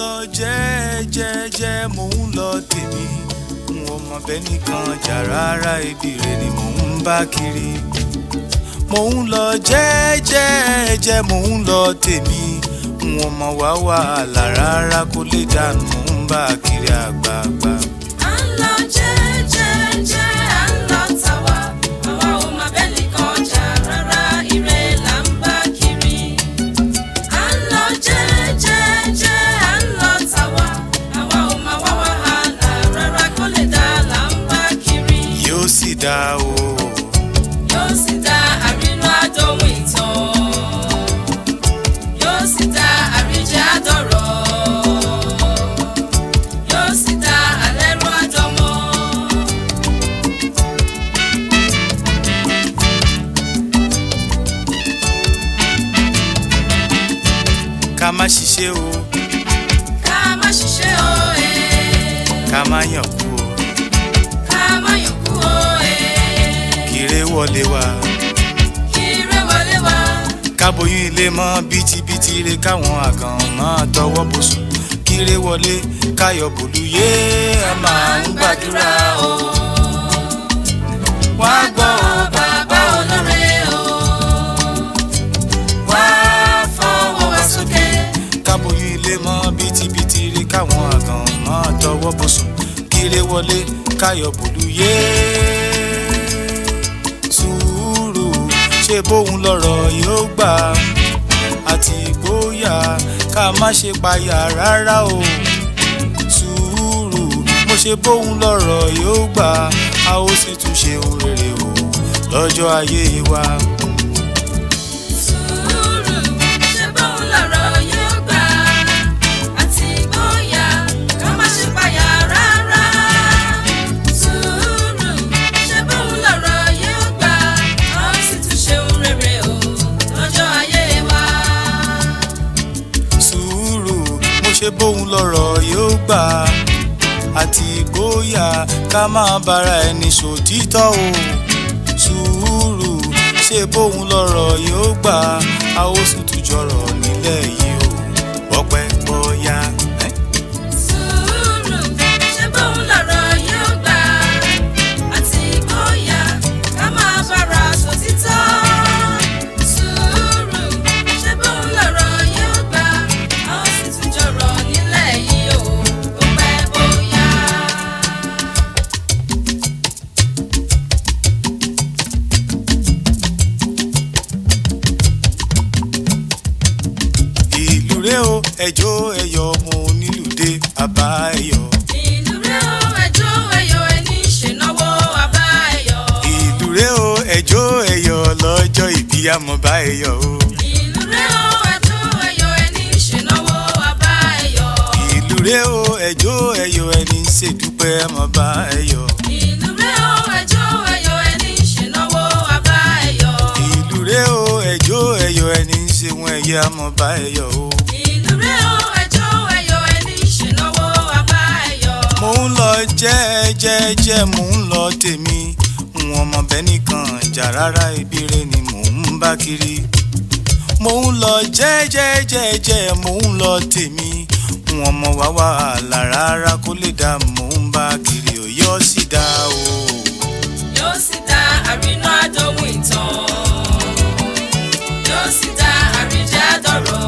lọ jẹ́jẹ́jẹ́ mò ń lọ tèmi n ò mọ̀ bẹ́ẹ̀ nìkan jà rárá ibi rẹ̀ ni mò ń bá kiri mò ń lọ jẹ́jẹ́jẹ́ mò ń lọ tèmi n ò mọ̀ wá wàhálà rárá kó lè dànù mò ń bá kiri àgbààgbà. à ń lọ jẹ́jẹ́jẹ́ à ń lọ tàwa àwa ò mọ̀ bẹ́ẹ̀ nìkan jà rárá ire là ń bá kiri. à ń lọ jẹ́jẹ́jẹ́ à ń lọ tàwa àwa ò mọ̀ wá wàhálà rárá kó lè dà là ń bá kiri. yóò sì dá o. yóò sì dá àrínú àdóhùn ìtàn yóò sì dá àríjẹ àdọ̀rọ̀ yóò sì dá àlẹ́rú àdọ́mọ́. ká má ṣiṣẹ́ o. ká má ṣiṣẹ́ o ká má yàn kú o. ká má yàn kú o kíré wọlé wá. kíré wọlé wá. káboyún ilé mọ́ bítíbitì re káwọn àgàn máa tọwọ́ bọ̀sùn kíré wọlé káyọ̀ bòlúyé a máa ń gbàdúrà o. wá gbọ́ o bàbá olóore o wá fọwọ́ wá sókè. káboyún ilé mọ́ bítíbitì re káwọn àgàn máa tọwọ́ bọ̀sùn kíré wọlé káyọ̀ bòlúyé. sùúrù ṣe bóun lọ́rọ̀ yóò gbà àti ìgboyà ká má ṣe payà rárá o. sùúrù mo ṣe bóun lọ́rọ̀ yóò gbà a ó sì tún ṣe ohun rere o lọ́jọ́ ayé wa. sùúrù ṣe bóun lọ́rọ̀ yóò gbà àti ìgboyà ká má ṣe payà rárá. sùúrù ṣe bóun lọ́rọ̀ yóò gbà a ó sì tún ṣe ohun rere o lọ́jọ́ ayé wa. sùúrù mo ṣe bóun lọ́rọ̀ yóò gbà àti ìgboyà ká máa bára ẹni ṣòtítọ́ o. sùúrù ṣe bóun lọ́rọ̀ yóò gbà a ó sì tún jọrọ̀ nílẹ̀ yìí o bọ́pẹ́ bọ́yá. sùúrù ṣe bóun lọ́rọ̀ yóò gbà àti ìgboyà ká máa bára sòtítọ́. sùúrù ṣe bóun lọ́rọ̀ yóò gbà a ó sì tún jọrọ̀ nílẹ̀ yìí o bó pẹ́ bóyá. ìlú rẹ o ẹjọ́ ẹyọ mo nílùú dé àbá ẹyọ. ìlú rẹ o ẹjọ́ ẹyọ ẹni ṣènáwó àbá ẹyọ. ìlú rẹ o ẹjọ́ ẹyọ lọ́jọ́ ìbí àmọ̀bá ẹyọ o. ìlú rẹ o ẹjọ́ ẹyọ ẹni ṣènáwó àbá ẹyọ. ìlú rẹ o ẹjọ́ ẹyọ ẹni ṣèdúpẹ́ àmọ̀bá ẹyọ. ìlú rẹ o ẹjọ́ ẹyọ ẹni ṣènáwó àbá ẹyọ. ìlú rẹ o ẹjọ́ ẹyọ ẹni ṣeun ẹyẹ àmọ̀bá ẹyọ o. ìlú rẹ o ẹjọ́ ẹyọ ẹni ṣènáwó àbá ẹyọ. mò ń lọ jẹ́jẹ́jẹ́ mò ń lọ tèmi n ò mọ̀ bẹ́ẹ̀ nìkan jà rárá ibi rẹ̀ ni mò ń bá kiri. mò ń lọ jẹ́jẹ́jẹ́jẹ́ mò ń lọ tèmi n ò mọ̀ wá wàhálà rárá kó lè dà mò ń bá kiri ò yọ sí dá o. yóò sì dá àrínú àdóhùn ìtàn yóò sì dá àríjẹ àdọ̀rọ̀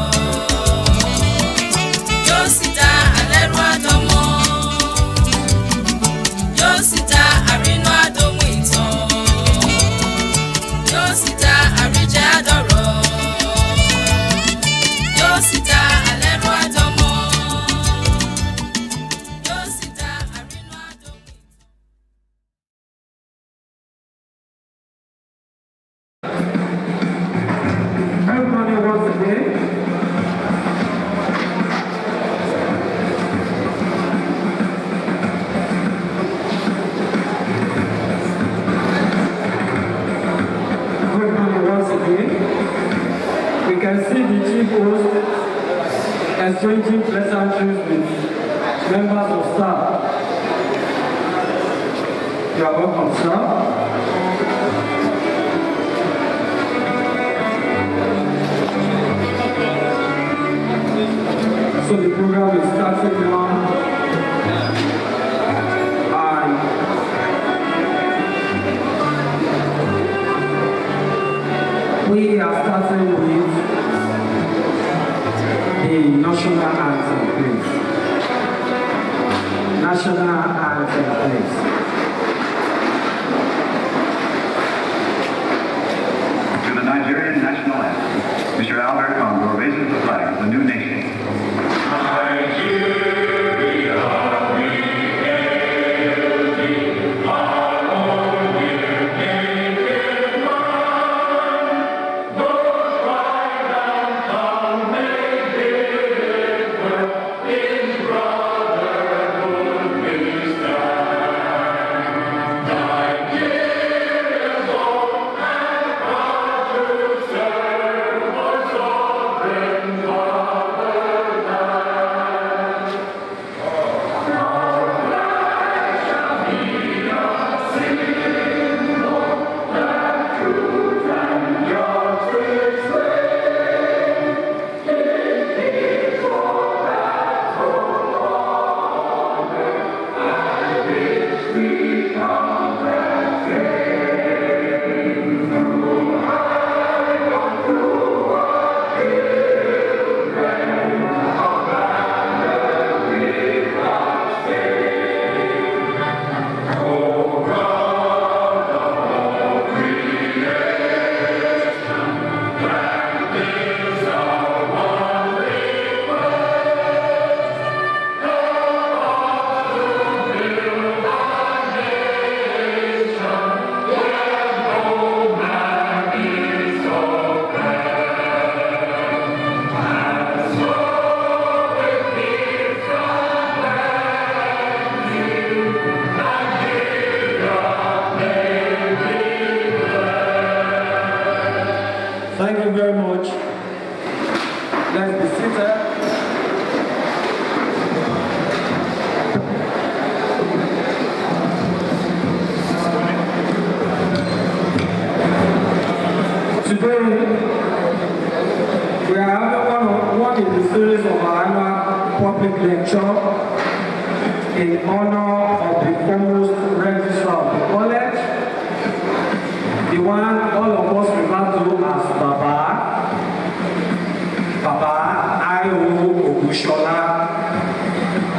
yóò sì dá àlẹ́rú àdọ́mọ́ yóò sì dá àrínú àdóhùn ìtàn yóò sì dá àríjẹ àdọ̀rọ̀ yóò sì dá àlẹ́rú àdọ́mọ́ yóò sì dá àrínú àdóhùn ìtàn. Everybody once again. Everybody once again. We can see the chief host exchanging pleasantries with members of staff. You are welcome, sir. So the program is starting now. And we are starting with the national anthem, please. National anthem, please. To the Nigerian national anthem, Mr. Albert Congo raises the flag of the new nation. Thank you very much. Let's be seated. Today, we are having one in the series of our annual public lecture in honor of the foremost registrar of the college, the one all of us refer to as Baba Ogunsola,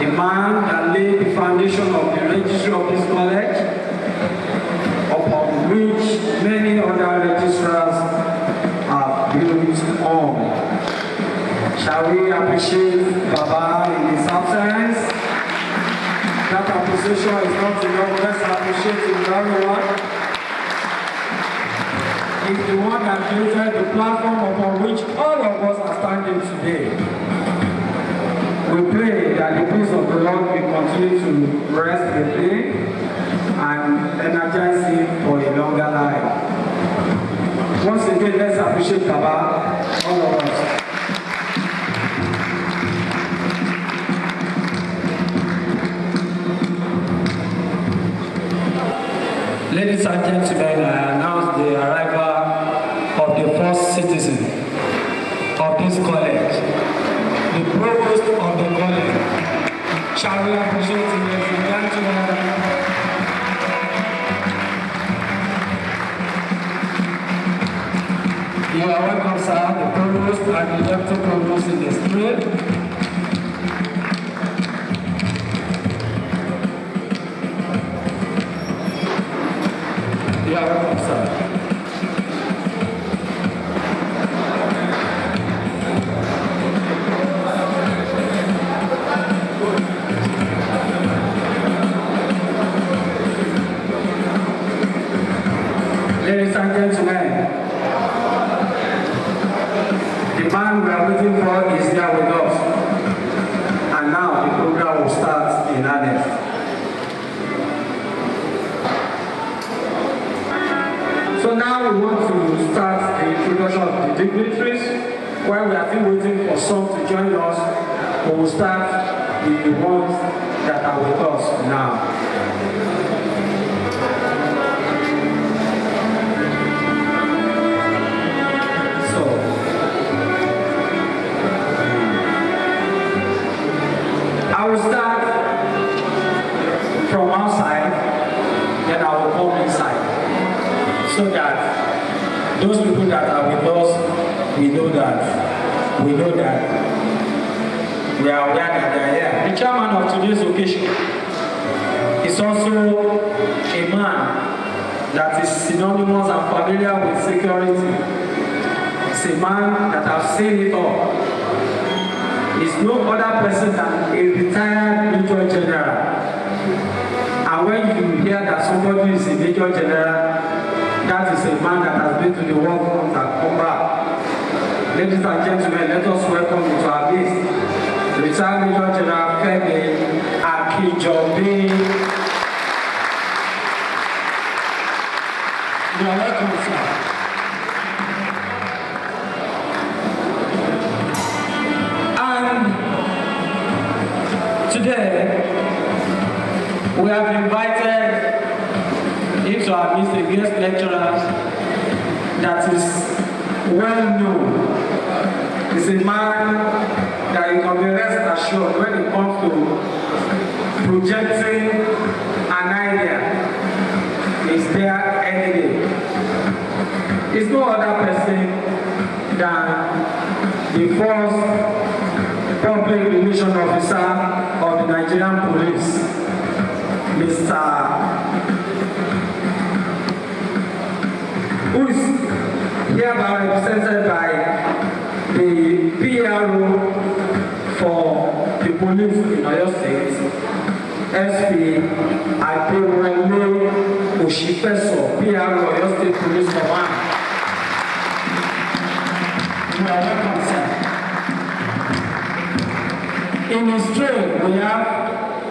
the man that laid the foundation of the registry of this college, upon which many other registrars have built on. Shall we appreciate Baba in his absence? That appreciation is not enough. Let's appreciate him very much. Is the one that created the platform upon which all of us are standing today. We pray that the peace of the Lord will continue to rest with him and energize him for a longer life. Once again, let's appreciate Baba, all of us. Ladies and gentlemen, I announce the arrival of the first citizen of this college, the provost of the college. Shall we appreciate him, ladies and gentlemen? You are welcome, sir, the provost and the deputy provost in the street. You are welcome, sir. Ladies and gentlemen, the man we are waiting for is here with us. And now the program will start in earnest. So now we want to start the introduction of the dignitaries. While we are still waiting for some to join us, we will start the ones that are with us now. from outside, then I will come inside. So that those people that are with us, we know that we are aware that they are here. The chairman of today's occasion is also a man that is synonymous and familiar with security. It's a man that has seen it all. He's no other person than a retired Major General. And when you hear that somebody is a Major General, that is a man that has been to the war front and come back. Ladies and gentlemen, let us welcome to our list retired Major General Femi Akinjobi. You are welcome, sir. And today, we have invited into our midst a guest lecturer that is well known. He's a man that you can be rest assured when it comes to projecting an idea. Is there any day? It's no other person than the first public relations officer of the Nigerian police, who is hereby represented by the PRO for the police in Oyo State, SP Adewale Oshifeso, PRO Oyo State Police Command. You are welcome, sir. In his train, we have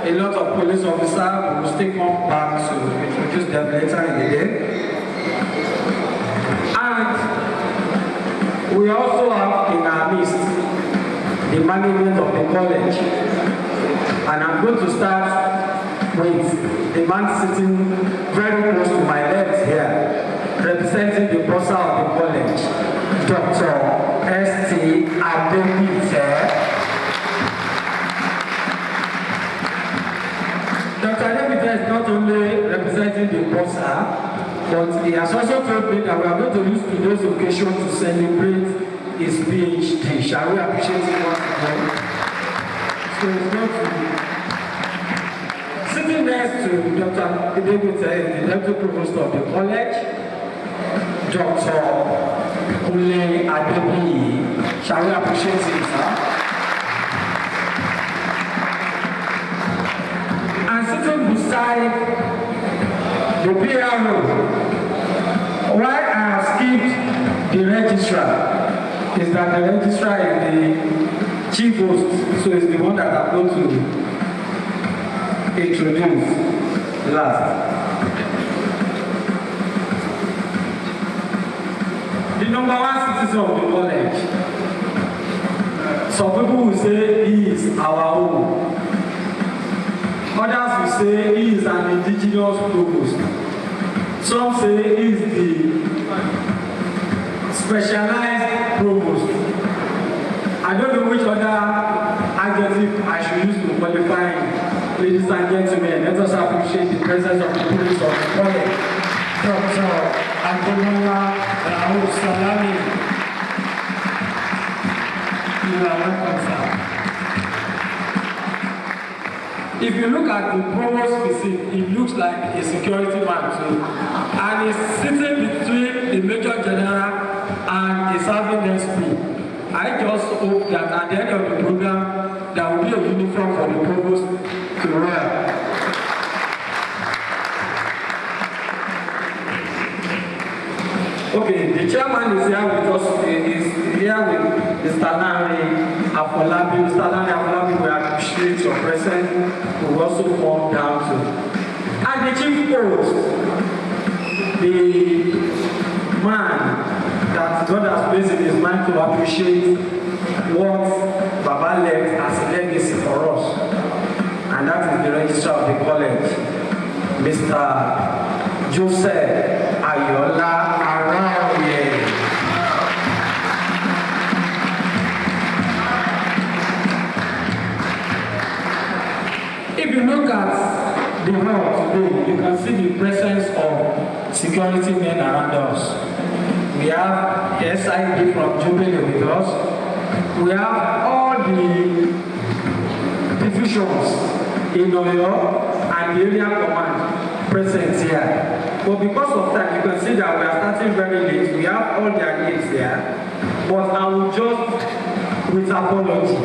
a lot of police officers. We will still come back to introduce them later in the day. And we also have in our midst the management of the college. And I'm going to start with the man sitting very close to my left here, representing the boss of the college, Dr. S.T. Adebite. Dr. Adebite is not only representing the boss, but he has also told me that we are going to use today's occasion to celebrate his PhD. Shall we appreciate him once again? So it's not to sitting next to Dr. Adebite, the Deputy Provost of the college, Dr. Kule Adebi. Shall we appreciate him, sir? And sitting beside the PRO, why I have skipped the registrar is that the registrar is the chief host, so it's the one that I'm going to introduce last. The number one citizen of the college. Some people will say he is our own. Others will say he is an indigenous provost. Some say he is the specialized provost. I don't know which other adjective I should use to qualify him. Ladies and gentlemen, let us appreciate the presence of the police of the college. Dr. Ogunsola Salami. You are welcome, sir. If you look at the provost visit, he looks like a security man too. And he's sitting between the Major General and the serving SP. I just hope that at the end of the program, there will be a uniform for the provost to wear. Okay, the chairman is here with us. Is here with Mr. Nari Afolabi. Mr. Nari Afolabi, we appreciate your presence. We will also come down to. And the chief host, the man that God has placed in his mind to appreciate what Baba left as a legacy for us. And that is the registrar of the college, Mr. Joseph Ayola Araoye. If you look at the hall today, you can see the presence of security men around us. We have the SID from Jubilee with us. We have all the divisions in Oyo and the area command present here. But because of that, you can see that we are starting very late. We have all their names there. But I will just, with apology,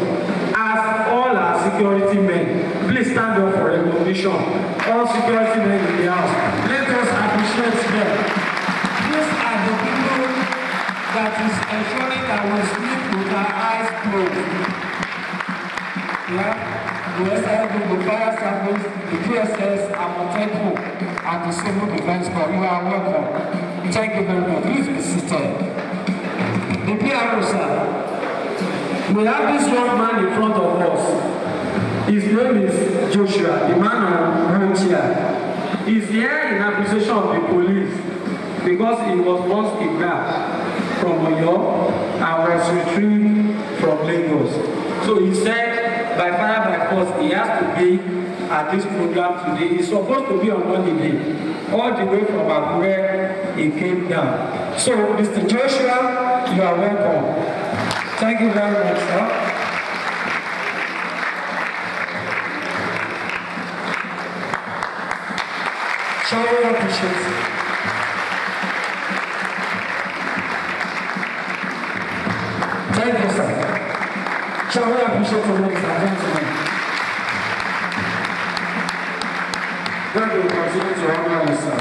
ask all our security men, please stand up for recognition. All security men in the house, let us appreciate them. These are the people that is ensuring that we sleep with our eyes closed. Yeah? The SID, the fire service, the DSS, Amoteco, and the Civil Defense Corps. You are welcome. Thank you very much. Please be seated. The PRO, sir. We have this young man in front of us. His name is Joshua, the man on wheelchair. He's here in appreciation of the police because he was once kidnapped from Oyo and was retrieved from Lagos. So he said, by fire by force, he has to be at this program today. He's supposed to be on holiday, all the way from Akure, he came down. So, Mr. Joshua, you are welcome. Thank you very much, sir. Shall we appreciate it? Thank you, sir. Shall we appreciate the ladies and gentlemen? Then we will continue to honor you, sir.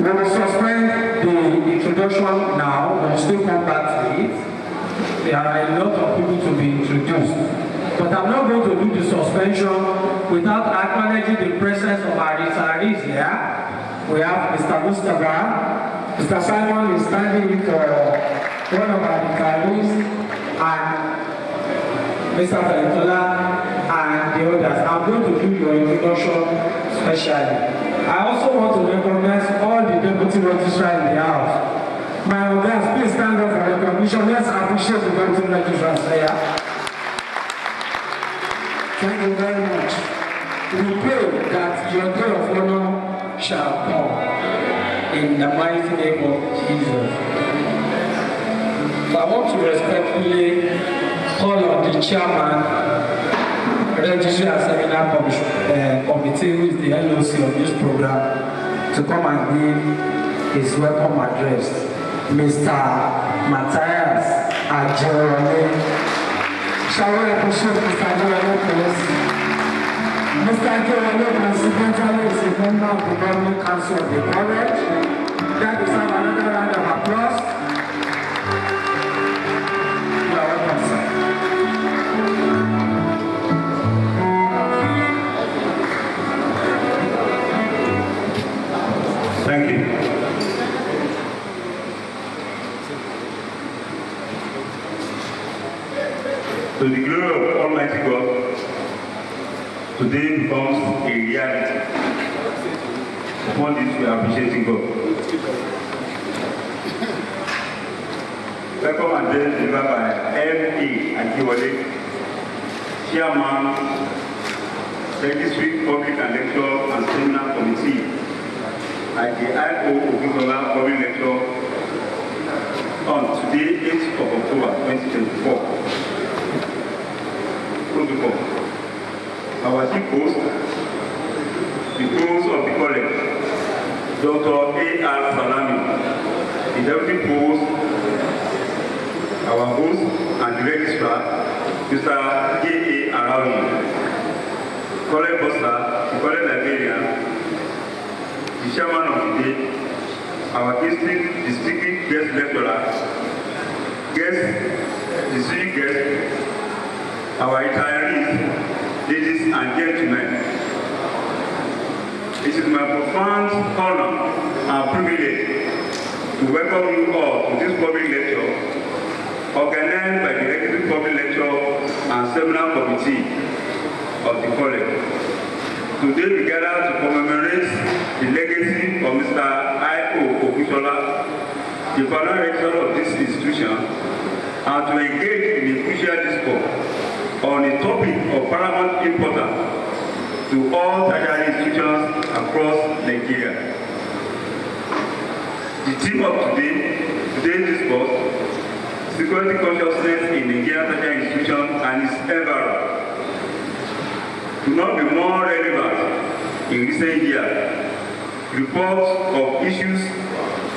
We will suspend the introduction now. We will still come back to it. There are a lot of people to be introduced. But I'm not going to do the suspension without acknowledging the presence of our retirees here. We have Mr. Mustafa. Mr. Simon is standing in for one of our retirees, and Mr. Valentola and the others. I'm going to do your introduction specially. I also want to recognize all the deputy registrars in the house. My guys, please stand up for recognition. Let's appreciate the deputy registrars here. Thank you very much. We pray that your day of honor shall come in the mighty name of Jesus. So I want to respectfully call on the chairman, Registry and Seminar Committee, who is the LOC of this program, to come and give his welcome address. Mr. Matthias Ajerole. Shall we appreciate Mr. Ajerole, please? Mr. Ajerole, coincidentally, is a member of the Governing Council of the College. That deserves another round of applause. You are welcome, sir. Thank you. To the glory of Almighty God, today becomes a reality. Upon this, we are appreciating God. Welcome address delivered by M.A. Ajiwale, Chairman, Registry, Public and Lecture and Seminar Committee at the I.O. Ogunsola Public Lecture on today, 8th of October 2024. Protocol. Our chief host, the provost of the college, Dr. A.R. Salami, the deputy provost, our host and the registrar, Mr. J.A. Arawi, college bursar, the college librarian, the chairman of the day, our district guest lecturer, distinguished guests, our retirees, ladies and gentlemen. It is my profound honor and privilege to welcome you all to this public lecture organized by the Registry Public Lecture and Seminar Committee of the college. Today we gather to commemorate the legacy of Mr. I.O. Ogunsola, the founder rector of this institution, and to engage in a crucial discourse on a topic of paramount importance to to all tertiary institutions across Nigeria. The theme of today's discourse, security consciousness in Nigerian tertiary institutions and its environment, could not be more relevant in recent years. Reports of issues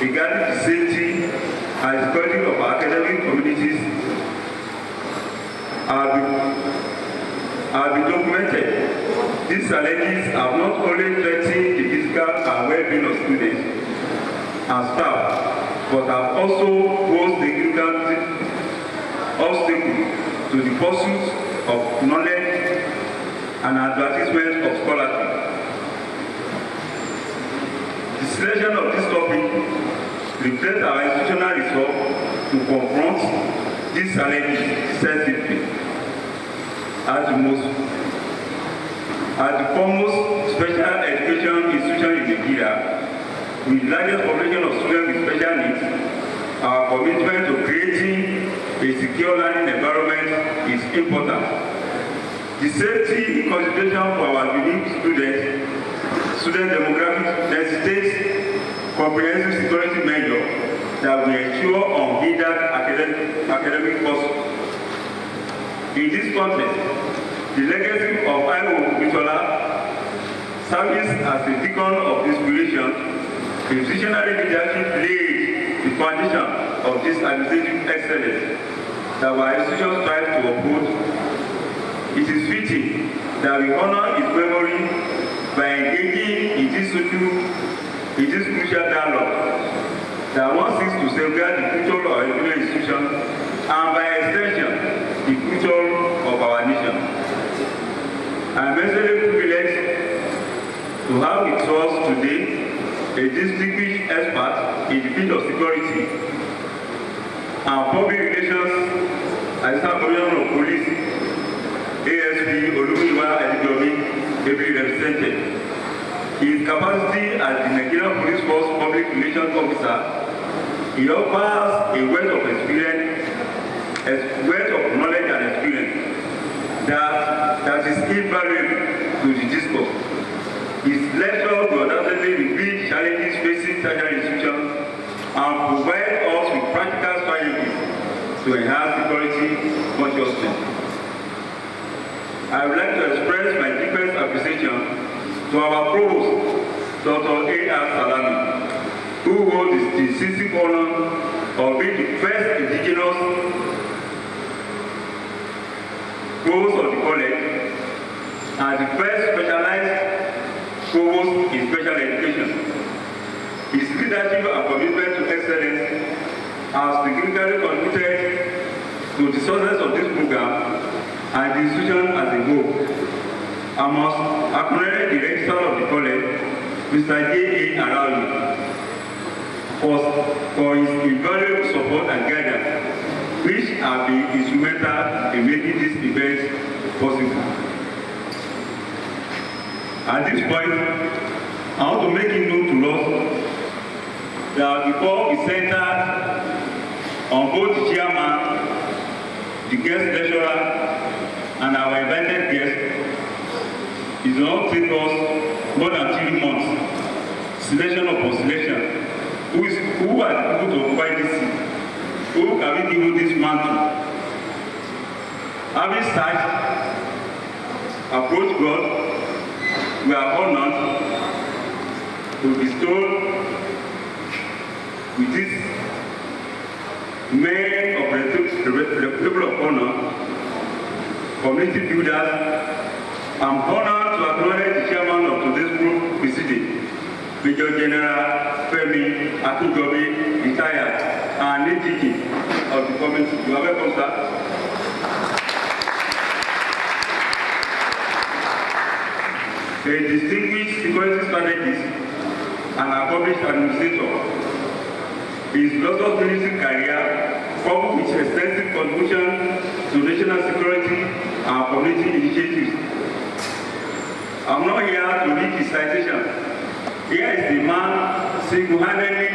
regarding the safety and security of our academic communities have been documented. These challenges have not only threatened the physical and well-being of students and staff, but have also posed significant obstacles to the pursuit of knowledge and advancement of scholarship. The selection of this topic reflects our institutional resolve to confront these challenges sensibly. As the foremost special education institution in Nigeria, with the largest population of students with special needs, our commitment to creating a secure learning environment is important. The safety consideration for our unique student demographics necessitates comprehensive security measures that will ensure unhindered academic pursuit. In this context, the legacy of Ogunsola serves as a beacon of inspiration. His visionary leadership laid the foundation of this administrative excellence that our institution strives to uphold. It is fitting that we honor his memory by engaging in this crucial dialogue that one seeks to safeguard the future of our educational institution and by extension, the future of our nation. I am immensely privileged to have with us today a distinguished expert in the field of security and public relations, Assistant Commissioner of Police, ASP Olumiwa Edigomi, ably represented. His capacity as the Nigerian Police Force Public Relations Officer, he offers a wealth of experience, a wealth of knowledge and experience that is invaluable to the discourse. His lecture will undoubtedly reveal challenges facing tertiary institutions and provide us with practical strategies to enhance security consciousness. I would like to express my deepest appreciation to our Provost, Dr. A.R. Salami, who holds the decisive honor of being the first indigenous Provost of the college and the first specialized Provost in special education. His leadership and commitment to excellence has significantly contributed to the success of this program and the institution as a whole. I must acknowledge the registrar of the college, Mr. J.A. Arawi, for his invaluable support and guidance, which have been instrumental in making this event possible. At this point, I want to make it known to us that before we center on both the chairman, the guest lecturer, and our invited guests, it will not take us more than 3 months, selection upon selection, who are able to occupy this seat, who can we give this mantle. Having such approach God, we are honored to bestow with this men of reputable of honor, community builders. I'm honored to acknowledge the chairman of today's group proceeding, Major General Femi Akinjobi, retired, and ADG of the community. You are welcome, sir. A distinguished security strategist and accomplished administrator. His illustrious military career, coupled with extensive contribution to national security and community initiatives. I'm not here to read his citation. Here is the man single-handedly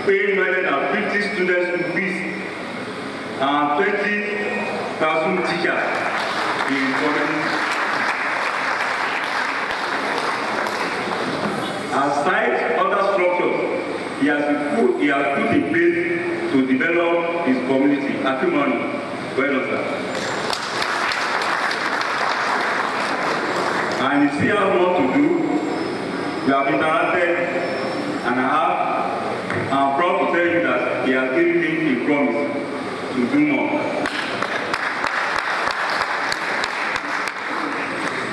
paying more than 50 students fees and 20,000 teachers in community. Aside other structures, he has put in place to develop his community. Acrimony. Well done, sir. And he still has more to do. We have interacted, and I'm proud to tell you that he has given me a promise to do more.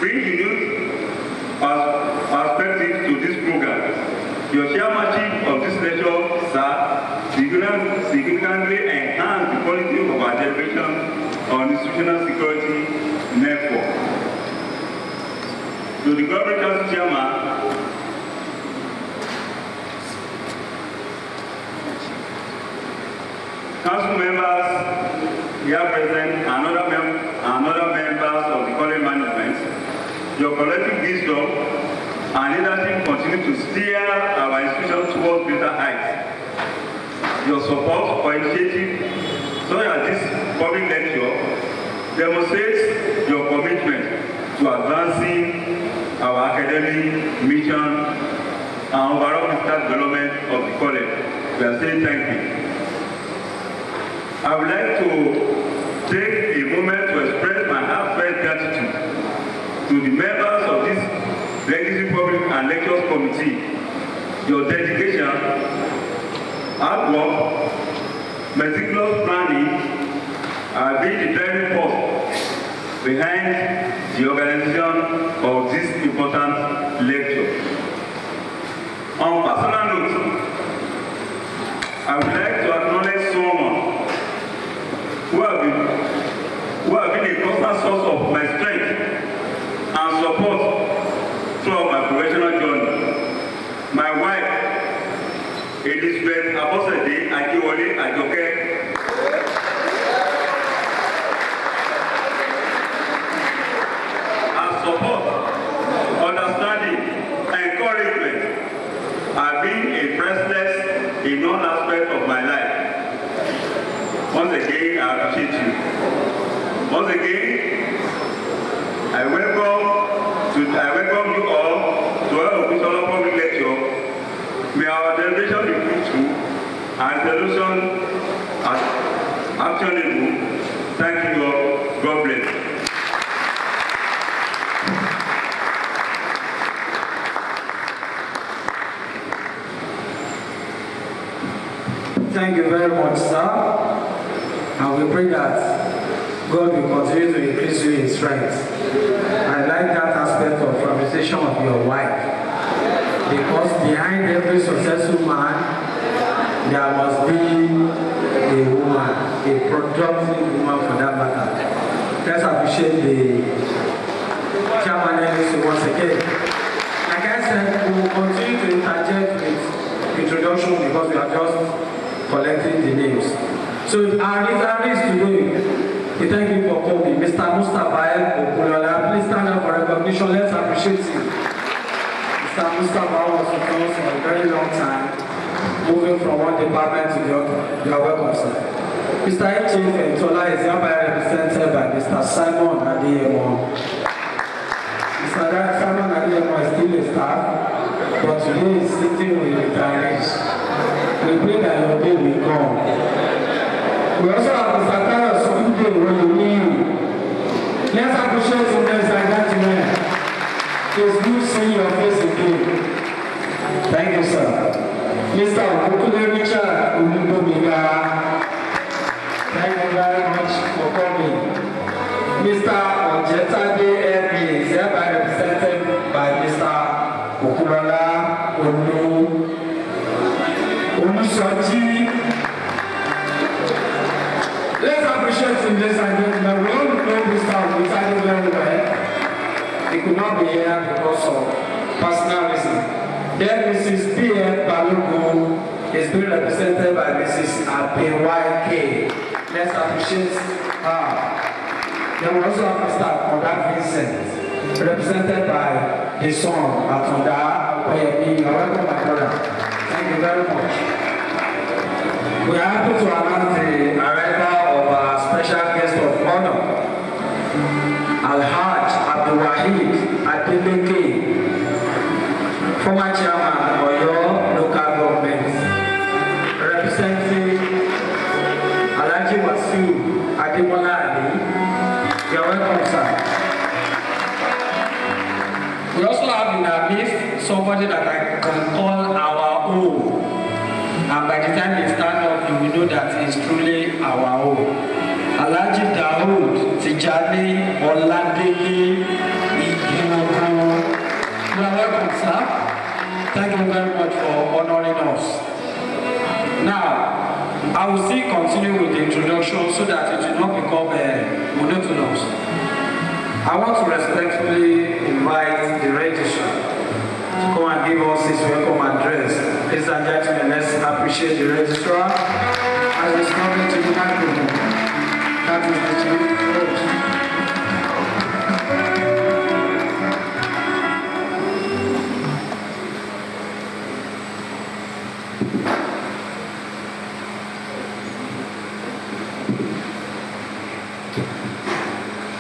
Bring the youth perspective to this program. Your chairmanship of this lecture, sir, significantly enhanced the quality of our deliberation on institutional security network. To the Government Council Chairman, Council members here present, and other members of the college management, your collective wisdom and leadership continue to steer our institution towards greater heights. Your support for initiative such as this public lecture demonstrates your commitment to advancing our academic mission and overall physical development of the college. We are saying thank you. I would like to take a moment to express my heartfelt gratitude to the members of this Registry Public and Lectures Committee. Your dedication, hard work, meticulous planning have been the driving force behind the organization of this important lecture. On personal note, I would like to acknowledge someone who have been a constant source of my strength and support throughout my professional journey. My wife, Elizabeth Abosede Akiwole Ajoke. Her support, understanding, encouragement have been a priceless in all aspects of my life. Once again, I appreciate you. Once again, I welcome you all to our Ogunsola public lecture. May our celebration be fruitful and solution actionable. Thank you all. God bless. Thank you very much, sir. And we pray that God will continue to increase you in strength. I like that aspect of conversation of your wife. Because behind every successful man, there must be a woman, a productive woman for that matter. Let's appreciate the chairman once again. Like I said, we will continue to interject with introduction because we are just collecting the names. So our retirees today, we thank you for coming. Mr. Mustafa Okulola, please stand up for recognition. Let's appreciate him. Mr. Mustafa was with us for a very long time, moving from one department to the other. You are welcome, sir. Mr. H.F. Tola is hereby represented by Mr. Simon Adeyemo. Mr. Simon Adeyemo is still a staff, but today is sitting with retirees. We pray that your day will come. We also have Mr. Carlos Sunday when you need. Let's appreciate you, ladies and gentlemen. It's good seeing your face again. Thank you, sir. Mr. Okule Richard Olubomiga. Thank you very much for coming. Mr. Ojetade Emi is hereby represented by Mr. Okulola Olusoji. Let's appreciate him, ladies and gentlemen. We all know Mr. Ojetade very well. He could not be here because of personal reasons. Then Mrs. B.F. Balogun is being represented by Mrs. Abewaike. Let's appreciate her. Then we also have Mr. Akonda Vincent, represented by his son, Akonda Okoyemi. You are welcome, my brother. Thank you very much. We are happy to announce the arrival of our special guest of honor, Alhaj Abdulwahid Adeleke, former chairman somebody that I can call our own. And by the time they stand up, you will know that it's truly our own. Alhaji Daoud Tijani Oladele Iginogo. You are welcome, sir. Thank you very much for honoring us. Now, I will still continue with the introduction so that it will not become monotonous. I want to respectfully invite the registrar to come and give us his welcome address. Ladies and gentlemen, let's appreciate the registrar as he's coming to the microphone. That is the chief.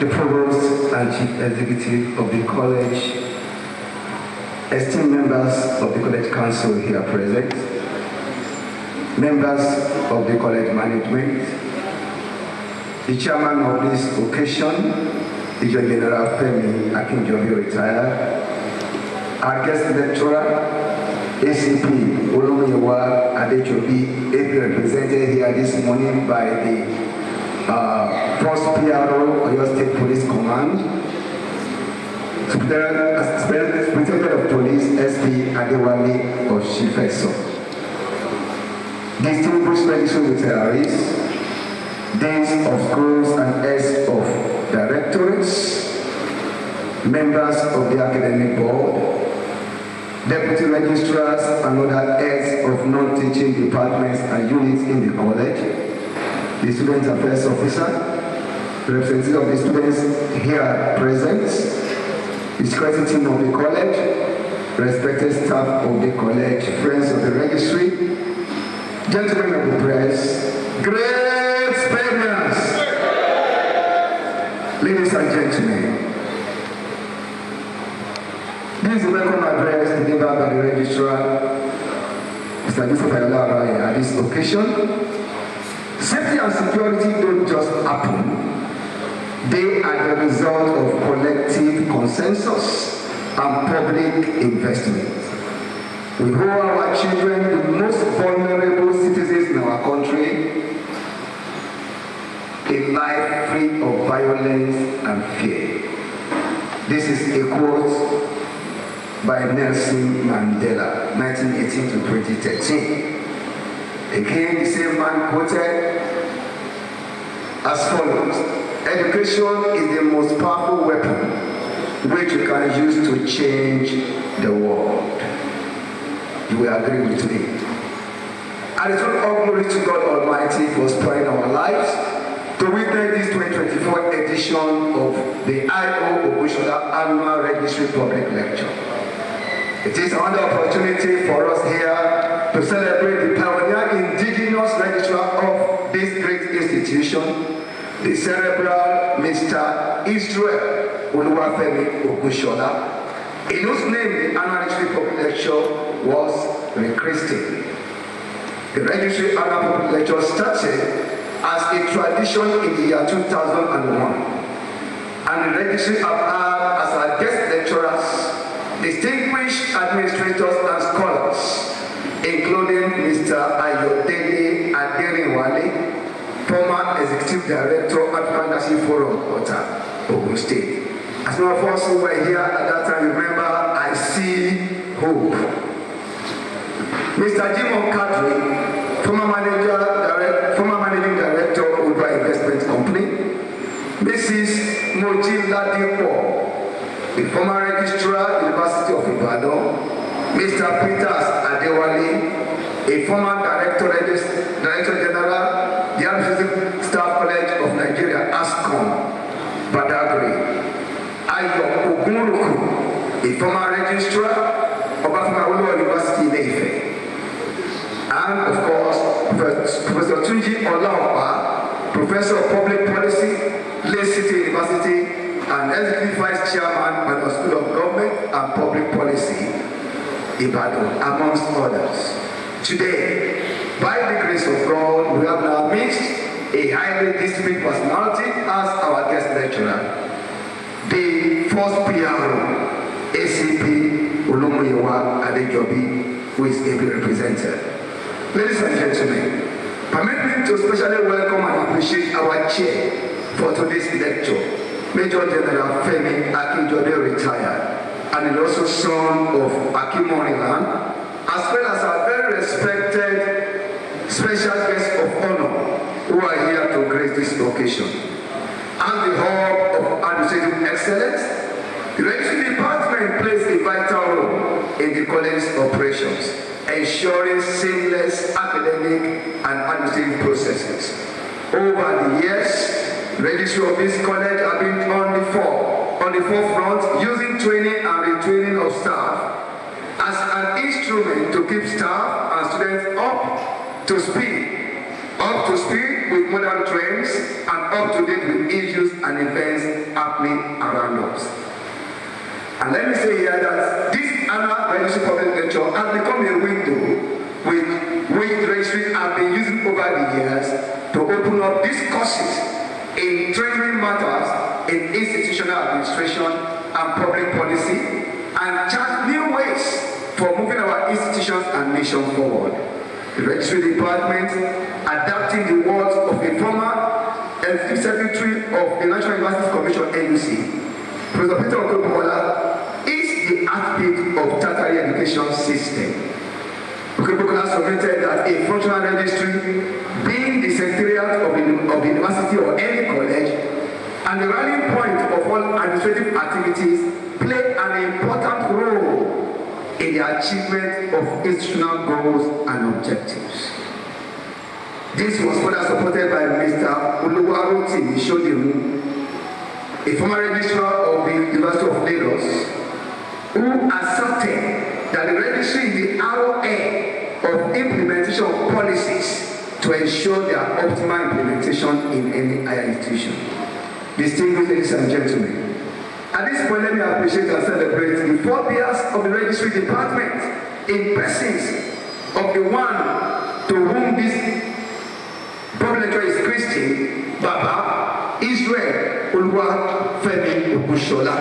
The Provost and Chief Executive of the College, esteemed members of the College Council here present, members of the College Management, the Chairman of this occasion, the General Femi Akinjobi retired, our guest lecturer, ACP Olomuyiwa Adejobi, AB represented here this morning by the First PRO, Oyo State Police Command, Superintendent of Police, SP Adewale Oshifeso, distinguished medical retirees, deans of schools and heads of directorates, members of the academic board, deputy registrars and other heads of non-teaching departments and units in the college, the student affairs officer, representative of the students here present, the security team of the college, respected staff of the college, friends of the registry, gentlemen of the press, great experience, ladies and gentlemen. This is the welcome address delivered by the registrar, Mr. Joseph Ayola, at this occasion. Safety and security don't just happen. They are the result of collective consensus and public investment. We hold our children, the most vulnerable citizens in our country, a life free of violence and fear. This is a quote by Nelson Mandela, 1918 to 2013. Again, the same man quoted as follows: education is the most powerful weapon which you can use to change the world. You will agree with me. And it's all glory to God Almighty for sparing our lives to witness this 2024 edition of the I.O. Ogunsola Annual Registry Public Lecture. It is another opportunity for us here to celebrate the pioneer indigenous registrar of this great institution, the cerebral Mr. Israel Oluwafemi Ogunsola, in whose name the annual registry public lecture was rechristened. The registry annual public lecture started as a tradition in the year 2001, and the registry have had as our guest lecturers distinguished administrators and scholars, including Mr. Ayodele Aderinwale, former Executive Director at Fantasy Forum, Ogun State. As many of us who were here at that time remember, I see hope. Mr. Jimon Kadri, former Managing Director of Uber Investment Company. Mrs. Moji Ladipo, the former Registrar, University of Ibadan. Mr. Peters Adewale, a former Director General, the Administrative Staff College of Nigeria, ASCOM, Badagry. Ayo Ogunruku, a former Registrar of Afro University, Ife. And of course, Professor Tunji Olaopa, Professor of Public Policy, Lake City University, and Executive Vice Chairman at the School of Government and Public Policy, Ibadan, amongst others. Today, by the grace of God, we have now mixed a highly disciplined personality as our guest lecturer, the first PRO, ACP Olomuyiwa Adejobi, who is ably represented. Ladies and gentlemen, permit me to specially welcome and appreciate our chair for today's lecture, Major General Femi Akinjode retired, and is also son of Akimoriland, as well as our very respected special guests of honor who are here to grace this occasion. As the hub of administrative excellence, the registry department plays a vital role in the college's operations, ensuring seamless academic and administrative processes. Over the years, the registry of this college have been on the forefront, using training and retraining of staff as an instrument to keep staff and students up to speed with modern trends and up to date with issues and events happening around us. And let me say here that this annual registry public lecture has become a window with which the registry have been using over the years to open up these courses in training matters in institutional administration and public policy, and chart new ways for moving our institutions and nation forward. The registry department, adapting the words of a former Secretary of the National University Commission (NUC), Professor Peter Ogunsola, is the heartbeat of tertiary education system. Ogunsola submitted that a functional registry, being the secretariat of the university or any college, and the rallying point of all administrative activities, play an important role in the achievement of institutional goals and objectives. This was further supported by Mr. Oluwarotimi Shodimu, a former registrar of the University of Lagos, who asserted that the registry is the ROA of implementation of policies to ensure their optimal implementation in any higher institution. Distinguished ladies and gentlemen, at this point, let me appreciate and celebrate the forebears of the registry department in presence of the one to whom this public lecture is Christian, Baba Israel Oluwafemi Ogunsola,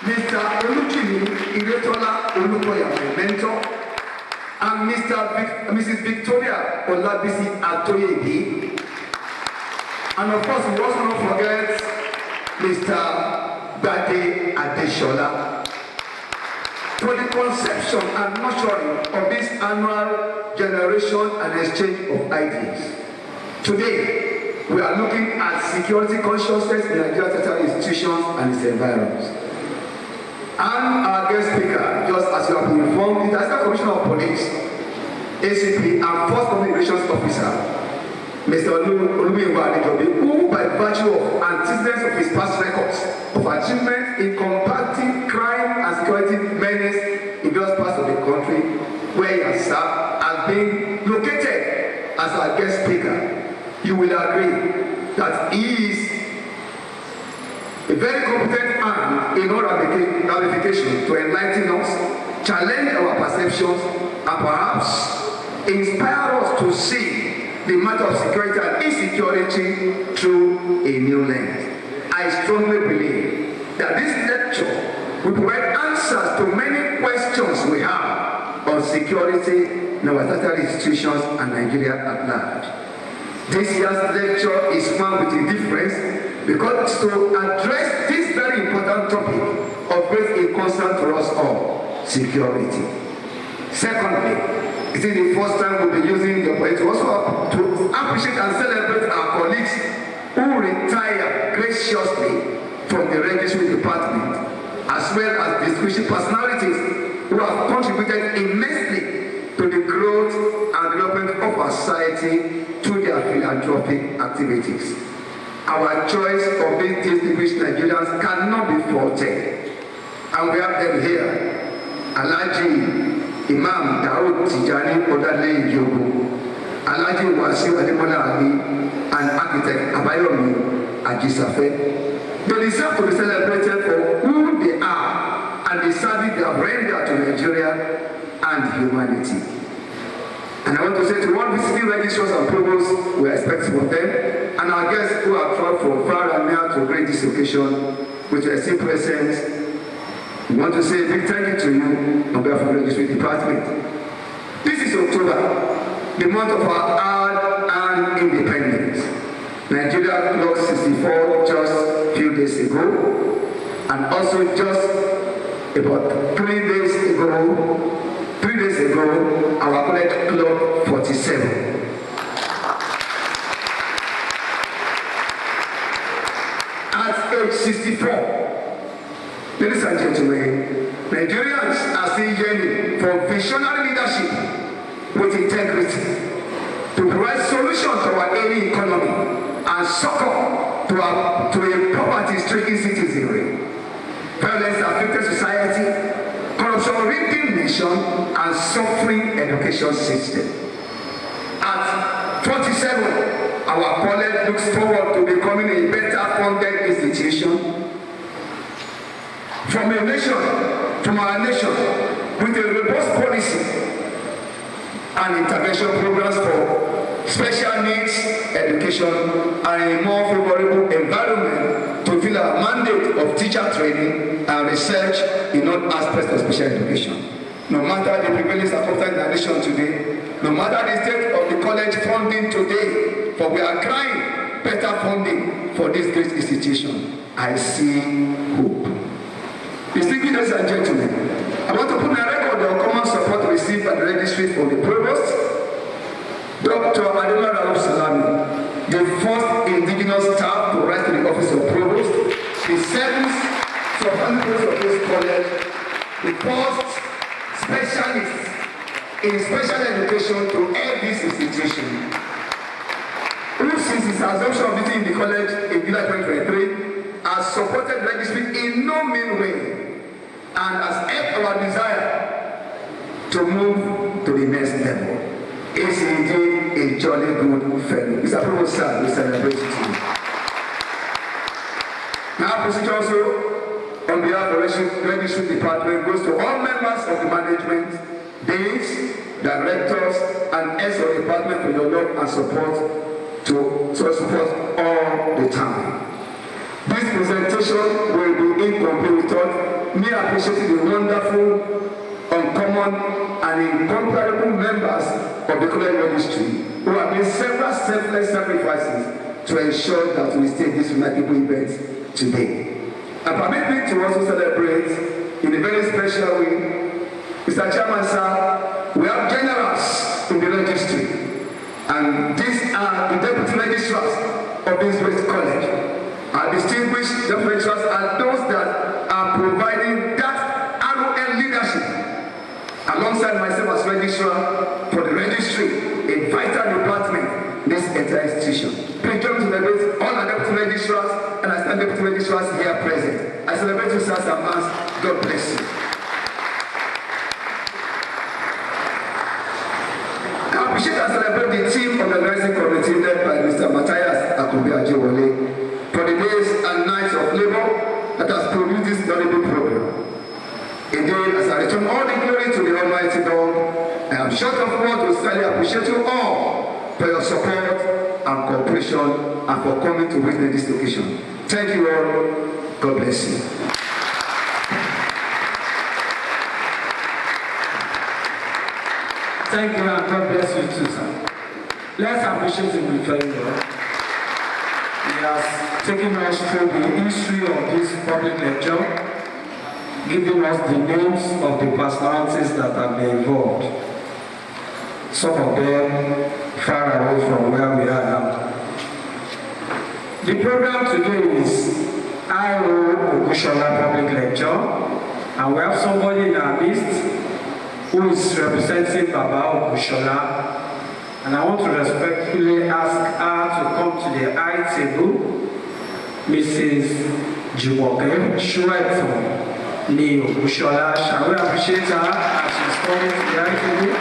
Mr. Olujimi Iretola Olukoya Mentor, and Mrs. Victoria Olabisi Atoyebi, and of course we also don't forget Mr. Bade Adeshola, for the conception and nurturing of this annual generation and exchange of ideas. Today, we are looking at security consciousness in Nigerian tertiary institutions and its environs. And our guest speaker, just as you have been informed, the Assistant Commissioner of Police, ACP, and First Public Relations Officer, Mr. Adejobi, who by virtue of antecedents of his past records of achievement in combating crime and security menace in various parts of the country where he has served, has been located as our guest speaker, you will agree that he is a very competent hand in all ramifications to enlighten us, challenge our perceptions, and perhaps inspire us to see the matter of security and insecurity through a new lens. I strongly believe that this lecture will provide answers to many questions we have on security in our tertiary institutions and Nigeria at large. This year's lecture is one with a difference because to address this very important topic of great concern to us all, security. Secondly, it is the first time we'll be using the opportunity to also to appreciate and celebrate our colleagues who retire graciously from the registry department, as well as distinguished personalities who have contributed immensely to the growth and development of our society through their philanthropic activities. Our choice of these distinguished Nigerians cannot be faulted, and we have them here. Alhaji Imam Daud Tijani Odale Yogo, Alhaji Wasiu Ademola Ali, and architect Abayomi Ajisafe. They deserve to be celebrated for who they are and the service they have rendered to Nigeria and humanity. And I want to say to all visiting registrars and provosts, we are expecting of them, and our guests who have traveled from far and near to grace this occasion with your esteemed presence, We want to say a big thank you to you on behalf of the Registry Department. This is October, the month of our hard-earned independence. Nigeria clocked 64 just a few days ago, and also just about 3 days ago, our college clocked 47. At age 64, ladies and gentlemen, Nigerians are still yearning for visionary leadership with integrity to provide solutions to our ailing economy and succor to a poverty-stricken citizenry, violence-affected society, corruption-ridden nation, and suffering education system. At 47, our college looks forward to becoming a better funded institution from our nation, with a robust policy and intervention programs for special needs education and a more favorable environment to fulfill our mandate of teacher training and research in all aspects of special education. No matter the prevailing circumstances in the nation today, no matter the state of the college funding today, for we are crying better funding for this great institution. I see hope. Distinguished ladies and gentlemen, I want to put my record on common support received by the registry from the provost, Dr. Ogunsola, the first indigenous staff to rise to the office of provost, the seventh subordinate of this college, the first specialist in special education to head this institution, who since his assumption of duty in the college in July 2023 has supported registry in no mean way and has helped our desire to move to the next level. Is indeed a jolly good fellow. Mr. Provost, sir, we celebrate you. Now, procedure also on behalf of the registry department goes to all members of the management, deans, directors, and heads of the department for your love and support all the time. This presentation will be incomplete without me appreciating the wonderful, uncommon, and incomparable members of the college registry who have made several selfless sacrifices to ensure that we stay this remarkable event today. And permit me to also celebrate in a very special way, Mr. Chairman, sir, we have generals in the registry, and these are the deputy registrars of this great college. Our distinguished deputy registrars are those that are providing that RON leadership alongside myself as registrar for the registry, a vital department in this entire institution. Please join me to celebrate all our deputy registrars and I stand deputy registrars here present. I celebrate you, sirs and ma'ams. God bless you. I appreciate and celebrate the team of the organizing committee led by Mr. Matthias Akobi-Ajewole for the days and nights of labor that has produced this valuable program. Indeed, as I return all the glory to the Almighty God, I am short of words to sincerely appreciate you all for your support and cooperation and for coming to witness this occasion. Thank you all. God bless you. Thank you and God bless you too, sir. Let's appreciate him very well. He has taken us through the history of this public lecture, giving us the names of the personalities that have been involved. Some of them far away from where we are now. The program today is Ogunsola public lecture, and we have somebody in our midst who is representing Baba Ogunsola, and I want to respectfully ask her to come to the high table. Mrs. Jumoke Shueto Ni Ogunsola, shall we appreciate her as she's coming to the high table?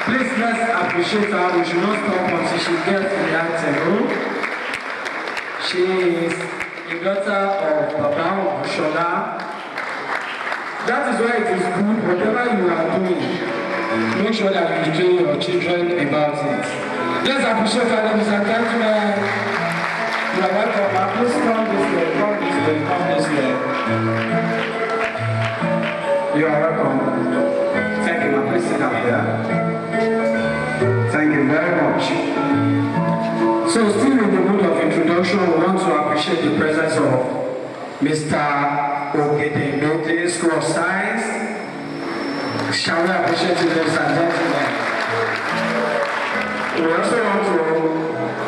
Please let's appreciate her. We should not stop until she gets to the high table. She is the daughter of Baba Ogunsola. That is why it is good, whatever you are doing, make sure that you train your children about it. Let's appreciate our ladies and gentlemen. You are welcome. Please come this way, come this way, come this way. You are welcome. Thank you, my please sit down here. Thank you very much. So still in the mood of introduction, we want to appreciate the presence of Mr. Ogedengbe, School of Science. Shall we appreciate you, ladies and gentlemen? We also want to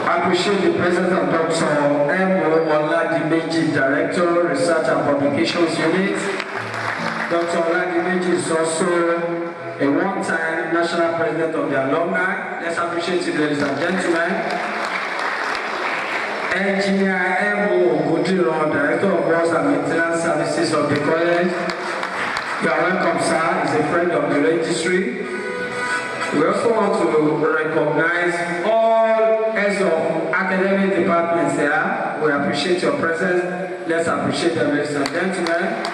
appreciate the presence of Dr. Oladimeji, Director, Research and Publications Unit. Dr. Oladimeji is also a one-time national president of the alumni. Let's appreciate you, ladies and gentlemen. Engineer M.O. Ogunsola, Director of Works and Maintenance Services of the college. You are welcome, sir. He's a friend of the registry. We also want to recognize all heads of academic departments here. We appreciate your presence. Let's appreciate them, ladies and gentlemen.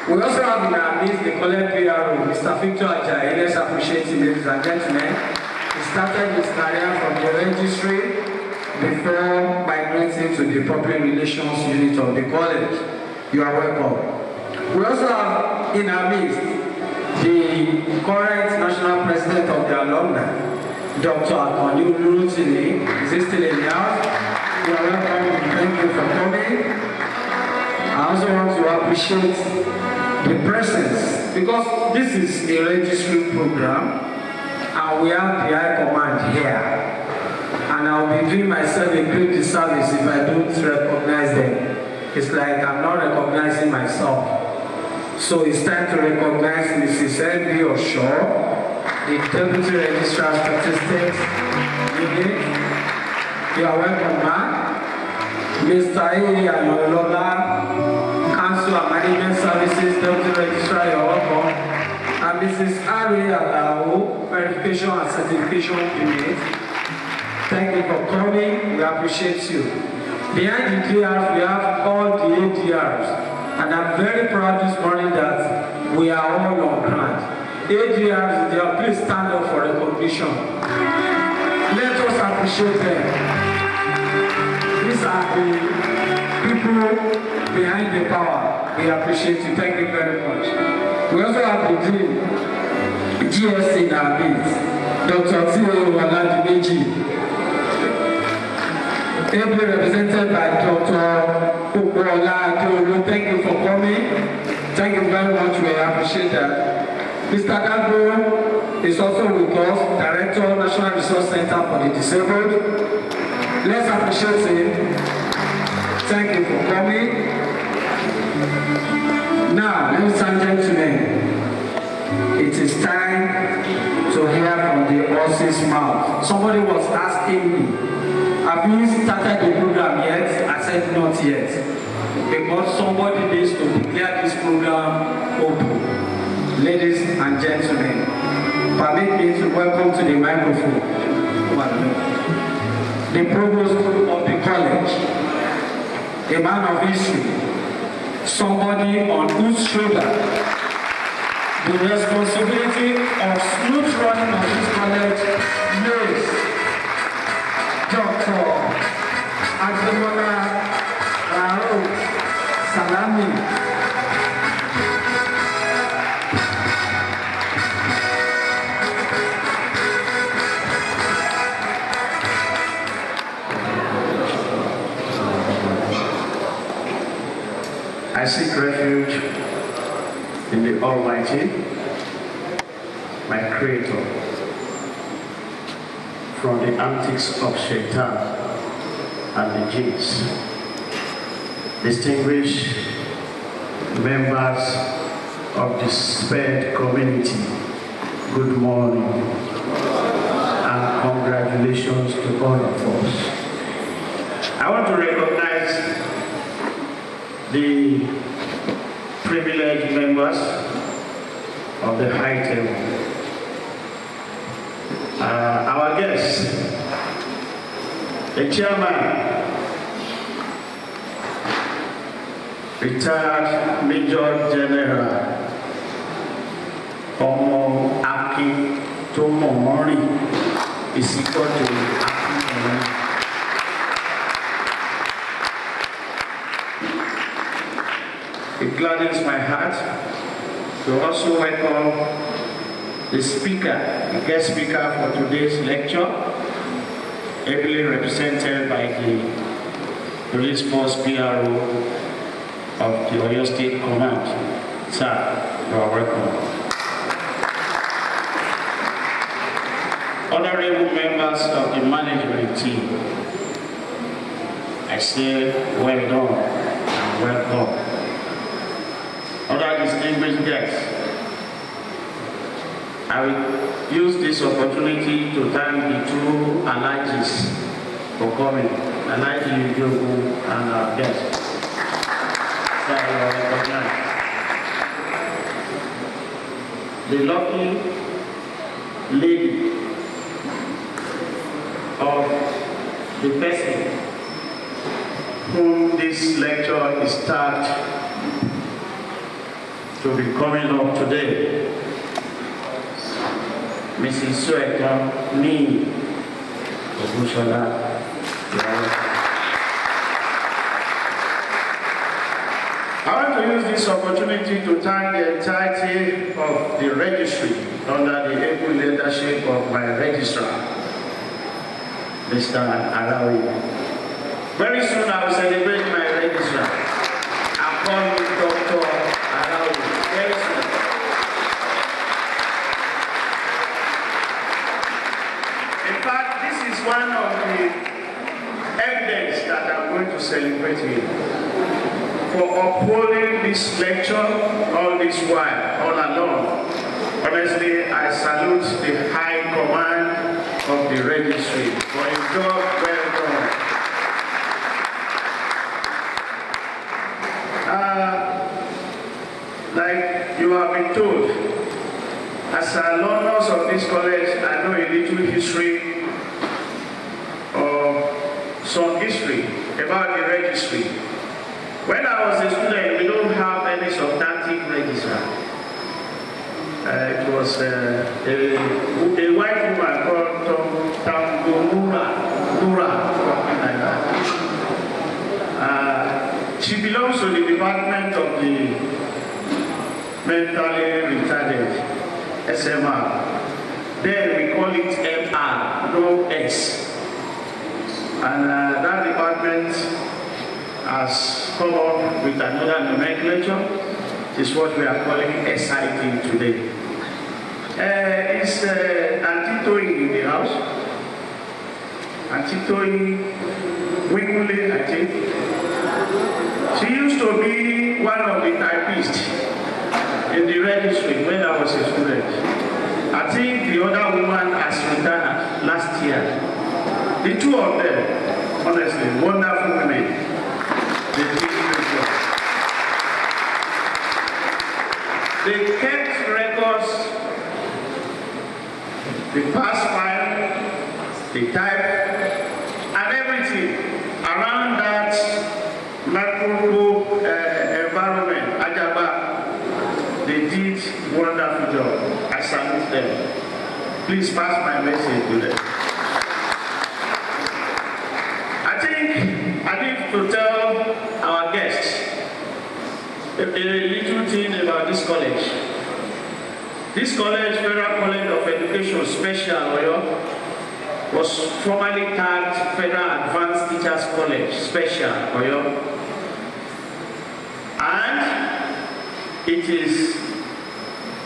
We also have in our midst the college PRO, Mr. Victor Ajayi. Let's appreciate him, ladies and gentlemen. He started his career from the registry before migrating to the public relations unit of the college. You are welcome. We also have in our midst the current national president of the alumni, Dr. Akoni Olurutini. Is he still in the house? You are welcome. Thank you for coming. I also want to appreciate the presence, because this is a registry program and we have the high command here. And I'll be doing myself a great disservice if I don't recognize them. It's like I'm not recognizing myself. So it's time to recognize Mrs. N.B. Osho, the Deputy Registrar of Statistics Unit. You are welcome, ma'am. Mr. A. Ayolola, Council and Management Services, Deputy Registrar, you are welcome. And Mrs. R.A. Alao, Verification and Certification Unit. Thank you for coming. We appreciate you. Behind the DRs, we have all the ADRs. And I'm very proud this morning that we are all on grant. ADRs, they are please stand up for recognition. Let us appreciate them. These are the people behind the power. We appreciate you. Thank you very much. We also have the Dean, GSC in our midst, Dr. T.O. Oladimeji, ably represented by Dr. Ogunsola. Thank you for coming. Thank you very much. We appreciate that. Mr. Dagbo is also with us, Director, National Resource Center for the Disabled. Let's appreciate him. Thank you for coming. Now, ladies and gentlemen, it is time to hear from the horse's mouth. Somebody was asking me, have you started the program yet? I said not yet. Because somebody needs to declare this program open. Ladies and gentlemen, permit me to welcome to the microphone the provost of the college, a man of history, somebody on whose shoulder the responsibility of smooth running of this college lays. Dr. Ademola Rao Salami. I seek refuge in the Almighty, my Creator, from the antics of Shaitan and the jinns. Distinguished members of the spared community, good morning and congratulations to all of us. I want to recognize the privileged members of the high table. Our guest, the chairman, retired Major General Omo Aki Tomomori is equal to Aki. A gladdens my heart to also welcome the speaker, the guest speaker for today's lecture, ably represented by the Police Force PRO of the Oyo State Command. Sir, you are welcome. Honorable members of the management team, I say well done and welcome. Other distinguished guests, I will use this opportunity to thank the two Alhajis for coming, Alhaji Jogu and our guests. So you are recognized. The lucky lady of the person whom this lecture is tagged to be coming up today, Mrs. Sueton Ni Ogunsola. I want to use this opportunity to thank the entirety of the registry under the able leadership of my registrar, Mr. Arawi. Very soon I will celebrate my registrar. I'm calling Dr. Arawi. Very soon. In fact, this is one of the evidence that I'm going to celebrate here. For upholding this lecture all this while, all along. Honestly, I salute the high command of the registry for a job well done. Like you have been told, as alumnus of this college, I know a little history or some history about the registry. When I was a student, we don't have any substantive registrar. It was a white woman called Nura, something like that. She belongs to the department of the mentally retarded, SMR. Then we call it MR, no S. And that department has come up with another nomenclature. Is what we are calling SIT today. It's Auntie Toyi in the house. Auntie Toyi Wingule, I think. She used to be one of the typists in the registry when I was a student. I think the other woman has retired last year. The two of them, honestly, wonderful women. They did great job. They kept records, the pass file, the type, and everything around that microscope environment, Ajaba. They did wonderful job. I salute them. Please pass my message to them. I think I need to tell our guests a little thing about this college. This college, Federal College of Education Special Oyo, was formerly tagged Federal Advanced Teachers College Special Oyo, and it is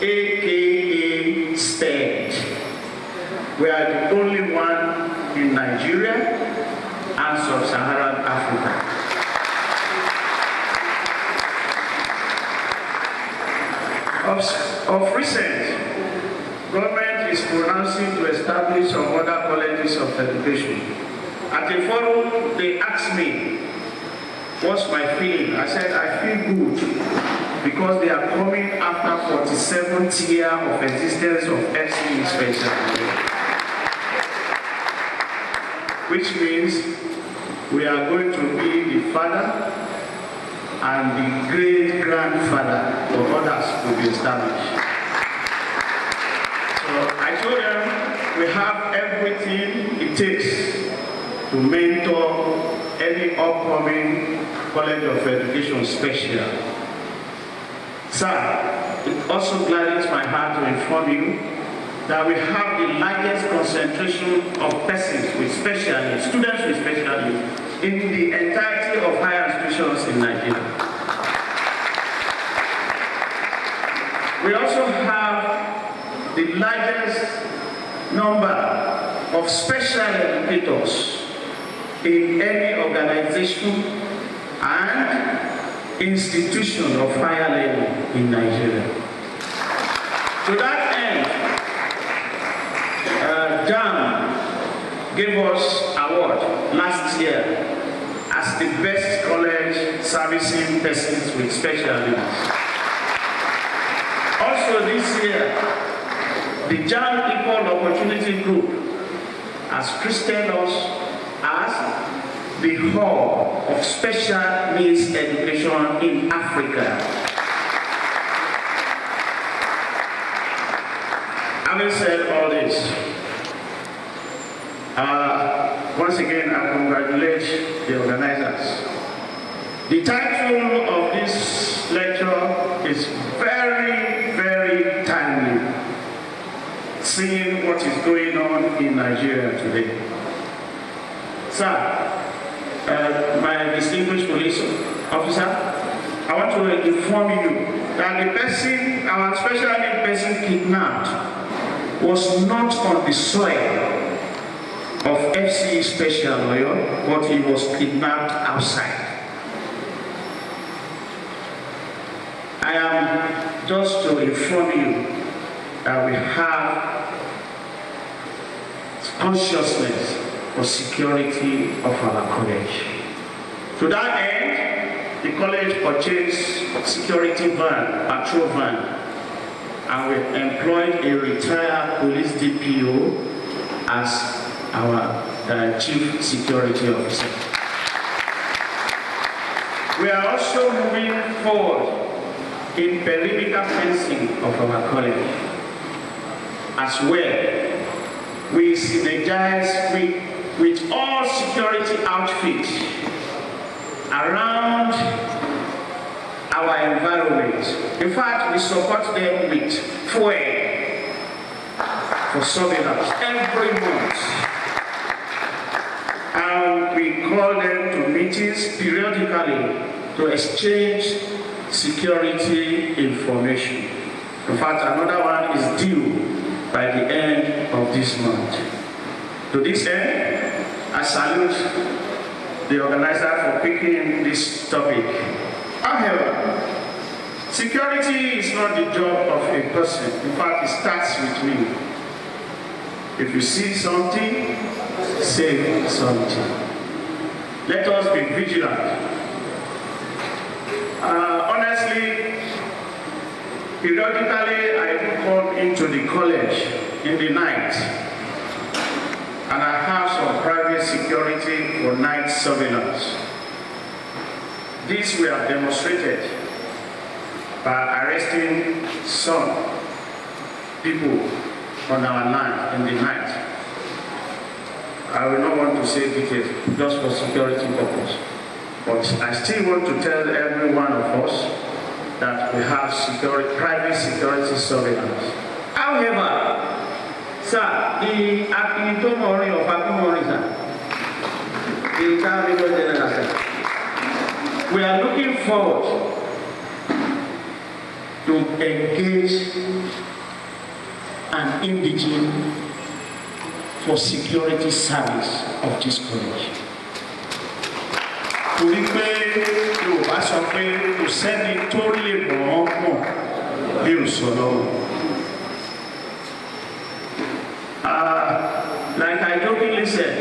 AKA STED. We are the only one in Nigeria and Sub-Saharan Africa. Of recent, government is pronouncing to establish some other colleges of education. At a forum, they asked me, what's my feeling? I said, I feel good because they are coming after 47th year of existence of FC Special. Which means we are going to be the father and the great-grandfather of others will be established. So I told them we have everything it takes to mentor any upcoming College of Education Special. Sir, it also gladdens my heart to inform you that we have the largest concentration of persons with special needs, students with special needs, in the entirety of higher institutions in Nigeria. We also have the largest number of special educators in any organization and institution of higher learning in Nigeria. To that end, JAM gave us award last year as the best college servicing persons with special needs. Also this year, the JAM Equal Opportunity Group has christened us as the hub of special needs education in Africa. Having said all this, once again I congratulate the organizers. The title of this lecture is very, very timely, seeing what is going on in Nigeria today. Sir, my distinguished police officer, I want to inform you that the person, our special needs person kidnapped, was not on the soil of FCE Special Oyo, but he was kidnapped outside. I am just to inform you that we have consciousness for security of our college. To that end, the college purchased security van, patrol van, and we employed a retired police DPO as our chief security officer. We are also moving forward in perimeter fencing of our college. As well, we synergize with all security outfits around our environment. In fact, we support them with fuel for surveillance every month. And we call them to meetings periodically to exchange security information. In fact, another one is due by the end of this month. To this end, I salute the organizer for picking this topic. However, security is not the job of a person. In fact, it starts with me. If you see something, say something. Let us be vigilant. Honestly, periodically I come into the college in the night, and I have some private security for night surveillance. This we have demonstrated by arresting some people on our land in the night. I will not want to say details just for security purpose. But I still want to tell every one of us that we have private security surveillance. However, sir, the Akintomori of Akumori, sir, the Champion General, sir, we are looking forward to engage an indigene for security service of this college. Torí pé Yorùbá sọ pé kò sẹ́ni tó lè mọ̀ ọ́ mọ̀ bí ò sọ lọ́wọ́. Like I jokingly said,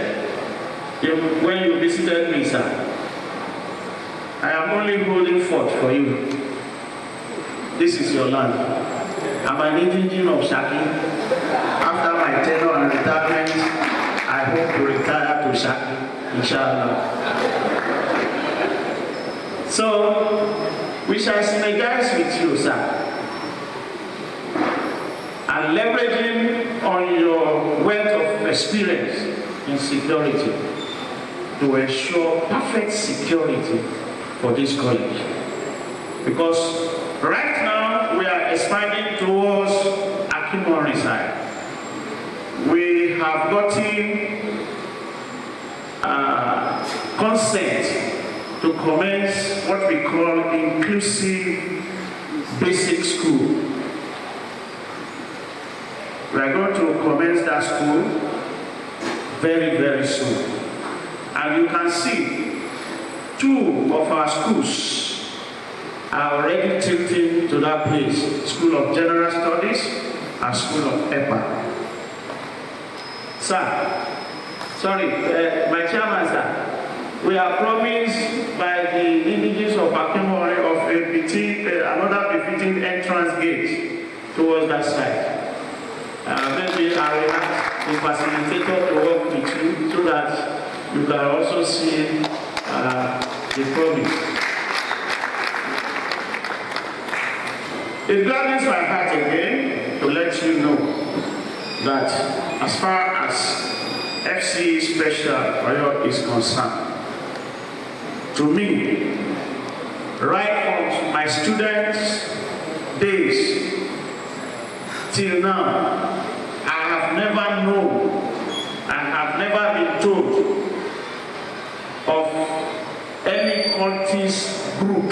when you visited me, sir, I am only holding forth for you. This is your land. I'm an indigene of Shaki. After my tenure and retirement, I hope to retire to Shaki, inshallah. So, we shall synergize with you, sir, and leveraging on your wealth of experience in security to ensure perfect security for this college. Because right now, Akimori side. We have gotten consent to commence what we call inclusive basic school. We are going to commence that school very, very soon. And you can see 2 of our schools are already tilting to that place, School of General Studies and School of EPA. Sir, sorry, my chairman, sir, we are promised by the indigenous of Akimori of another befitting entrance gate towards that side. Maybe I will ask the facilitator to work with you so that you can also see the promise. It gladdens my heart again to let you know that as far as FC Special Oyo is concerned, to me, right from my students' days till now, I have never known and have never been told of any cultist group,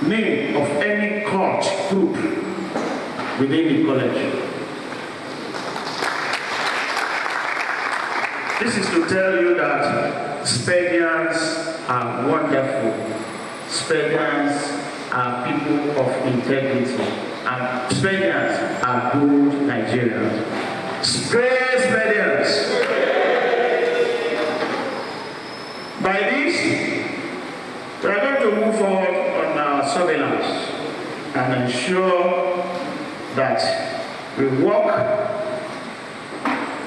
name of any cult group within the college. This is to tell you that Spedians are wonderful. Spedians are people of integrity. And Spedians are good Nigerians. Great Spedians! By this, we are going to move forward on our surveillance and ensure that we work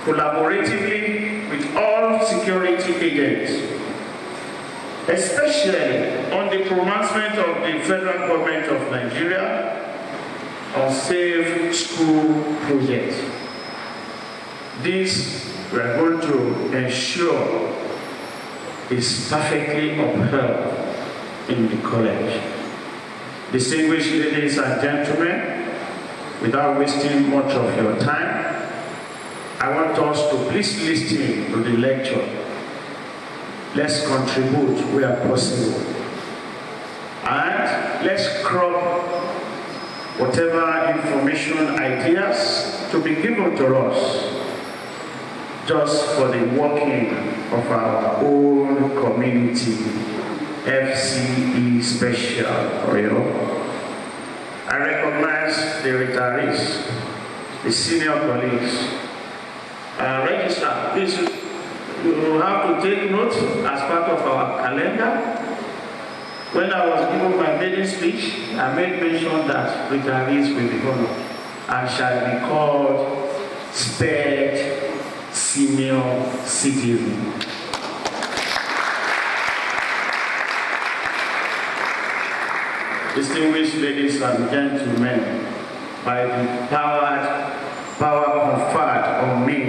collaboratively with all security agents, especially on the pronouncement of the federal government of Nigeria on Safe School Project. This we are going to ensure is perfectly upheld in the college. Distinguished ladies and gentlemen, without wasting much of your time, I want us to please listen to the lecture. Let's contribute where possible. And let's crop whatever information, ideas to be given to us just for the working of our own community, FCE Special Oyo. I recognize the retirees, the senior colleagues. Registrar, please, you have to take note as part of our calendar. When I was giving my maiden speech, I made mention that retirees will be honored and shall be called spared senior citizen. Distinguished ladies and gentlemen, by the power conferred on me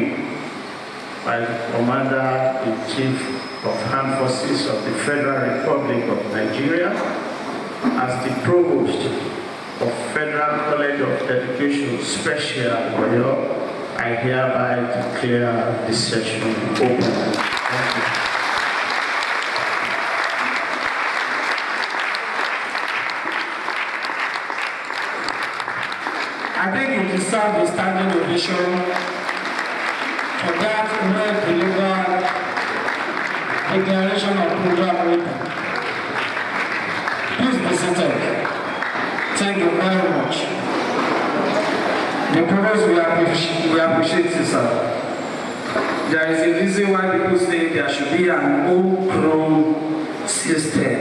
by the Commander-in-Chief of Armed Forces of the Federal Republic of Nigeria, as the Provost of Federal College of Education Special Oyo, I hereby declare this session open. Thank you. I think you deserve a standing ovation for that well-delivered declaration of program written. Please be seated. Thank you very much. The Provost, we appreciate you, sir. There is a reason why people say there should be an homegrown system.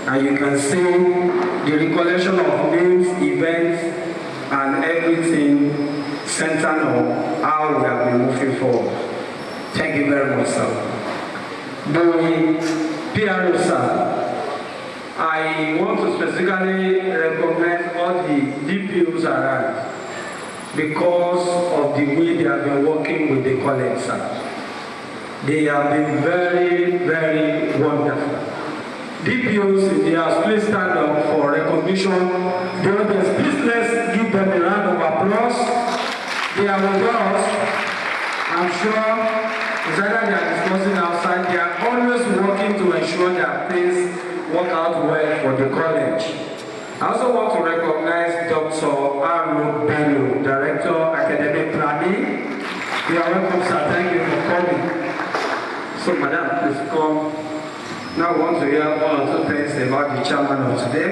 And you can see the recollection of names, events, and everything centered on how we have been moving forward. Thank you very much, sir. The PRO, sir, I want to specifically recommend all the DPOs around because of the way they have been working with the college, sir. They have been very, very wonderful. DPOs, they are please stand up for recognition. Please let's give are with us. I'm sure it's either they are discussing outside, they are always working to ensure that things work out well for the college. I also want to recognize Dr. R. Bello, Director, Academic Planning. You are welcome, sir. Thank you for coming. So, Madam, please come. Now we want to hear one or two things about the chairman of today.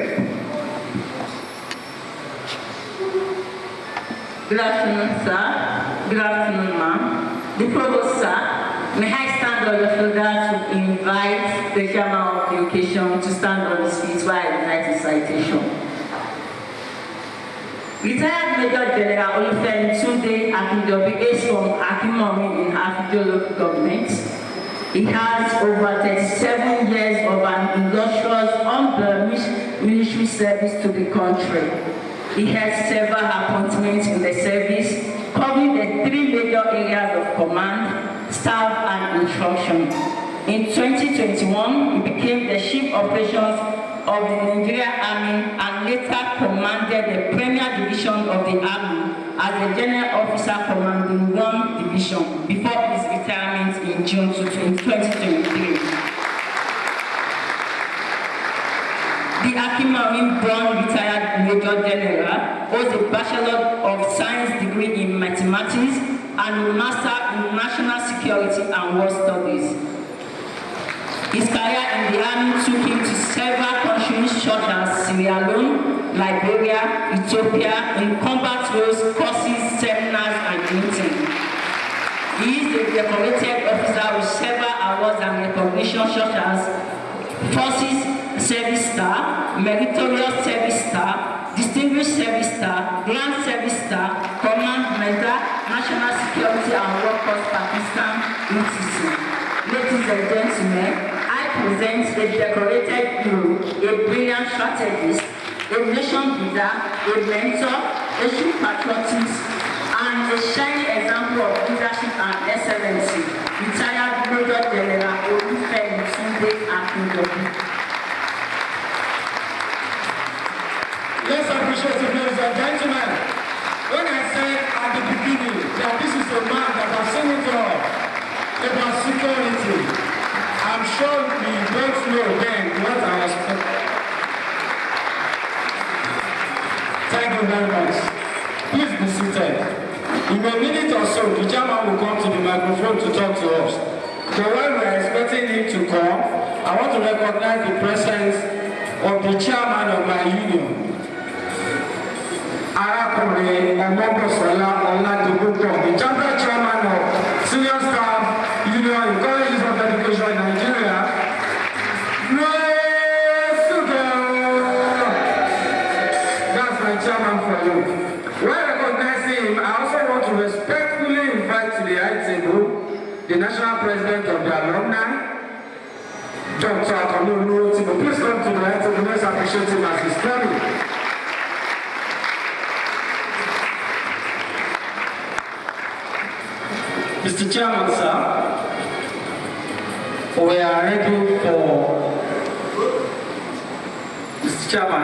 Good afternoon, sir. Good afternoon, ma'am. The provost, sir, may I stand on your shoulder to invite the chairman of the occasion to stand on his feet while I recite his citation. Retired Major General Olufemi Tunde Akinjobi is from Akimorin in Afijo local government. He has over 37 years of an illustrious unblemished military service to the country. He had several appointments in the service, covering the three major areas of command, staff, and instruction. In 2021, he became the Chief Operations of the Nigerian Army and later commanded the Premier Division of the Army as the General Officer commanding 1 Division before his retirement in June 2023. The Akimorin-born retired Major General holds a Bachelor of Science degree in Mathematics and a Master in National Security and War Studies. His career in the Army took him to several countries such as Sierra Leone, Liberia, Ethiopia, in combat roles, courses, seminars, and meetings. He is a decorated officer with several awards and recognitions such as Forces Service Star, Meritorious Service Star, Distinguished Service Star, Grand Service Star, Command Medal, National Security and Workforce Pakistan, etc. Ladies and gentlemen, I present a decorated hero, a brilliant strategist, a nation builder, a mentor, a true patriotic, and a shining example of leadership and excellency, retired Major General Olufemi Tunde Akinjobi. Let's appreciate it, ladies and gentlemen. When I said at the beginning that this is a man that has seen it all about security, I'm sure we both know then what I was talking. Thank you very much. Please be seated. In a minute or so, the chairman will come to the microphone to talk to us. So while we are expecting him to come, I want to recognize the presence of the chairman of my union. Arakunrin Ogunsola, the chapter chairman of Senior Staff Union in Colleges of Education in Nigeria. That's my chairman for you. While recognizing him, I also want to respectfully invite to the high table the national president of the alumni, Dr. Akamolu. Please come to the high table. Let's appreciate him as he's coming. Mr. Chairman, sir, we are ready for Mr. Chairman.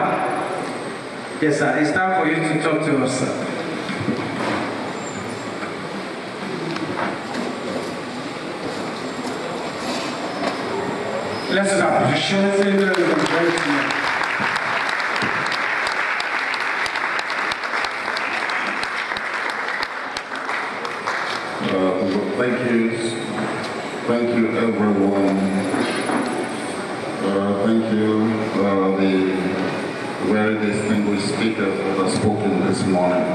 Yes, sir, it's time for you to talk to us, sir. Let's appreciate it. Thank you everyone. Thank you the very distinguished speakers that have spoken this morning.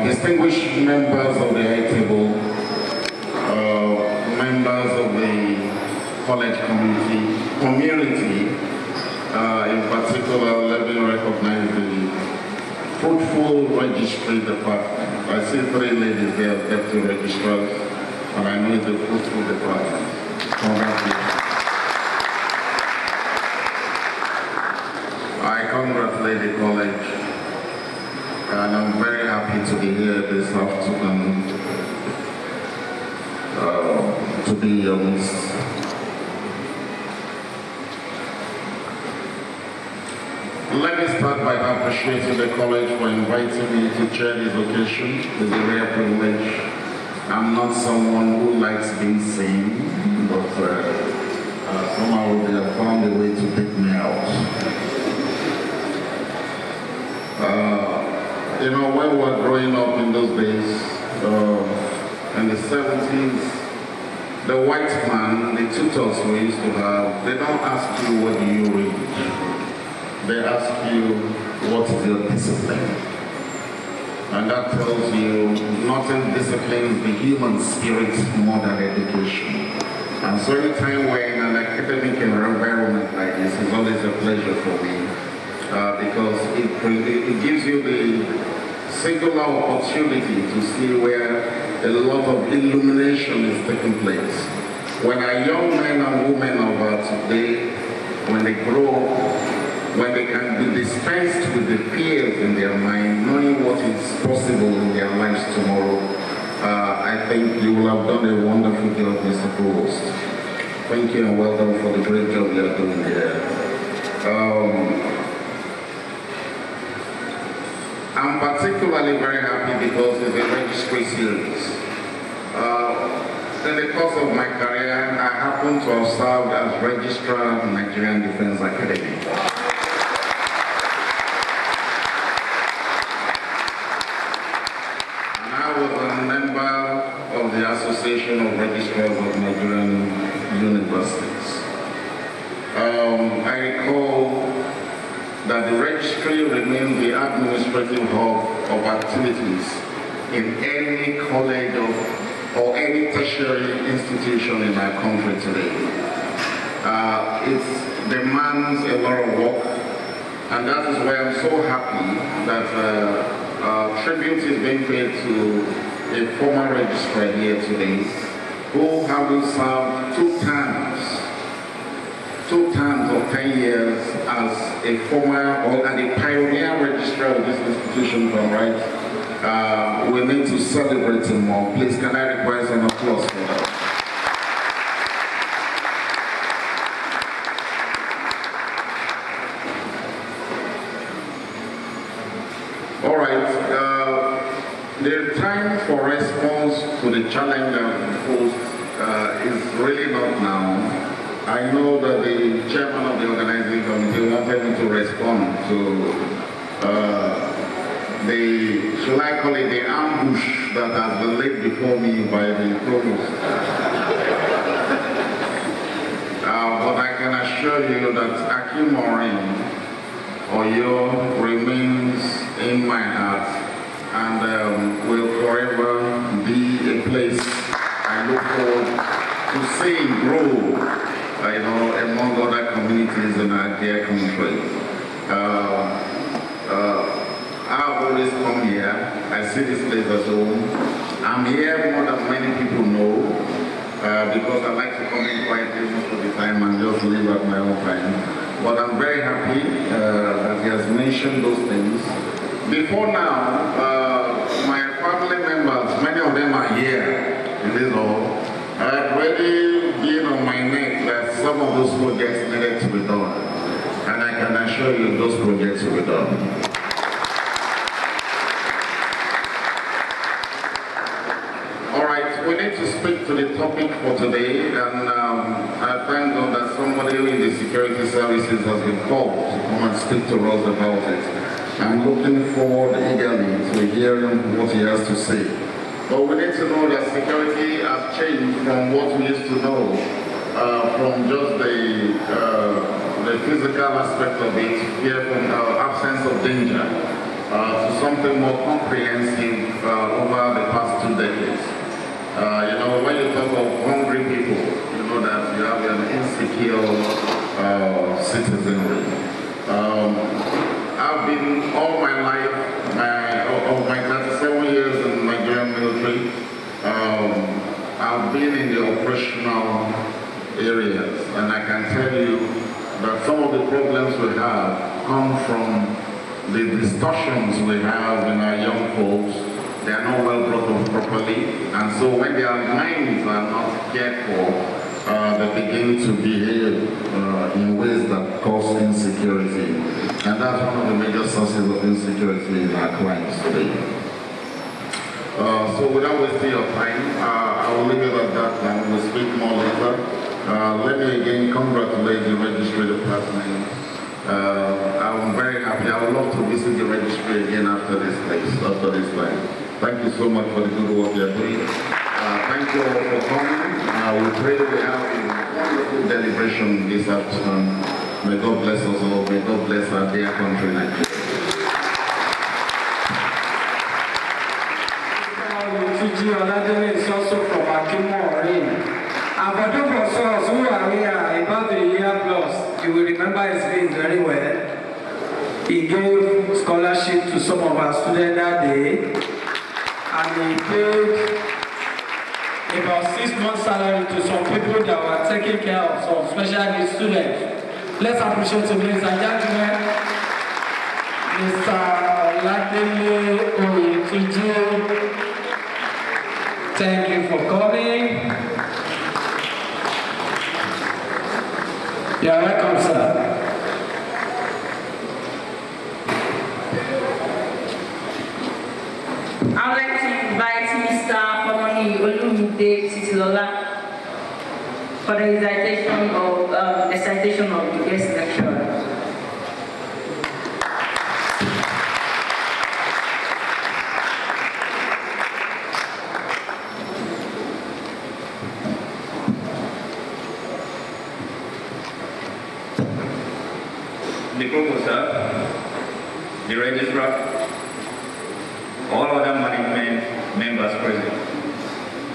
Distinguished members of the high table, members of the college community, in particular, let me recognize the fruitful registry department. I see 3 ladies there, deputy registrars, and I know it's a fruitful department. Congratulations. I congratulate the college, and I'm very happy to be here this afternoon to be your midst. Let me start by appreciating the college for inviting me to chair this occasion. It's a rare privilege. I'm not someone who likes being seen, but somehow they have found a way to pick me out. You know, when we were growing up in those days, in the 70s, the white man, the tutors we used to have, they don't ask you what do you read. They ask you what is your discipline. And that tells you nothing disciplines the human spirit more than education. And so anytime we're in an academic environment like this, it's always a pleasure for me because it gives you the singular opportunity to see where a lot of illumination is taking place. When our young men and women of today, when they grow up, when they can be dispensed with the fears in their mind, knowing what is possible in their lives tomorrow, I think you will have done a wonderful job, Mr. Provost. Thank you and well done for the great job you are doing here. I'm particularly very happy because it's a registry series. In the course of my career, I happen to have served as registrar of Nigerian Defense Academy. Of the Association of Registrars of Nigerian Universities. I recall that the registry remains the administrative hub of activities in any college or any tertiary institution in our country today. It demands a lot of work, and that is why I'm so happy that tribute is being paid to a former registrar here today who having served two terms of 10 years as a former and a pioneer registrar of this institution, right? We need to celebrate him more. Please, can I request an applause for that? All right. The time for response to the challenge that we posed is really not now. I know that the chairman of the organizing committee wanted me to respond to shall I call it the ambush that has been laid before me by the provost. But I can assure you that Akimorin Oyo remains in my heart and will forever be a place I look forward to seeing grow, among other communities in our dear country. I've always come here. I see this place as home. I'm here more than many people know because I like to come in quietly most of the time and just live at my own time. But I'm very happy that he has mentioned those things. Before now, my family members, many of them are here in this hall. I have already been on my neck that some of those projects needed to be done. And I can assure you those projects will be done. All right, we need to speak to the topic for today, and I thank God that somebody in the security services has been called to come and speak to us about it. I'm looking forward eagerly to hearing what he has to say. But we need to know that security has changed from what we used to know, from just the physical aspect of it, here from absence of danger, to something more comprehensive over the past 2 decades. When you talk of hungry people, you know that you have an insecure citizenry. I've been all my life, of my 37 years in the Nigerian military, I've been in the operational areas, and I can tell you that some of the problems we have come from the distortions we have in our young folks. They are not well brought up properly, and so when their minds are not cared for, they begin to behave in ways that cause insecurity. And that's one of the major sources of insecurity in our crimes today. So without wasting your time, I will leave it at that and we'll speak more later. Let me again congratulate the registry department. I'm very happy. I would love to visit the registry again after this time. Thank you so much for the good work you're doing. Thank you all for coming. We pray we have a wonderful deliberation this afternoon. May God bless us all. May God bless our dear country, Nigeria. Is also from Akimori. And for those of us who are here about a year plus, you will remember his face very well. He gave scholarship to some of our students that day, and he paid about 6 months' salary to some people that were taking care of some special needs students. Let's appreciate him, ladies and gentlemen. Mr. Oladele Oyetiji. Thank you for coming. You're welcome, sir. I would like to invite Mr. Omoni Olumide Titilola for the recitation of the guest lecturer. The proposal, the registrar, all other management members present,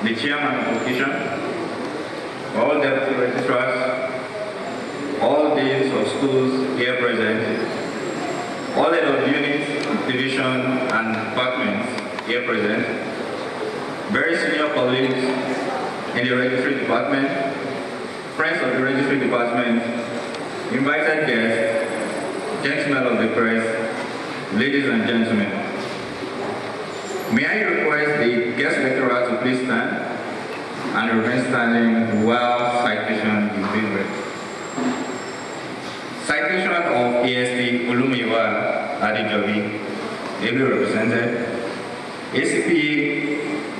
the chairman of occasion, all deputy registrars, all deans of schools here present, all head of units, division, and departments here present, very senior colleagues in the registry department, friends of the registry department, invited guests, gentlemen of the press, ladies and gentlemen. May I request the guest lecturer to please stand and remain standing while citation is being read. Citation of ASP Olumiwa Adejobi, ably represented. ACP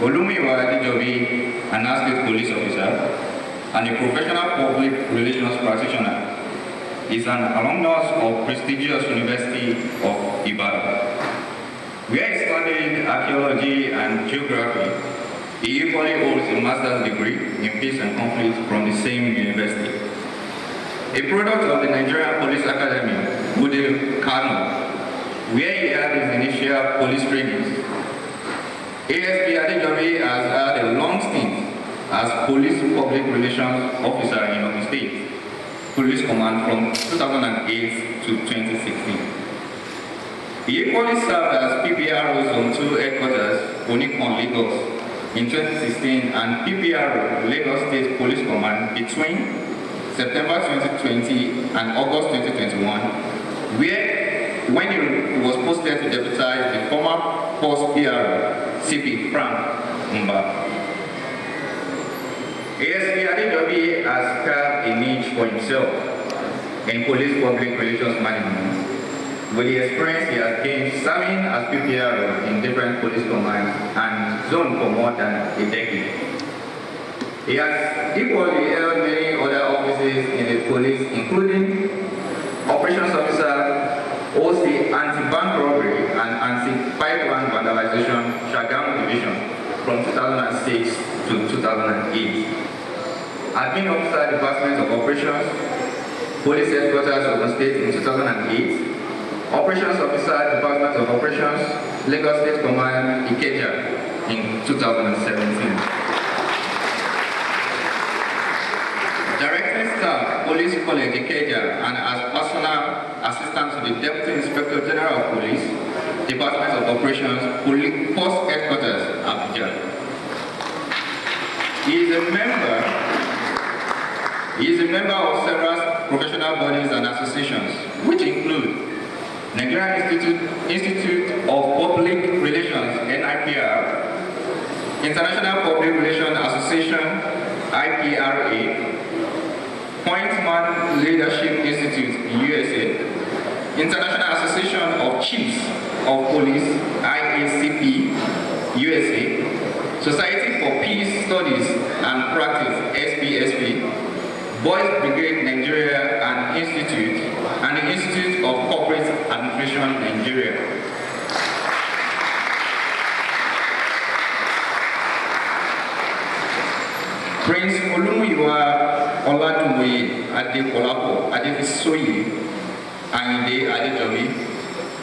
Olumiwa Adejobi, an State police officer and a professional public relations practitioner, is an alumnus of prestigious University of Ibadan. Where he studied archaeology and geography, he equally holds a master's degree in peace and conflict from the same university. A product of the Nigerian Police Academy, Budil Kano, where he had his initial police trainings. ASP Adejobi has had a long stint as police public relations officer in Ogun State Police Command from 2008 to 2016. He equally served as PPRO Zone 2 Headquarters, Onikon, Lagos, in 2016 and PPRO Lagos State Police Command between September 2020 and August 2021, when he was posted to deputize the former post PRO, CP Frank Mba. ASP Adejobi has carved a niche for himself in police public relations management, with the experience he has gained serving as PPRO in different police commands and zone for more than a decade. He has equally held many other offices in the police, including Operations Officer, OC Anti-Bank Robbery and Anti-Pipeline Vandalization, Shagamu Division from 2006 to 2008. Admin Officer, Department of Operations, Police Headquarters of the State in 2008, Operations Officer, Department of Operations, Lagos State Command, Ikeja in 2017. Directing Staff, Police College, Ikeja, and as personal assistant to the Deputy Inspector General of Police, Department of Operations, Police Post Headquarters, Abuja. He is a member of several professional bodies and associations, which include Nigerian Institute of Public Relations, NIPR, International Public Relations Association, IPRA, Pointman Leadership Institute in USA, International Association of Chiefs of Police, IACP, USA, Society for Peace Studies and Practice, SPSP, Boys Brigade Nigeria and Institute, and the Institute of Corporate Administration Nigeria. Prince Olumuyiwa Oladumoye Adekolapo Adefisoye Ayinde Adejobi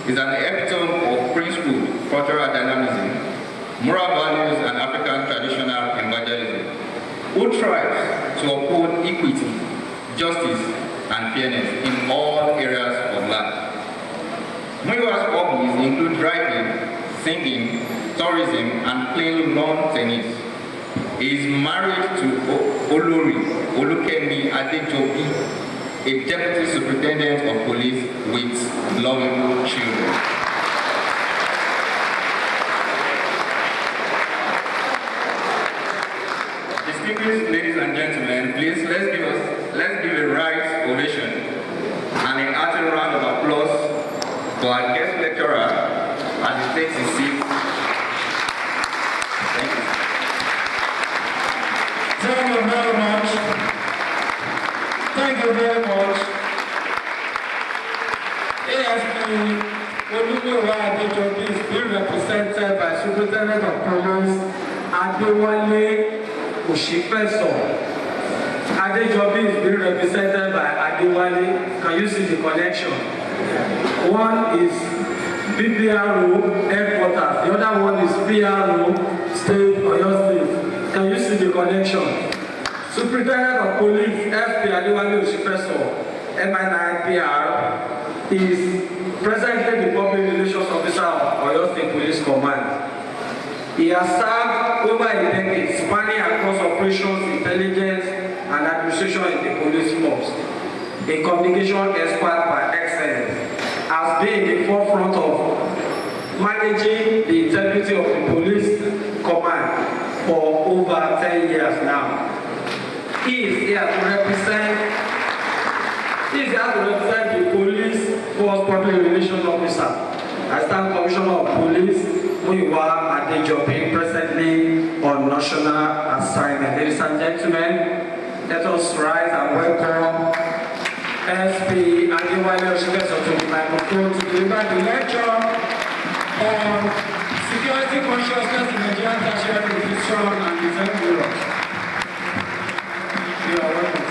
is an epitome of priesthood, cultural dynamism, moral values, and African traditional evangelism, who tries to uphold equity, justice, and fairness in all areas of life. Muyiwa's hobbies include writing, singing, tourism, and playing lawn tennis. He is married to Olori Olukemi Adejobi, a deputy superintendent of police with lovable children. Distinguished ladies and gentlemen, please let's give a right ovation and a hearty round of applause to our guest lecturer as he takes his seat. Thank you. Thank you very much. Thank you very much. ASP Olumuyiwa Adejobi is being represented by Superintendent of Police Adewale Oshifeso. Adejobi is being represented by Adewale. Can you see the connection? One is BPRO headquarters, the other one is PRO State Oyo State. Can you see the connection? Superintendent of Police FP Adewale Oshifeso, MI9PR, is presently the Public Relations Officer of Oyo State Police Command. He has served over a decade, spanning across operations, intelligence, and administration in the police force. A communication expert by excellence, has been in the forefront of managing the integrity of the police command for over 10 years now. He is here to represent the police force public relations officer, Assistant Commissioner of Police Muyiwa Adejobi, presently on national assignment. Ladies and gentlemen, let us rise and welcome SP Adewale Oshifeso to the microphone to deliver the lecture on security consciousness in Nigerian tertiary education and design bureaus. You are welcome.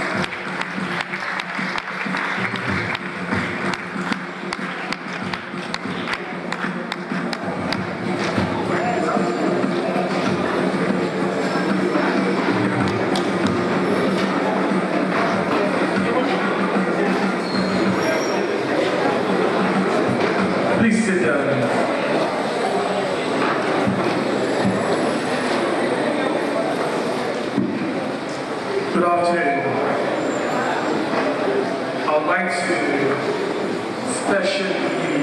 Please sit down. Good afternoon. I'd like to especially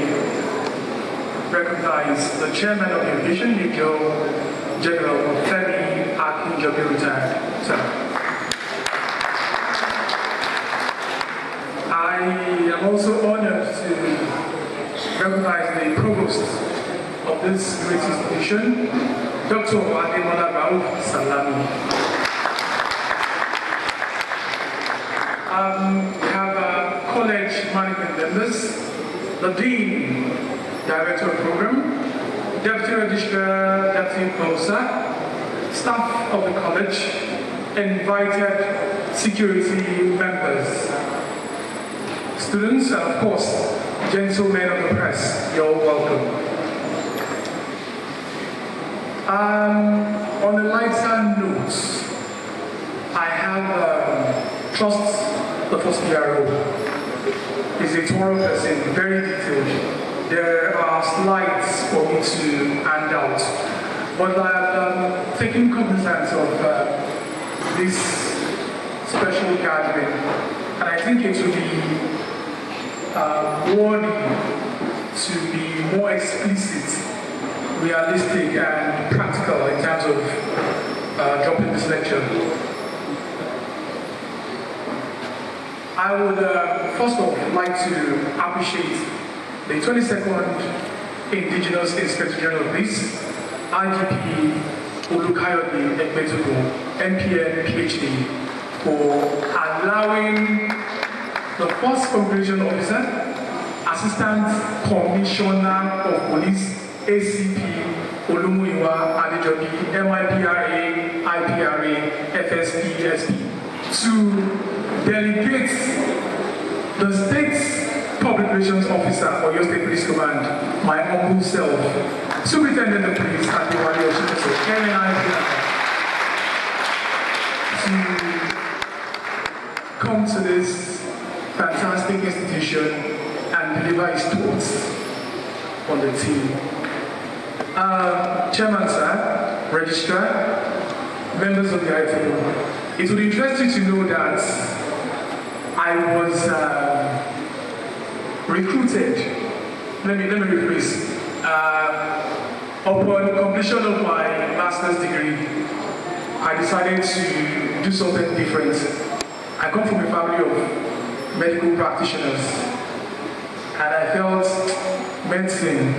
recognize the chairman of the Aviation Major General Femi Akinjobi retired. I am also honored to recognize the provost of this great institution, Dr. Ademola Rauf Salami. We have college management members, the dean, director of program, deputy registrar, deputy professor, staff of the college, invited security members, students, and of course, gentlemen of the press. You're welcome. On a lighter note, I have trust the first PRO is a thorough person, very detailed. There are slides for me to hand out, but I have taken cognizance of this special gathering, and I think it will be worthy to be more explicit, realistic, and practical in terms of dropping this lecture. I would first of all like to appreciate the 22nd Indigenous Inspector General of Police, IGP Olukayode Ekpetuko, MPN, PhD, for allowing the first Congregation Officer, Assistant Commissioner of Police, ACP Olumuyiwa Adejobi, MIPRA, IPRA, FSP, SP, to delegate the State's Public Relations Officer for your State Police Command, my humble self, Superintendent of Police, Adewale Oshimeso, MNIPRA, to come to this fantastic institution and deliver his thoughts on the team. Chairman, sir, Registrar, members of the ITO, it would interest you to know that I was recruited, let me rephrase, upon completion of my master's degree, I decided to do something different. I come from a family of medical practitioners, and I felt medicine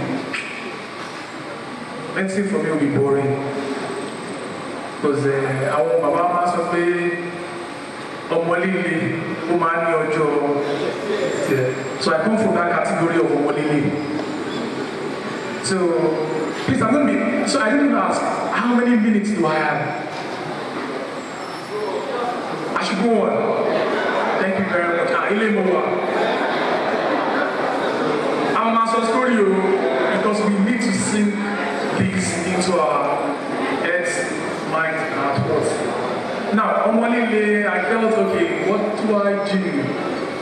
for me will be boring. Because àwọn bàbá máa sọ pé ọmọ líle ó máa ní ọjọ́ tiẹ̀. So I come from that category of ọmọ líle. So please, I'm going to be, so I didn't ask, how many minutes do I have? I should go on. Thank you very much. Ile Mowa. I'm Master Story because we need to sink this into our heads, mind, and our thoughts. Now, on Walile, I felt, okay, what do?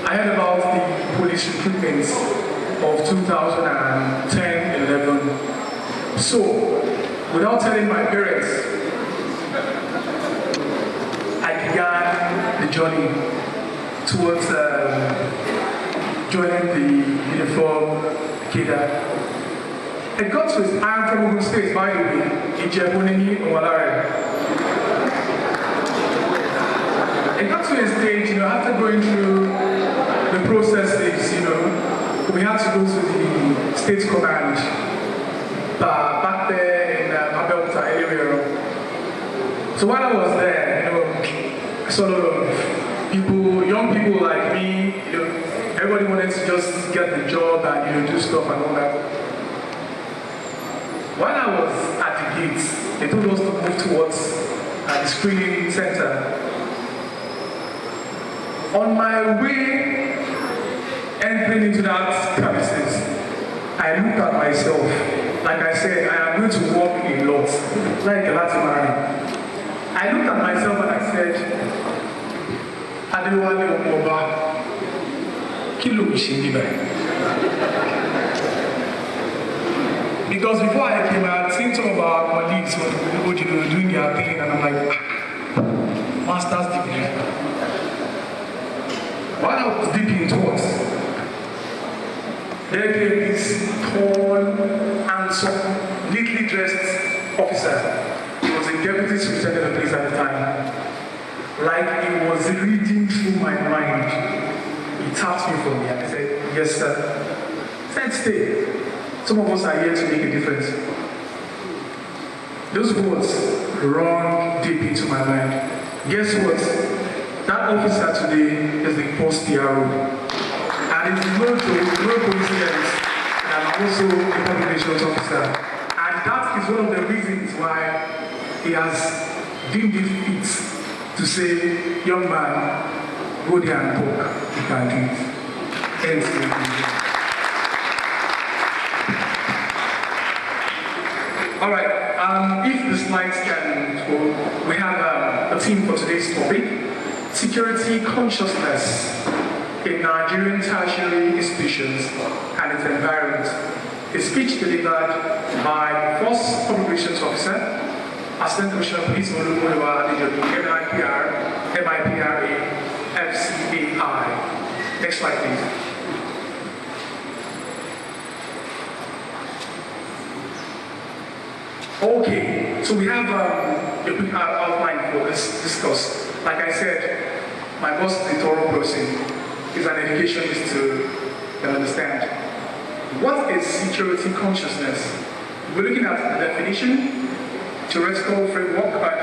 I heard about the police recruitments of 2010-11. So, without telling my parents, I began the journey towards joining the uniform cadre. It got to his, I am from Ogun State, by the way, Ijebunini Owalare. It got to a stage, after going through the processes, we had to go to the state command back there in Abelta area. So while I was there, sort of young people like me, everybody wanted to just get the job and do stuff and all that. While I was at the gates, they told us to move towards the screening center. On my way entering into that premises, I looked at myself. Like I said, I am going to walk a lot, like a Latin. I looked at myself and I said, Adewale Omoba, kilo Ishiniba. Because before I came, I had seen some of our colleagues who were doing their thing, and I'm like, master's degree. While I was deep in thoughts, there came this tall, handsome, neatly dressed officer. He was a deputy superintendent of police at the time. Like he was reading through my mind. He tapped me for me and I said, yes, sir. I said, stay. Some of us are here to make a difference. Those words run deep into my mind. Guess what? That officer today is the post PRO. And it's no coincidence that I'm also a public relations officer. And that is one of the reasons why he has deemed it fit to say, young man, go there and talk. You can do it. Hence, all right, if the slides can go, we have a theme for today's topic, security consciousness in Nigerian tertiary institutions and its environment. A speech delivered by First Public Relations Officer, Assistant Commissioner of Police, Olumuyiwa Adejobi, MIPRA, FCAI. Next slide, please. Okay, so we have a quick outline for this discourse. Like I said, my boss is a thorough person. is an educationist to understand. What is security consciousness? We're looking at the definition, theoretical framework by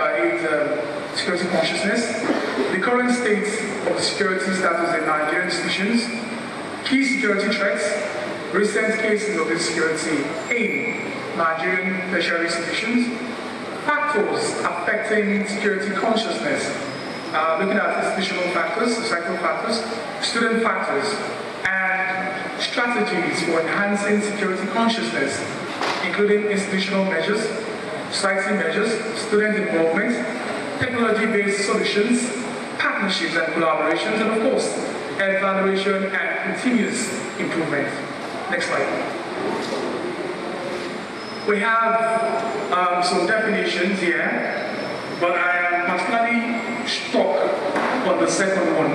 security consciousness, the current state of security status in Nigerian institutions, key security threats, recent cases of insecurity in Nigerian tertiary institutions, factors affecting security consciousness, looking at institutional factors, societal factors, student factors, and strategies for enhancing security consciousness, including institutional measures, society measures, student involvement, technology-based solutions, partnerships and collaborations, and of course, evaluation and continuous improvement. Next slide. We have some definitions here, but I am particularly stuck on the second one,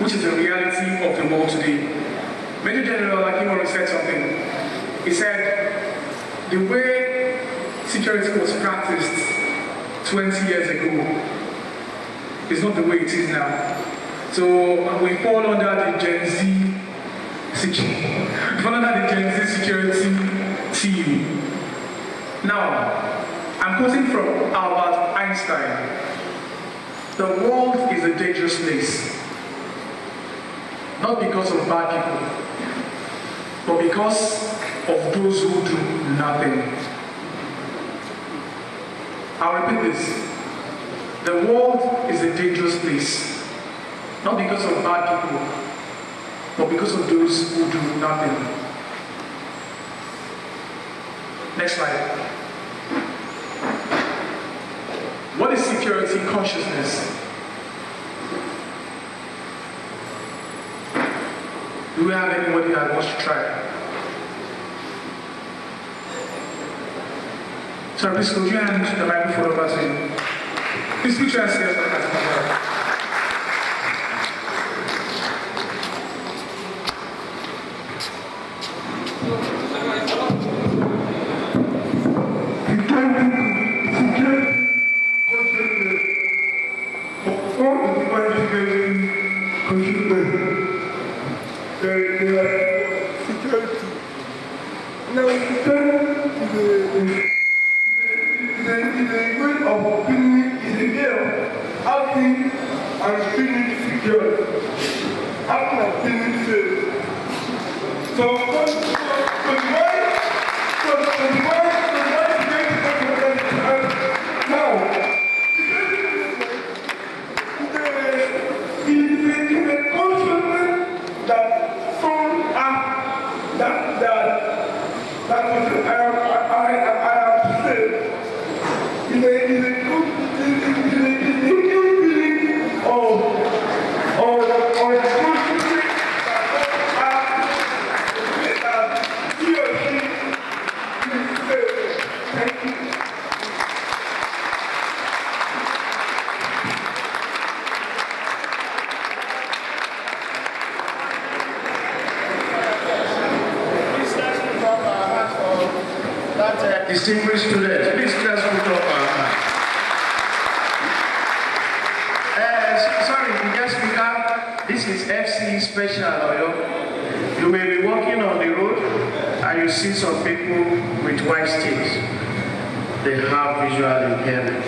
which is the reality of the world today. Major General Akimori said something. He said, the way security was practiced 20 years ago is not the way it is now. So we fall under the Gen Z security team. Now, I'm quoting from Albert Einstein. The world is a dangerous place. Not because of bad people, but because of those who do nothing. I'll repeat this. The world is a dangerous place. Not because of bad people, but because of those who do nothing. Next slide. What is security consciousness? Do we have anybody that wants to try? Sorry, please could you hand the microphone over to you? Please put your hands together. Distinguished students, please let's put up our hands. Sorry, the guest speaker, this is FC Special Oyo. You may be walking on the road and you see some people with white sticks. They have visual impairment.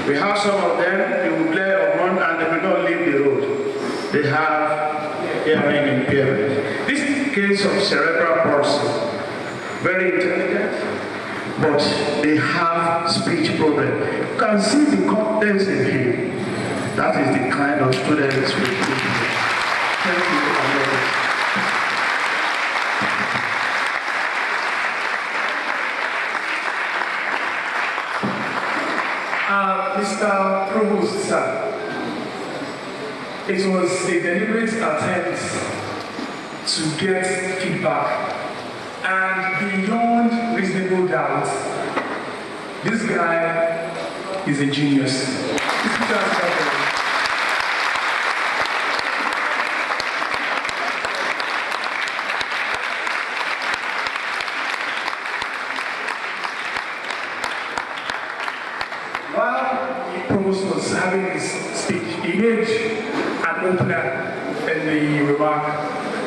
We have some of them, they will glare or run and they will not leave the road. They have hearing impairment. This is the case of cerebral palsy. Very intelligent, but they have speech problem. You can see the confidence in him. That is the kind of students we need. Thank you, Mr. Provost, sir, it was a deliberate attempt to get feedback. And beyond reasonable doubt, this guy is a genius. While the provost was having his speech, he made an opener in the remark.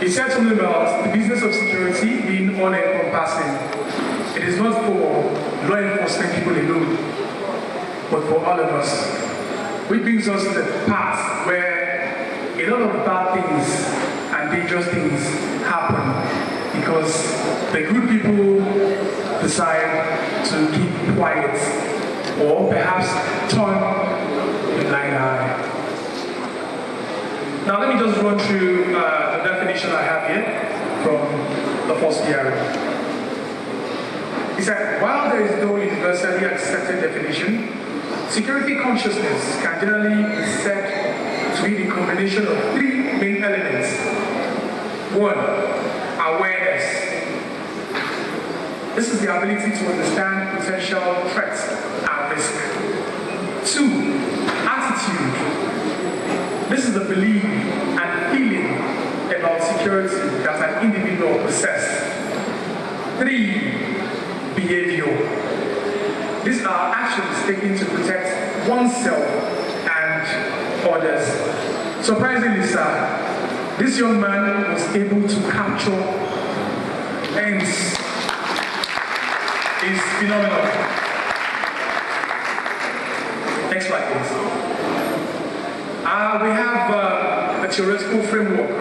He said something about the business of security being all-encompassing. It is not for law enforcement people alone, but for all of us. Which brings us to the part where a lot of bad things and dangerous things happen because the good people decide to keep quiet or perhaps turn a blind eye. Now let me just run through the definition I have here from the first PRO. He said, while there is no universally accepted definition, security consciousness can generally be said to be the combination of three main elements. One, awareness. This is the ability to understand potential threats and risk. Two, attitude. This is the belief and feeling about security that an individual possesses. Three, behavior. These are actions taken to protect oneself and others. Surprisingly, sir, this young man was able to capture ends. Is phenomenal. Next slide, please. We have a theoretical framework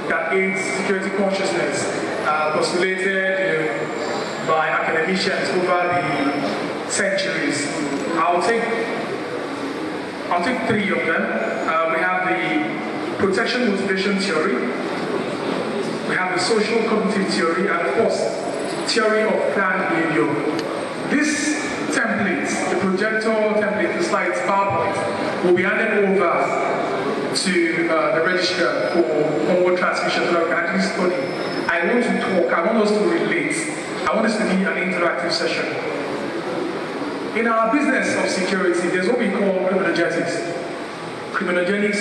that aids security consciousness, postulated by academicians over the centuries. I'll take three of them. We have the protection motivation theory. We have the social cognitive theory, and of course, theory of planned behavior. This template, the projector template, the slides, PowerPoint, will be handed over to the registrar for onward transmission so that we can actually study. I want to talk, I want us to relate. I want this to be an interactive session. In our business of security, there's what we call criminogenics. Criminogenics.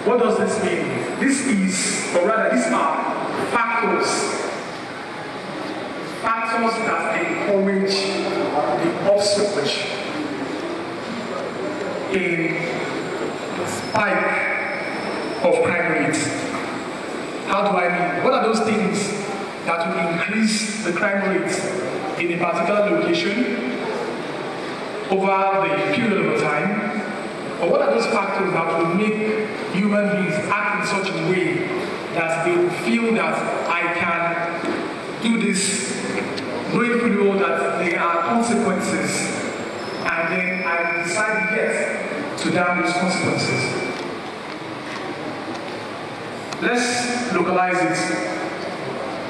What does this mean? This is, or rather, these are factors that encourage the upsurge in the spike of crime rates. How do I mean? What are those things that will increase the crime rates in a particular location over the period of time? Or what are those factors that will make human beings act in such a way that they will feel that I can do this, knowing fully well that there are consequences, and then I will decide yes to damn those consequences. Let's localize it.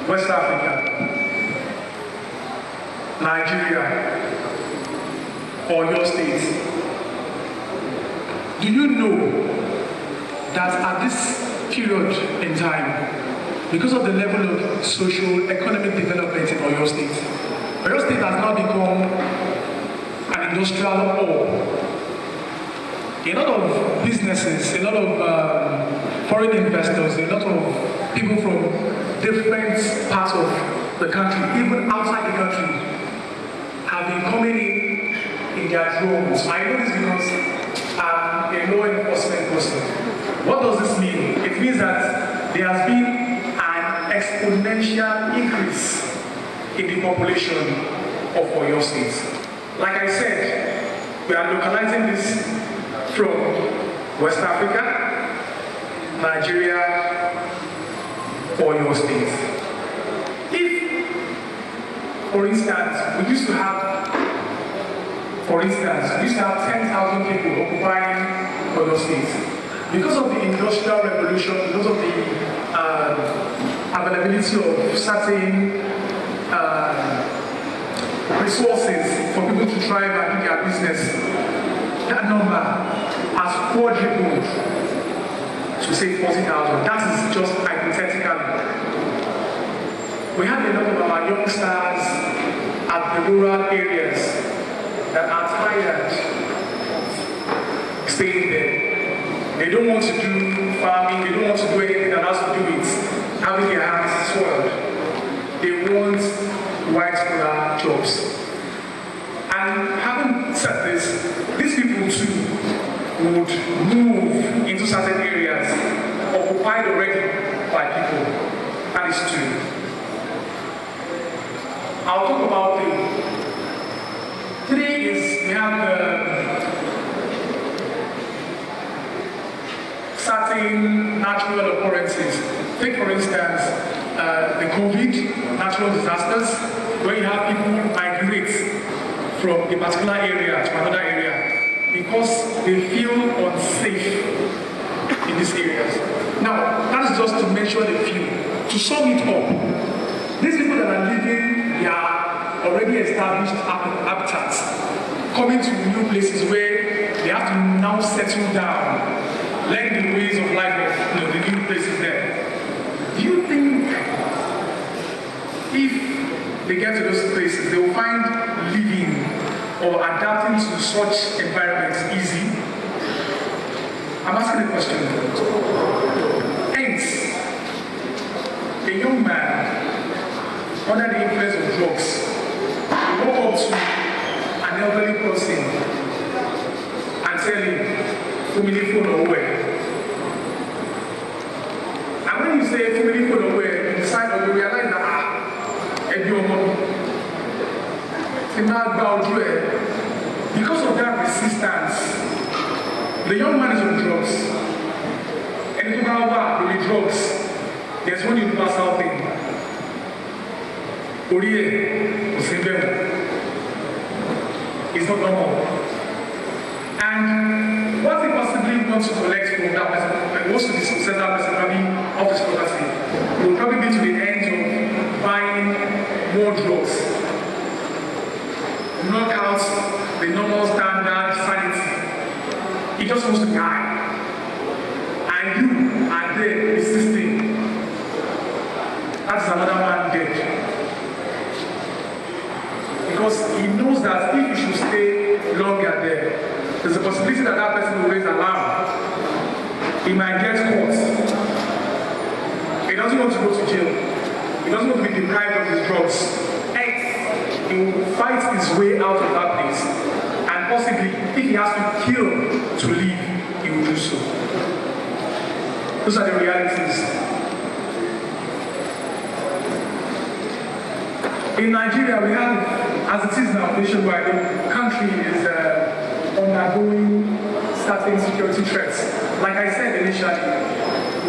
West Africa, Nigeria, or your state. Do you know that at this period in time, because of the level of social economic development in Oyo State has now become an industrial hub. A lot of businesses, a lot of foreign investors, a lot of people from different parts of the country, even outside the country, have been coming in their droves. I know this because I'm a law enforcement person. What does this mean? It means that there has been exponential increase in the population of Oyo State. Like I said, we are localizing this from West Africa, Nigeria, Oyo State. If, for instance, we used to have 10,000 people occupying Oyo State, because of the industrial revolution, because of the availability of certain resources for people to thrive and do their business, that number has quadrupled to say 40,000. That is just hypothetically. We have a lot of our youngsters at the rural areas that are tired staying there. They don't want to do farming, they don't want to do anything that has to do with having their hands soiled. They want white-collar jobs. And having said this, these people too would move into certain areas occupied already by people. That is 2. I'll talk about 3. 3 is we have certain natural occurrences. Take for instance the COVID, natural disasters, where you have people migrate from a particular area to another area because they feel unsafe in these areas. Now, that is just to mention a few. To sum it up, these people that are living their already established habitats, coming to new places where they have to now settle down, learn the ways of life of the new places there. Do you think if they get to those places, they will find living or adapting to such environments easy? I'm asking a question. Hence, a young man under the influence of drugs will walk up to an elderly person and tell him, family phone away. And when you say family phone away, you decide or you realize that because of that resistance, the young man is on drugs. And if you go with drugs, there's one universal thing. It's not normal. And what he possibly wants to collect from that person, wants to dispossess that person probably of his property, will probably be to the end of buying more drugs. Knock out the normal standard sanity. He just wants to die. And you are there resisting. That's another man dead. Because he knows that if he should stay longer there's a possibility that that person will raise alarm. He might get caught. He doesn't want to go to jail. He doesn't want to be deprived of his drugs. He will fight his way out of that place. And possibly, if he has to kill to live, he will do so. Those are the realities. In Nigeria, we have, as it is now, nationwide, the country is undergoing certain security threats. Like I said initially,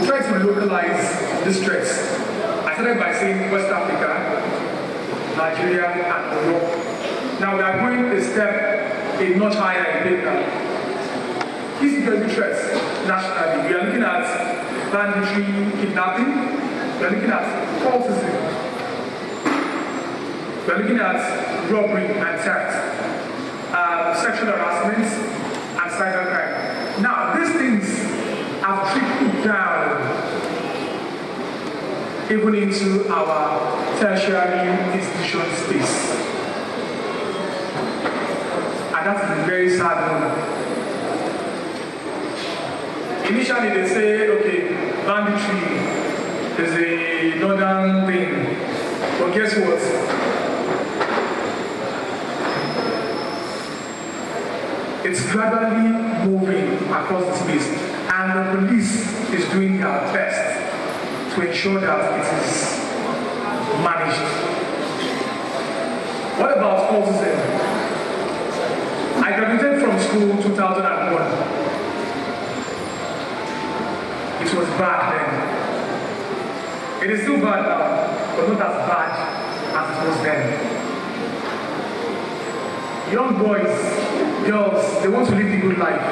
we try to localize these threats. I started by saying West Africa, Nigeria, and Europe. Now we are going a step a notch higher in data. These security threats nationally, we are looking at banditry, kidnapping, we are looking at cultism, we are looking at robbery and theft, sexual harassment, and cybercrime. Now, these things have trickled down even into our tertiary institution space. And that is a very sad one. Initially, they say, okay, banditry is a northern thing. But guess what? It's gradually moving across the space, and the police is doing their best to ensure that it is managed. What about cultism? I graduated from school 2001. It was bad then. It is still bad now, but not as bad as it was then. Young boys, girls, they want to live the good life.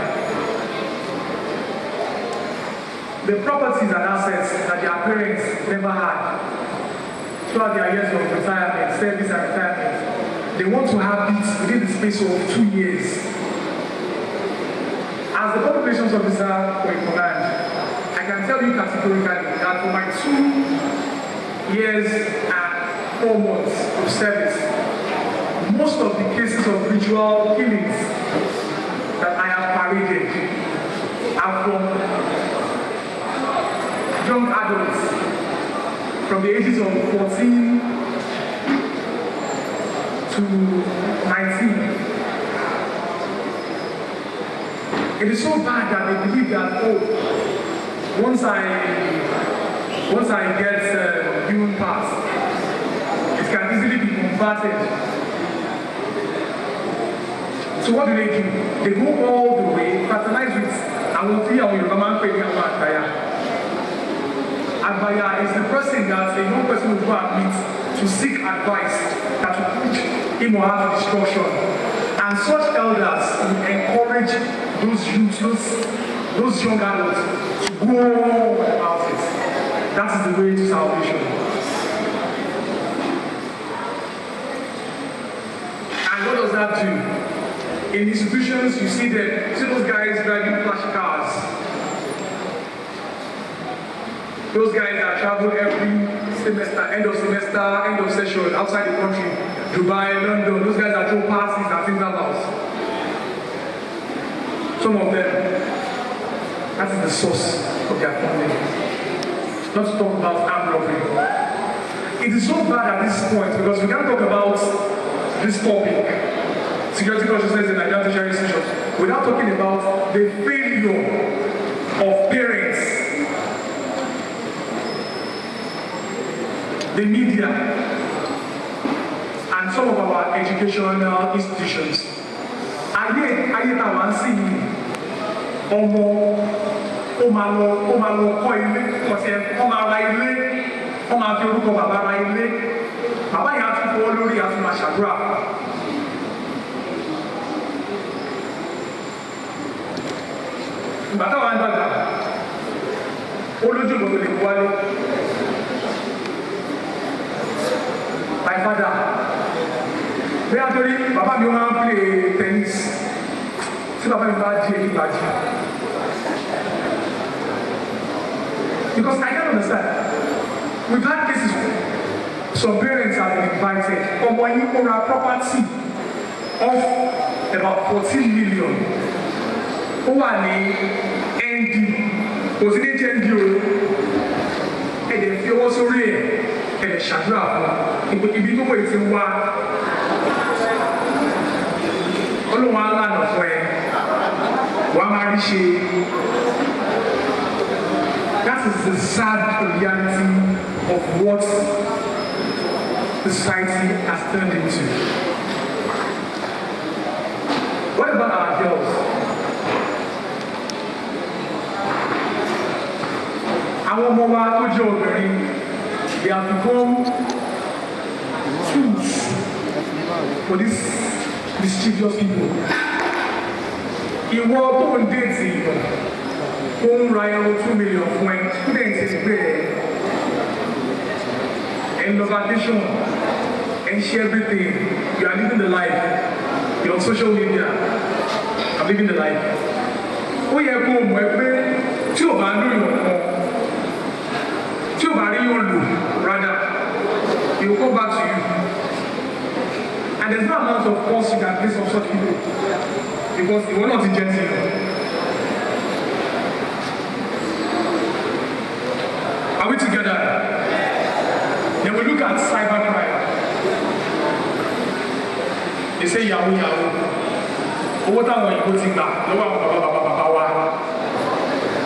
The properties and assets that their parents never had throughout their years of retirement, service and retirement, they want to have it within the space of 2 years. As the public relations officer for a command, I can tell you categorically that for my 2 years and 4 months of service, most of the cases of ritual killings that I have paraded are from young adults from the ages of 14 to 19. It is so bad that they believe that, oh, once I get human pass, it can easily be converted. So what do? They go all the way, fraternize with Yoruba man paying Abaya. Abaya is the person that a young person will go and meet to seek advice that will push him or her to destruction. And such elders will encourage those youths, those young adults to go about it. That is the way to salvation. And what does that do? In institutions, you see those guys driving flashy cars. Those guys that travel every semester, end of session, outside the country, Dubai, London, those guys that throw parties and things like that. Some of them, that is the source of their funding. Not to talk about armed robbery. It is so bad at this point because we can't talk about this topic, security consciousness in Nigerian tertiary institutions, without talking about the failure of parents, the media, and some of our educational institutions. Ayé táwa ń sìn yìí, ọmọ ó máa lọ kọ́ ilé, ó máa ra ilé, ó máa fi orúkọ bàbá ra ilé, bàbá yẹn á tún fọwọ́ lórí àti máa ṣàdúrà. Ìgbà táwa ń dàgbà, olójú ìbò tó lè wálé. My father, bí a torí bàbá mi máa ń play tennis, tí bàbá mi bá jí èyí bá jí. Because I don't understand. We've had cases where some parents have been invited, ọmọ yín kó ra property of about 14 million. Ó wà ní ND, kò sí ní ND o, ẹ̀dẹ̀ fi owó sórí ẹ̀. Ṣàdúrà fún ibi tó wòye ti wá Olúwa lànà fún ẹ wàá máa rí ṣe. That is the sad reality of what the society has turned into. What about our girls? Àwọn ọmọ wa tó jẹ́ obìnrin, they have become tools for these mischievous people. Ìwọ tó ń déètì tó ń ra ẹran 2 million fún ẹ, student ẹgbẹ́ ẹ ń lọ vacation, ẹ ń share everything, you are living the life, you're on social media, I'm living the life. Ó yẹ kó mọ̀ ẹ pé tí ò bá lóyún ọ̀kan, tí ò bá rí yóò lò, rather, he will come back to you. And there's no amount of force you can place on such people because they will not inject you. Are we together? Then we look at cybercrime. They say Yahoo Yahoo. Owó táwọn òyìnbó ti gbà lọ́wọ́ àwọn bàbá wa.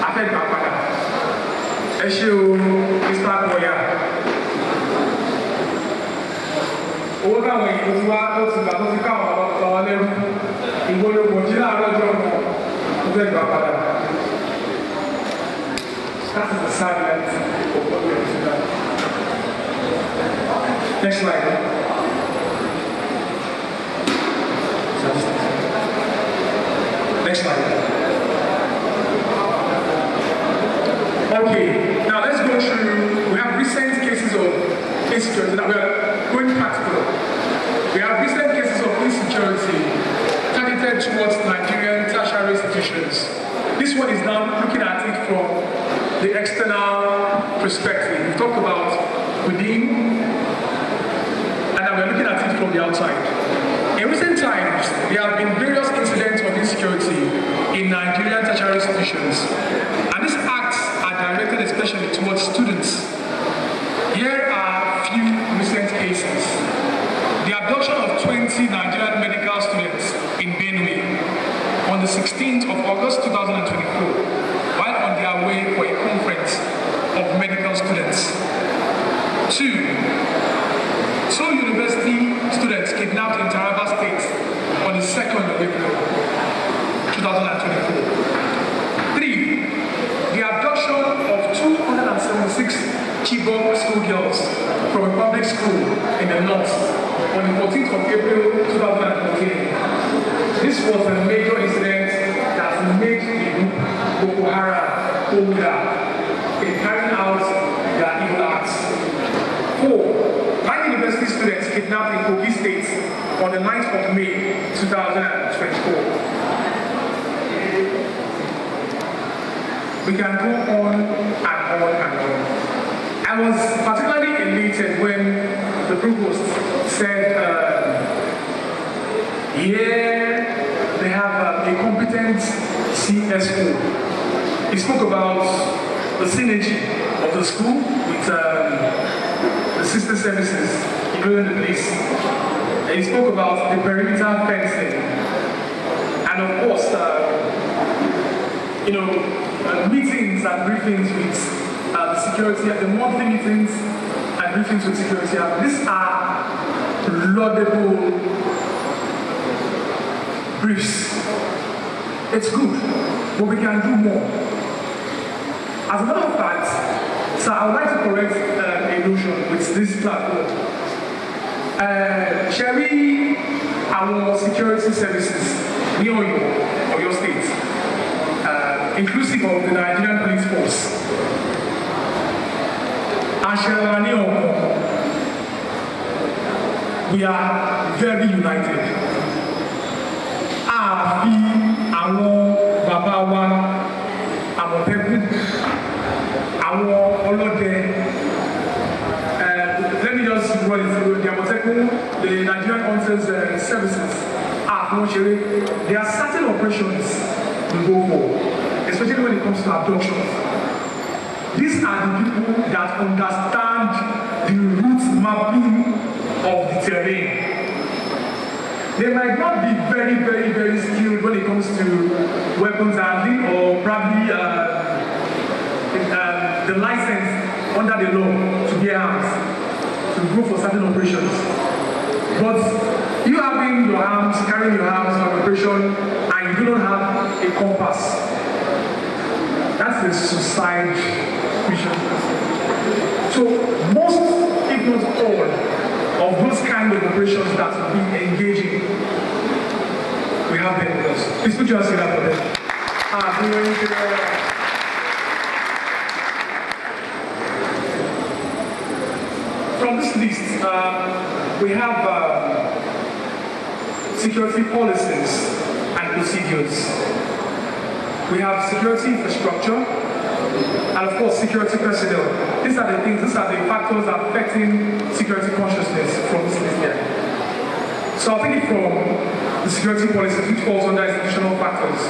Afẹ́ gbà padà. Ẹ ṣé o, Mr. Koya. Owó táwọn èèyàn ti wá tó ti gbà tó ti káwọn bàbá wa lẹ́rú ìgbólógbò jí láàárọ̀ ọjọ́ ọ̀kan tó fẹ́ gbà padà. That is the sad reality of what we are doing. Next slide. Next slide. Okay, now let's go through. We have recent cases of insecurity. Now we are going practical. We have recent cases of insecurity targeted towards Nigerian tertiary institutions. This one is now looking at it from the external perspective. We've talked about within, and now we're looking at it from the outside. In recent times, there have been various incidents of insecurity in Nigerian tertiary institutions, and these acts are directed especially towards students. Here are a few recent cases. The abduction of 20 Nigerian medical students in Benue on the the 16th of August 2024 while on their way for a conference of medical students. 2. Two university students kidnapped in Taraba State on the 2nd of April 2024. 3. The abduction of 276 Chibok schoolgirls from a public school in the north on the 14th of April 2014. This was a major incident that made the group Boko Haram older in carrying out their evil acts. 4. 9 university students kidnapped in Kogi State on the 9th of May 2024. We can go on and on and on. I was particularly elated when the provost said, they have a competent CSO. He spoke about the synergy of the school with the sister services, including the police. And he spoke about the perimeter fencing. And of course, meetings and briefings with the security, the monthly meetings and briefings with security. These are laudable briefs. It's good, but we can do more. As a matter of fact, so I would like to correct a notion with this platform. Sherry, our security services near your state, inclusive of the Nigerian police force, we are very united. Let me just run it through. The Nigerian Hunters Services, there are certain operations we go for, especially when it comes to abductions. These are the people that understand the route mapping of the terrain. They might not be very, very, very skilled when it comes to weapons handling or probably the license under the law to bear arms, to go for certain operations. But you having your arms, carrying your arms for an operation, and you do not have a compass, that's a suicide mission. So most, if not all, of those kind of operations that will be engaging, we have them with us. Please put your hands together for them. From this list, we have security policies and procedures. We have security infrastructure, and of course, security personnel. These are the factors affecting security consciousness from this list here. So I'll take it from the security policies, which falls under institutional factors.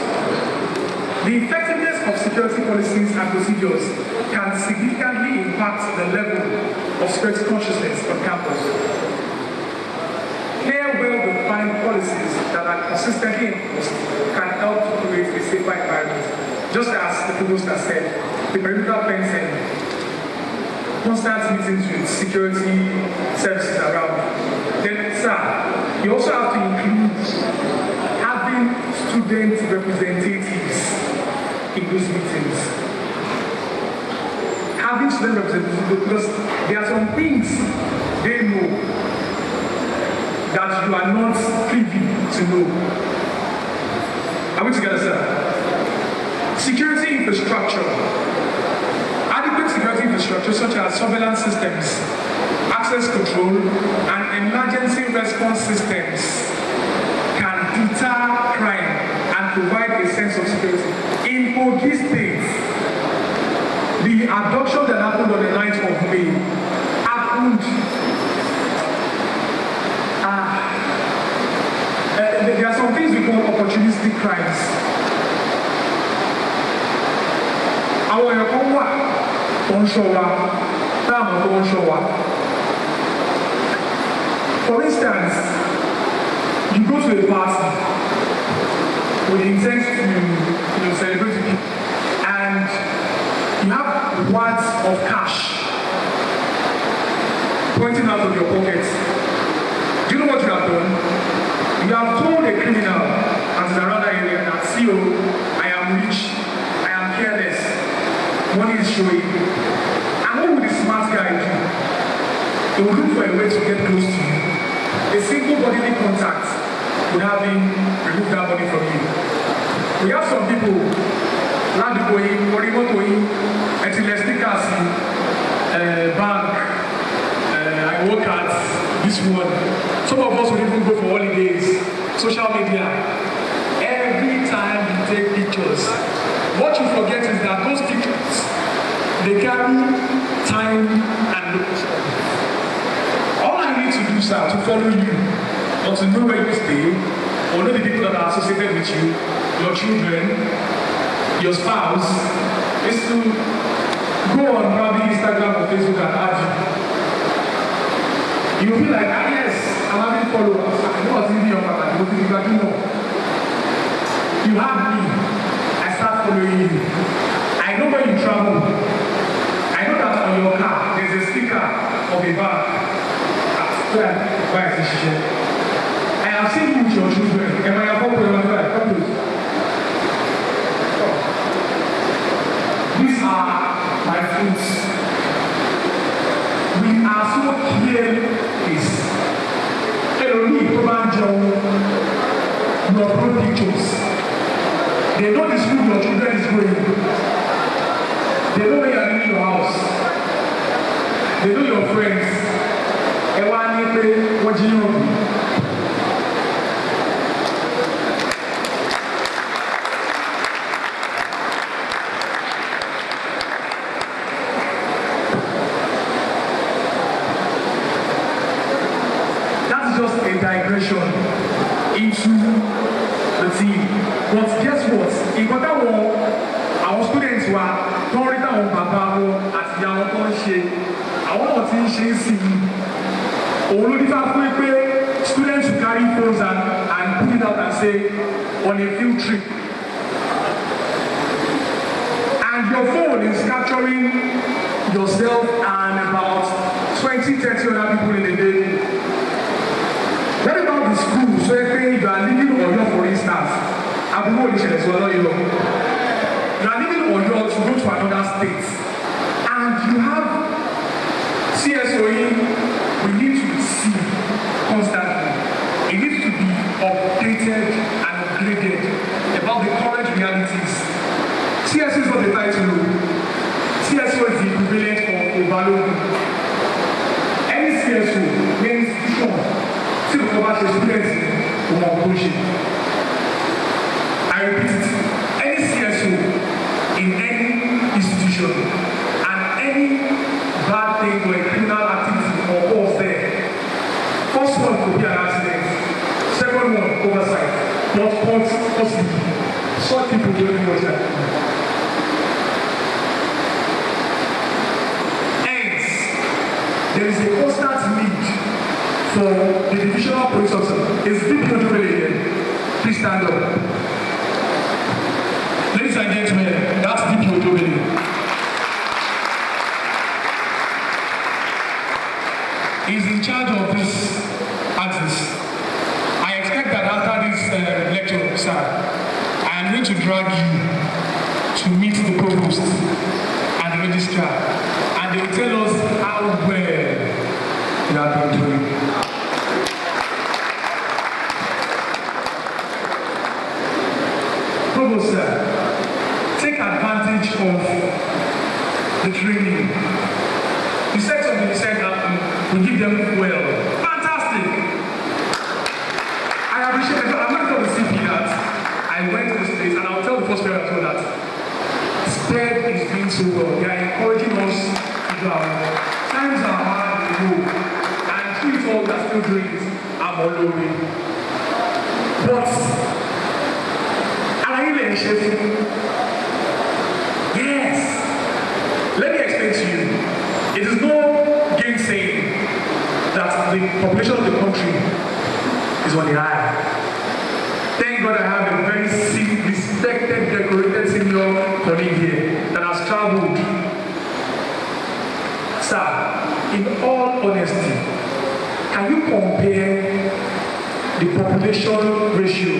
The effectiveness of security policies and procedures can significantly impact the level of security consciousness on campus. Clear, well-defined policies that are consistently enforced can help to create a safer environment. Just as the provost has said, the perimeter fencing, constant meetings with security services around. Then, sir, you also have to include having student representatives in those meetings. Having student representatives, because there are some things they know that you are not privy to know. Are we together, sir? Security infrastructure. Adequate security infrastructure such as surveillance systems, access control, and emergency response systems can deter crime and provide a sense of security. In Kogi State, the abduction that happened on the 9th of May happened. There are some things we call opportunistic crimes. Àwọn èèyàn kan wà tó ń ṣọ́ wa, táàmù tó ń ṣọ́ wa. For instance, you go to a party, with the intent to celebrate with you. And you have wads of cash pointing out of your pockets. Do you know what you have done? You have told a criminal as around that area that, see, I am rich, I am careless, money is showing. And what would the smart guy do? He will look for a way to get close to you. A simple bodily contact would have him remove that body from you. We have some people, land going, or even going, until they stick us in bank, I work at this one. Some of us will even go for holidays, social media. Every time you take pictures, what you forget is that those pictures, they carry time and location. All I need to do, sir, to follow you, or to know where you stay, or know the people that are associated with you, your children, your spouse, is to go on probably Instagram or Facebook and add you. You'll be like, yes, I'm having followers. I know what's in your mind, but you got to know. You have me, I start following you. I know where you travel. I know that on your car, there's a sticker of a bag. I have seen you with your children. Am I a popular? These are my fruits. We are so careless. Your own pictures. They know the school your children is going. They know where you are in your house. They know your friends. What do you know? That's just a digression into the team. But guess what? In quarter one, our students were don't on Baba at Yawon She. I want to see students who carry phones and put it out and say, on a field trip. And your phone is capturing yourself and about 20, 30 other people in a day. What about the school? So if you are living on your, for instance, you are living on your to go to another state. And you have CSOE, we need to see constantly. It needs to be updated and upgraded about the current realities. CSO is not the title. CSO is the equivalent of OBANI. Any CSO, any institution, still cover the students who are pushing. I repeat it. Any CSO in any institution and any bad thing or a criminal activity or cause there. First one could be an accident. Second one, oversight. Not possibly. Some people don't know what they're doing. Hence, there is a constant need for the divisional police officer. Is VP Odubele here? Please stand up. Ladies and gentlemen, that's VP Odubele. He's in charge of this axis. I expect that after this lecture, sir, I am going to drag you to meet the provost and the registrar, and they will tell us how well you have been doing. Provost, sir, take advantage of the training. You said something, you said that we give them well. Fantastic! I appreciate it. I'm not going to CP that I went to the States, and I'll tell the first parent that SPED is doing so well. They are encouraging us to go out. Times are hard to go, and through it all, they're still doing it. I'm all over it. But, yes, let me explain to you. It is no gainsaying that the population of the country is on the high. Thank God I have a very respected, decorated senior colleague here that has traveled. Sir, in all honesty, can you compare the population ratio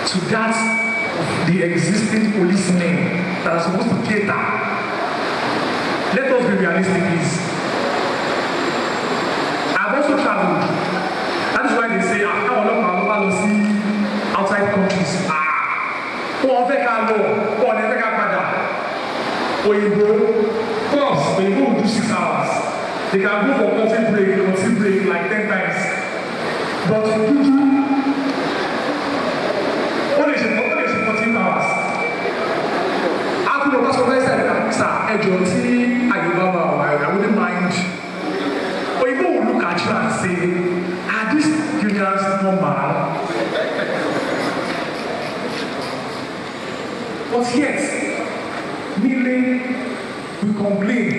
to that of the existing policemen that are supposed to cater? Let us be realistic, please. I've also traveled. That is why they say, how long see outside countries. Who never clubs, when you go do 6 hours, they can go for coffee break like 10 times. But what is it 14 hours? After the pastor said, sir, I wouldn't mind. But you will look at you and say, are these Nigerians normal? But yet, merely we complain.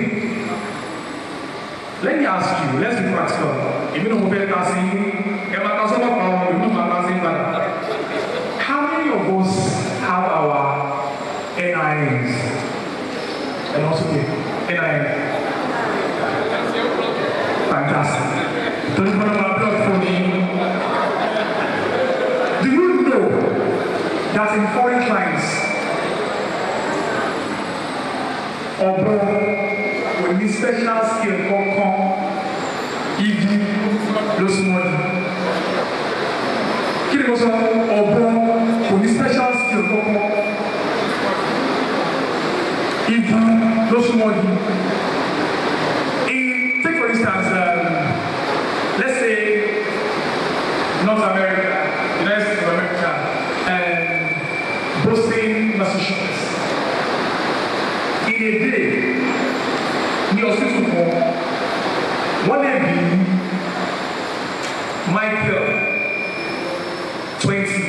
Let me ask you, let's be practical. If you don't move how many of us have our NINs? And also NIN. Fantastic. Don't you want to applaud for me? Do you know that in foreign clients, although we need special skill come if you lose money. Kí ni mo sọ? Although we need special skill come if you lose money. Take for instance, let's say North America, United States of America, and Boston, Massachusetts. In a day, ní hospital kan, wọ́n lè bí Michael 20.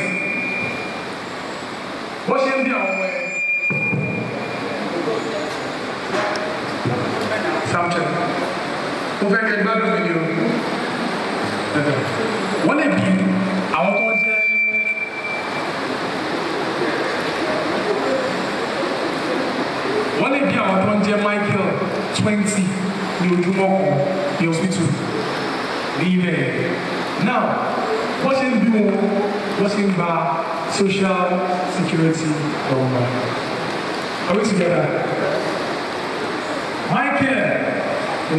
Wọ́n ṣe ń bí àwọn ọmọ ẹ̀ Samson. Mo fẹ́ kẹ́ gbádùn mi ni o. Wọ́n lè bí àwọn tó jẹ́ Michael 20 ní ojúmọ́ kan ní hospital ní ibẹ̀. Now, wọ́n ṣe ń bí wọn, wọ́n ṣe ń gba social security number. Are we together? Michael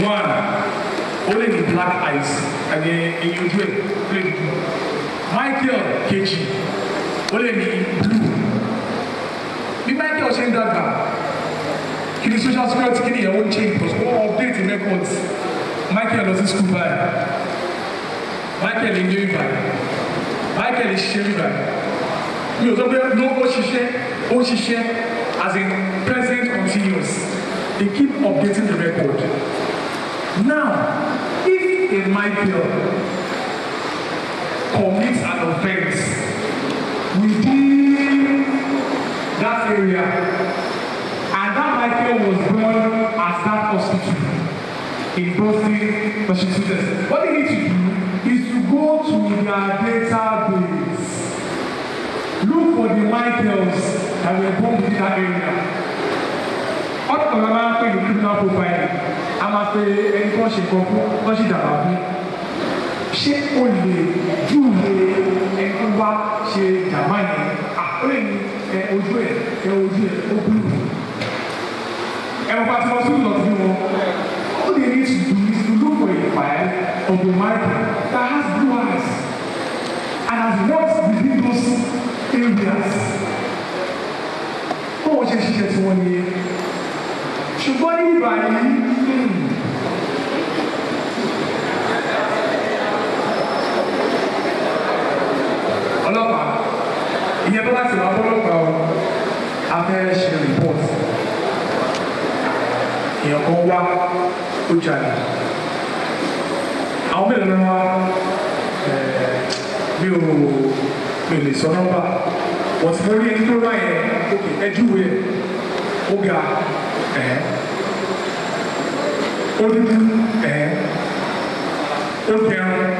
1, only the black eyes again in your dream. Michael kejì, only the blue. Bí Michael ṣe ń dàgbà, kí ni social security kí ni ìyẹn wọ́n change because wọ́n update the records. Michael lọ sí school báyìí. Michael ń gbé báyìí. Michael ń ṣiṣẹ́ báyìí. Mi ò sọ pé ló ó ṣiṣẹ́ as in present continuous. They keep updating the record. Now, if a Michael commits an offense within that area, and that Michael was born at that hospital in Boston, Massachusetts, what they need to do is to go to their database, look for the Michaels that were born within that area. What can I say in criminal profiling? I'm a say any question because she dàgbà bí. Ṣé o lè júwe ẹni tó wá ṣe jàmbá yẹn? Ó lè ní ojú ẹ̀ ó búrú. Ẹ̀rọ pàtó lọ sí ìlọ sí wọn. All they need to do is to look for a file of the Michael that has blue eyes and has worked within those areas. Báwo ṣe ṣiṣẹ́ tí wọ́n ní? Ṣùgbọ́n ní ìgbà yìí, ọlọ́pàá, ìyẹn tó láti wá bọ́lọ́pàá o, a fẹ́ ṣe report. Èèyàn kan wá ó jalè. Àwọn mélòó ló wá mi ò lè sọ nọ́mbà. Wọ́n ti lórí ẹni tó wá yẹn, òkè ẹjúwe ó ga. Ó dúdú ó gẹrun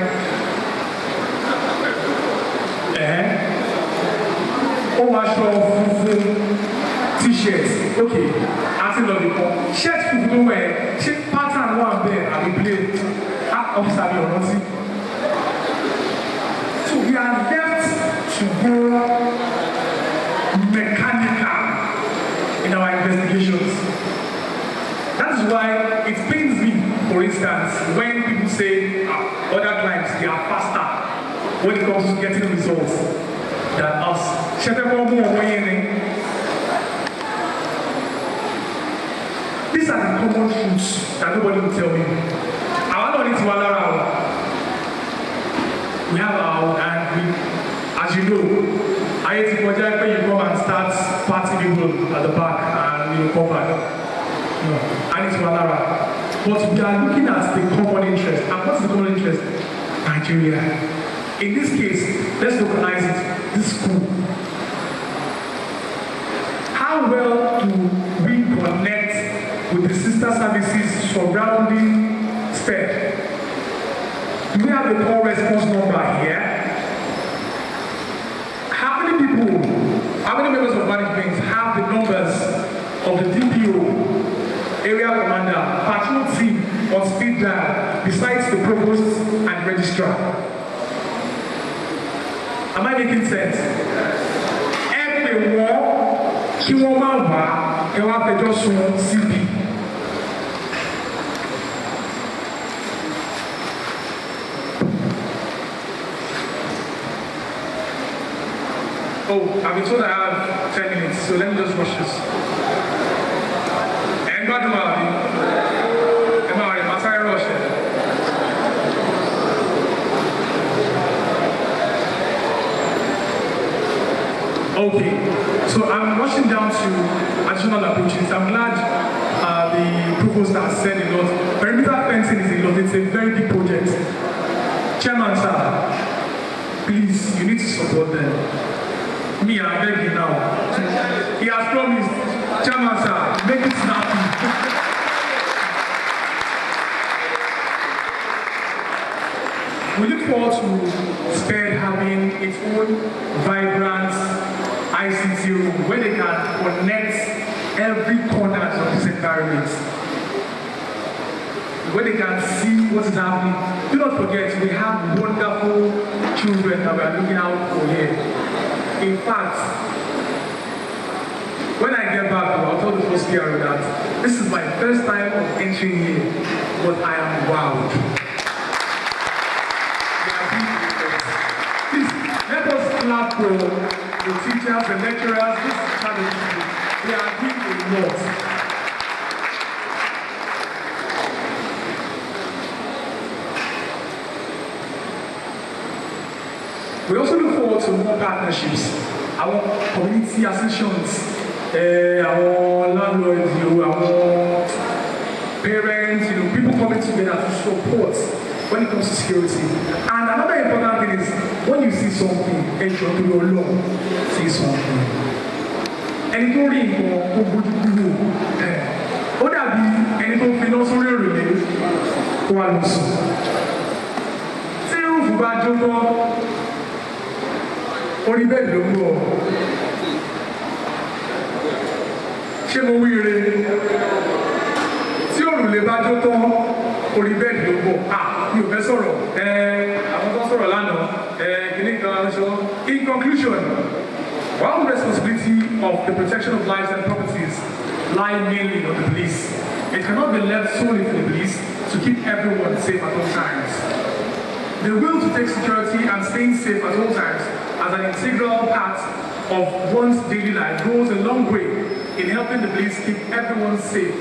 aṣọ funfun t-shirt okay àti lọ nìkan shirt funfun ló wẹ̀ ṣé pattern wà bẹ́ẹ̀ àbí blade officer mi ọ̀rọ̀ sí. So we are left to go mechanical in our investigations. That is why it pains me, for instance, when people say other clients they are faster when it comes to getting results than us. These are the common truths that nobody will tell me. I don't need to allow. We have our own, and we, as you know, I hate to project when you come and start party people at the back and you come back. No, I need to allow. But we are looking at the common interest. And what's the common interest? Nigeria. In this case, let's localize it. This school. How well do we connect with the sister services surrounding SPED? Do we have the call response number here? How many members of management have the numbers of the DPO, area commander, patrol team on speed dial, besides the provost and registrar? Am I making sense? Everyone, kí wọ́n máa wá ẹ wá fẹjọ́ sùn CP. Oh, I've been told I have 10 minutes, so let me just rush this. And by the way, I'm rush it. Okay, so I'm rushing down to additional approaches. I'm glad the provost has said a lot. Perimeter fencing is a lot. It's a very big project. Chairman, sir, please, you need to support them. Me, I beg you now. He has promised. Chairman, sir, make it snappy. We look forward to SPED having its own vibrant ICT room where they can connect every corner of this environment, where they can see what is happening. Do not forget, we have wonderful children that we are looking out for here. In fact, when I get back, I'll tell the first year that this is my first time of entering here, but I am wowed. Please, let us clap for the teachers, the lecturers, this challenge. They are doing a lot. We also look forward to more partnerships. Our community associations, our landlords, our parents, people coming together to support when it comes to security. And another important thing is when you see something, ensure to your law, see something. Ẹni tó rí nǹkan tó bójú kúrò, ó dàbí ẹni tó fi iná sórí òrùlé kó wá lọ sùn. Tí rúùfù bá jó tán, orí bẹ́ẹ̀ ló mú ọ. Ṣé mo wí ire? Tí òrùlé bá jó tán, orí bẹ́ẹ̀ ló mú ọ. Mi ò fẹ́ sọ̀rọ̀. Àwọn tó sọ̀rọ̀ lánàá, kìíní kan aṣọ. In conclusion, while the responsibility of the protection of lives and properties lie mainly on the police, it cannot be left solely to the police to keep everyone safe at all times. The will to take security and staying safe at all times as an integral part of one's daily life goes a long way in helping the police keep everyone safe,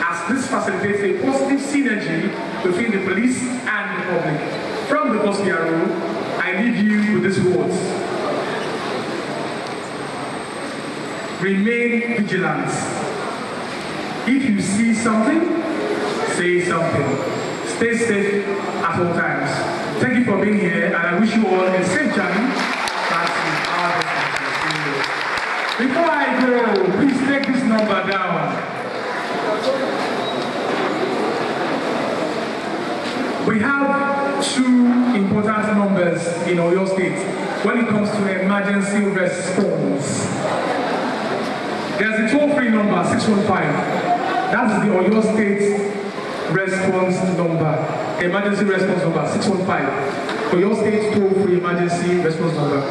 as this facilitates a positive synergy between the police and the public. From the first PRO, I leave you with these words. Remain vigilant. If you see something, say something. Stay safe at all times. Thank you for being here, and I wish you all a safe journey back to our destination. Before I go, please take this number down. We have two important numbers in Oyo State. when it comes to emergency response. There's a toll-free number, 615. That is the Oyo State response number, emergency response number, 615. Oyo State toll-free emergency response number,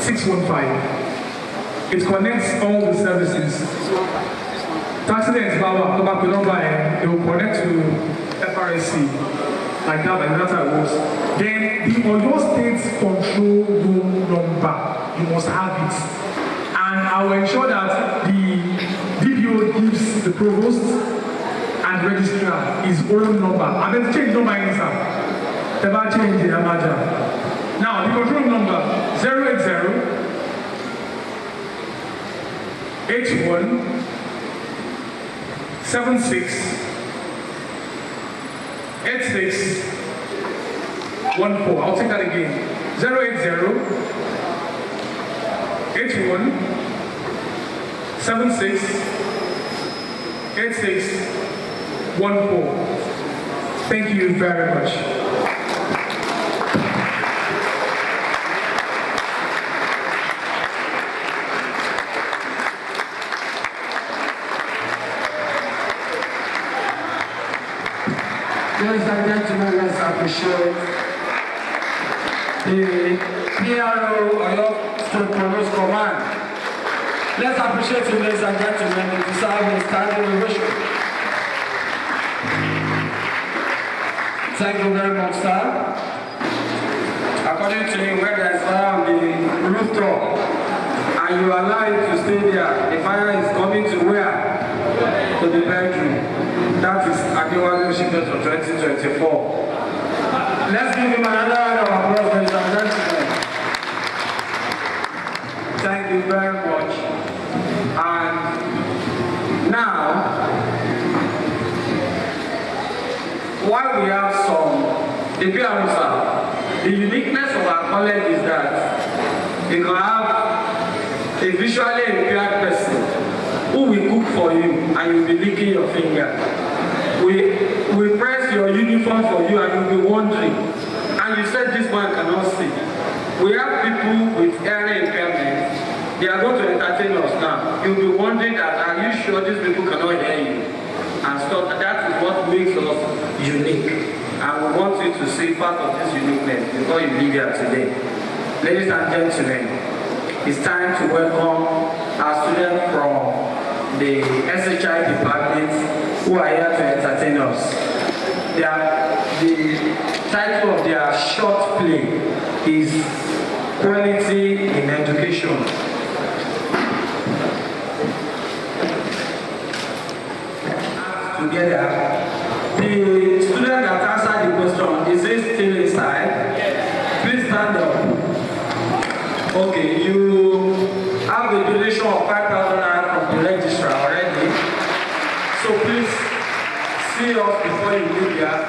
615. It connects all the services. Taxi lens, Baba, come back to number, it will connect to FRSC. Like that, and that's how it works. Then the Oyo State control room number, you must have it. And I will ensure that the DPO gives the provost and registrar his own number. And then change number inside. Never change the manager. Now, the control room number 080 81 76 8614. I'll take that again. 080 81 76 8614. Thank you very much. Ladies and gentlemen, let's appreciate the PRO Oyo State Police Command. Let's appreciate you, ladies and gentlemen, the deserve a standing ovation. Thank you very much, sir. According to you, where there is fire on the rooftop and you allow it to stay there, the fire is coming to where? To the bedroom. That is Adewalu Shipment for 2024. Let's give him another round of applause, ladies and gentlemen. Thank you very much. And now, while we have the PRO, the uniqueness of our college is that you can have a visually impaired person who will cook for you and you'll be licking your finger. We press your uniform for you and you'll be wondering. And you said this one cannot see. We have people with hearing impairment. They are going to entertain us now. You'll be wondering that, are you sure these people cannot hear you? And stuff. That is what makes us unique. And we want you to see part of this uniqueness before you leave here today. Ladies and gentlemen, it's time to welcome our students from the SHI department who are here to entertain us. The title of their short play is Quality in Education. Together, the student that answered the question, is he still inside? Please stand up. Okay, you have a donation of 5,000 naira from the registrar already. So please see us before you leave here.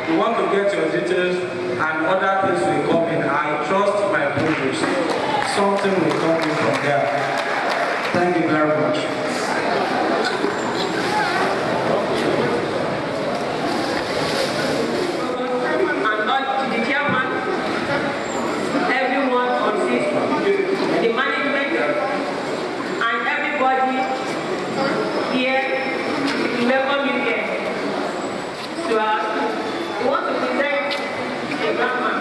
We want to get your details and other things will come in. I trust my progress. Something will come in from there. Thank you very much. The management and everybody here, we welcome you here. So we want to present a grandma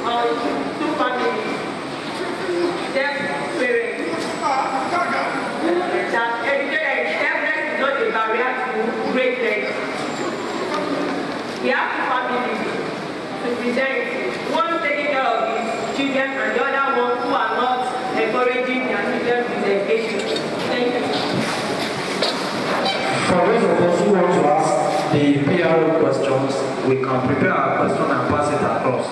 on two families, deaf parents, that deafness is not a barrier to greatness. We have two families to present. One taking care of his children and the other one who are not encouraging their children with education. Thank you. For those of us who want to ask the PRO questions, we can prepare our question and pass it across.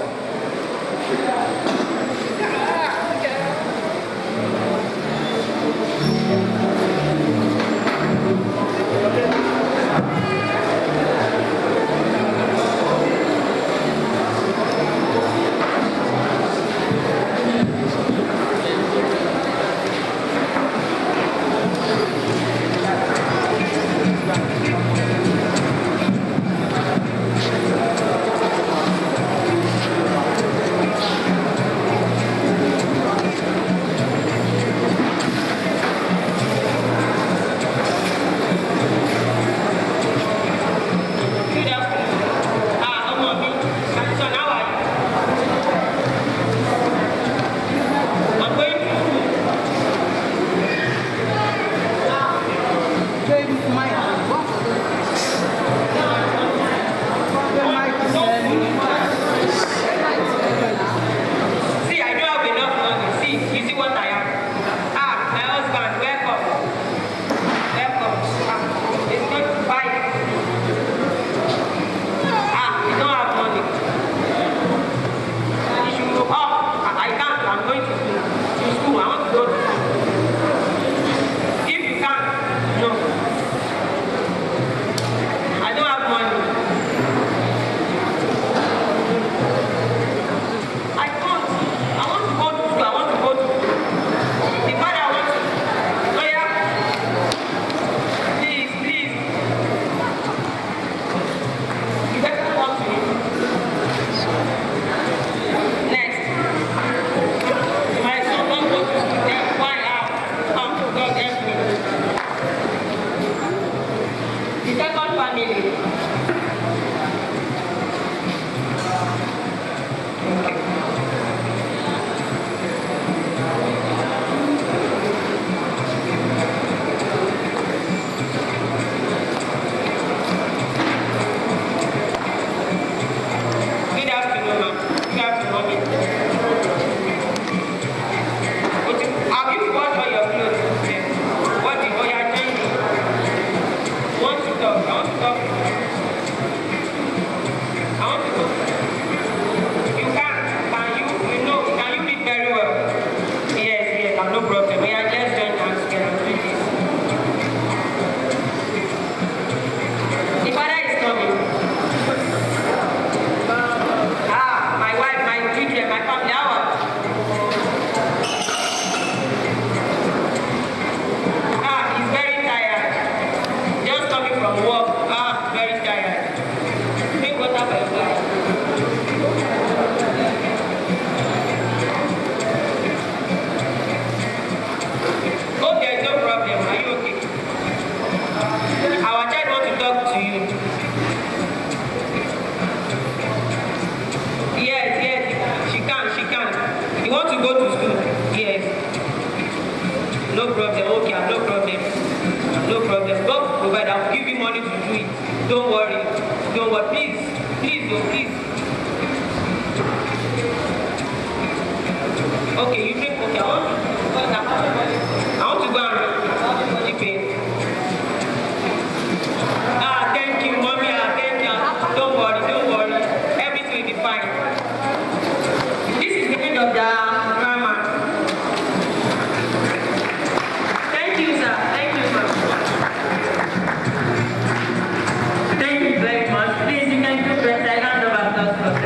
Okay, you drink. Okay, I want to go and body pain. Thank you, mommy. Thank you. Don't worry. Everything will be fine. This is the end of the drama. Thank you, sir. Thank you, sir. Thank you very much. Please, you can do better. I hand over to us.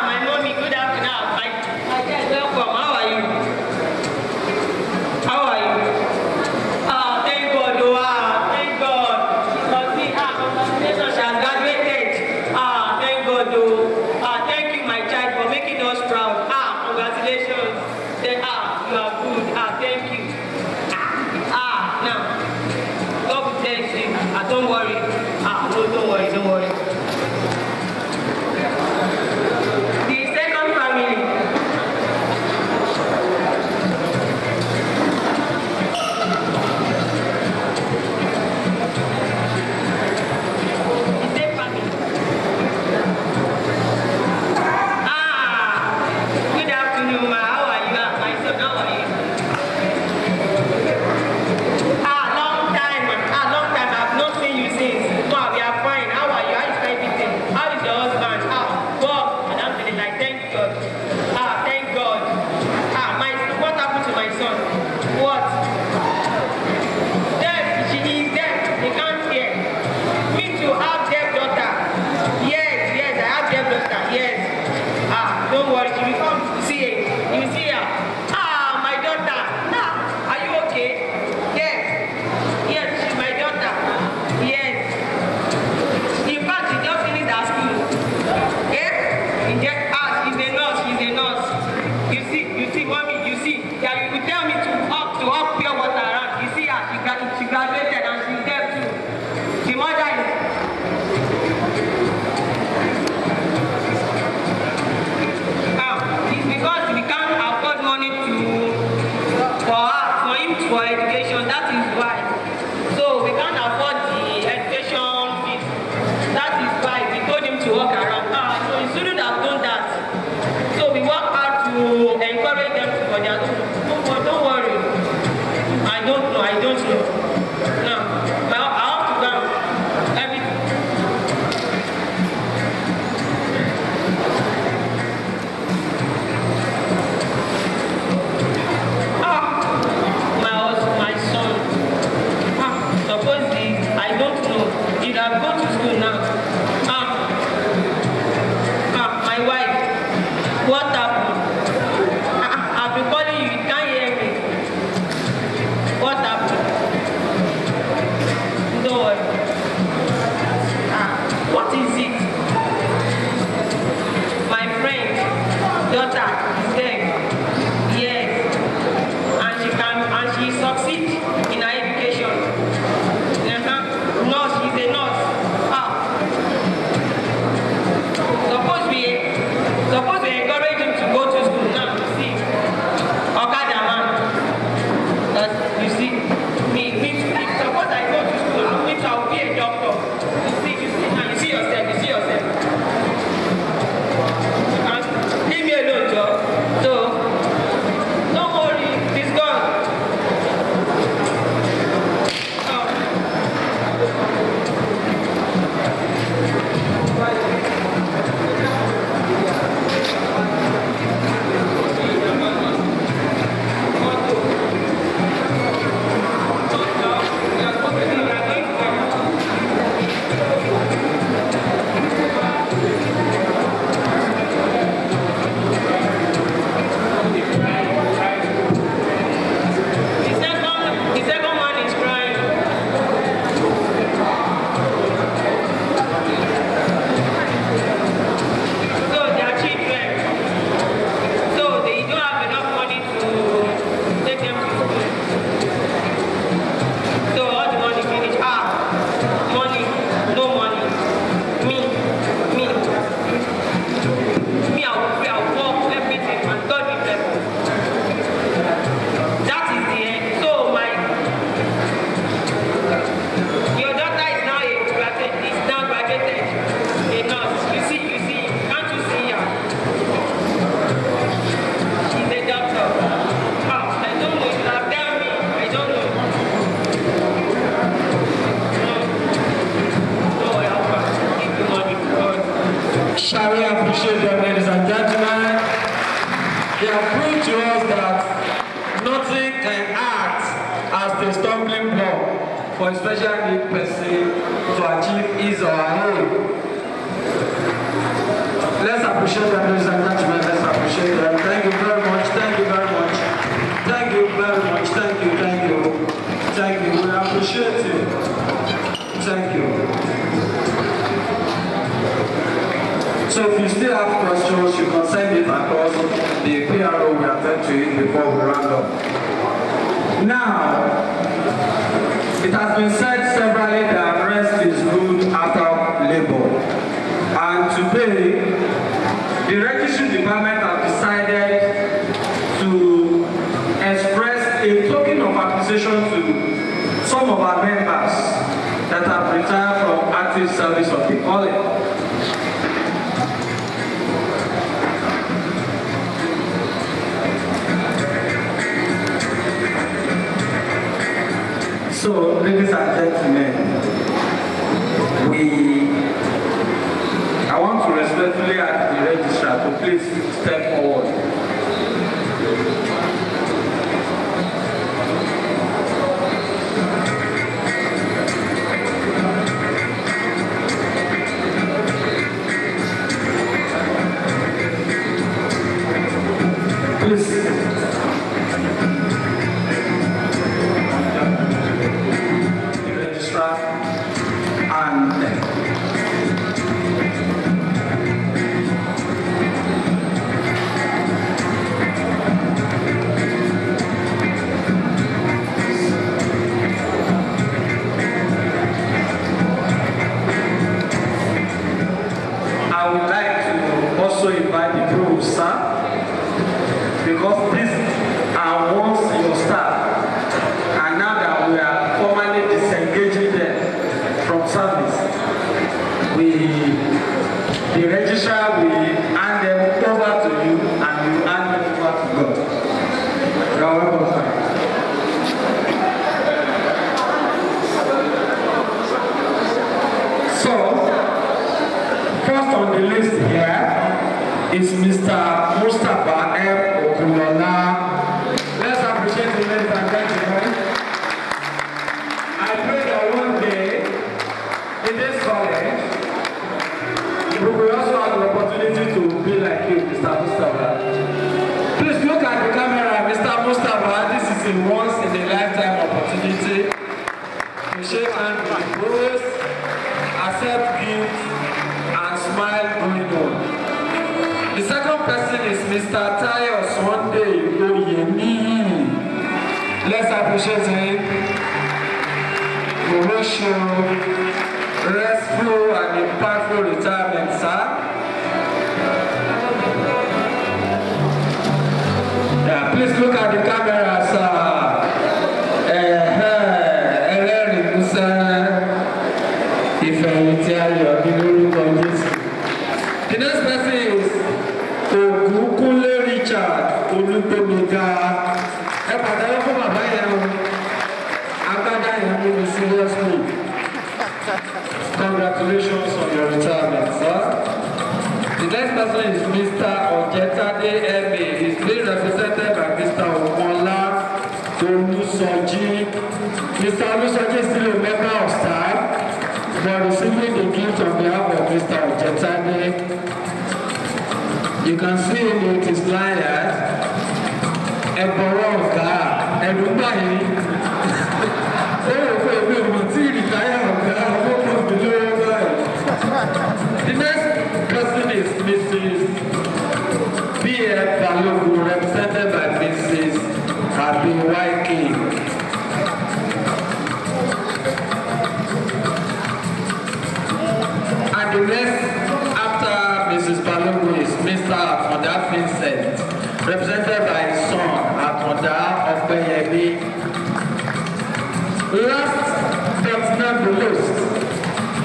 My mommy, good afternoon. My dad, welcome. How are you? How are you? Thank God. Thank God. Congratulations, she has graduated. Thank God. Thank you, my child, for making us proud. Congratulations. You are good. Thank you. Now, God bless you. Don't worry. No, don't worry. The second family. Good afternoon, ma. How are you? My son, how are you? Long time. I've not seen you since. No, we are fine. How are you? How is everything? How is your husband? God, alhamdulillah, thank God. Thank God. What happened to my son? What? Deaf. She is deaf. They can't hear. Me too have deaf daughter. Yes, I have deaf daughter. Yes. Don't worry. She will come to see it. You will see her. My daughter. Are you okay? Yes. Yes, she's my daughter. Yes. In fact, she just finished her school. Yes. She's a nurse. You see, mommy, you see. Yeah, you could tell me to up pure water around. You see her, she graduated and she's deaf too. The mother is. It's because we can't afford money for education. That is why. So we can't afford the education fees. That is why we told him to walk around. So he shouldn't have done that. So we work hard to encourage them for their school. Don't worry. I don't know. No. I have to go. Everything. us that nothing can act as a stumbling block for a special need person to achieve his or her aim. Let's appreciate them, ladies and gentlemen. Let's appreciate them. Thank you very much. Thank you very much. Thank you very much. Thank you. Thank you. Thank you. We appreciate you. Thank you. So if you still have questions, you can send it across the PRO. We attend to it before we round up. Now, it has been said severally that rest is good after labor. And today, the registry department have decided to express a token of appreciation to some of our members that have retired from active service of the college. So, ladies and gentlemen, I want to respectfully ask the registrar to please step forward. Please. Because these are once your staff, and now that we are formally disengaging them from service, the registrar will hand them over to you and you hand them over to God. You are welcome, sir. So, first on the list here is Mr. Mustafa M. Ogunsola. Let's appreciate the ladies and gentlemen. I pray that one day in this college, we will also have the opportunity to be like you, Mr. Mustafa. Please look at the camera, Mr. Mustafa. This is a once in a lifetime opportunity to shake hands with both, accept gifts, and smile going on. The second person is Mr. Tayo Sunday Oyemi. Let's appreciate him. We wish you restful and impactful retirement, sir. Yeah, please look at the camera, sir. The next person is Ogunsola Richard Olubemiga. Seriously. Congratulations on your retirement, sir. The next person is Mr. Ojetade M.A. He's being represented by Mr. Ogunsola Olusoji. Mr. Olusoji is still a member of staff, but receiving the gift on behalf of Mr. Ojetade. You can see him with his flyers. Emperor of God. Everybody. The next person is Mrs. B.F. Balogu, represented by Mrs. Abi Waike. And the next after Mrs. Balogu is Mr. Afonda Vincent, represented by his son Afonda Opeyemi. Last but not the least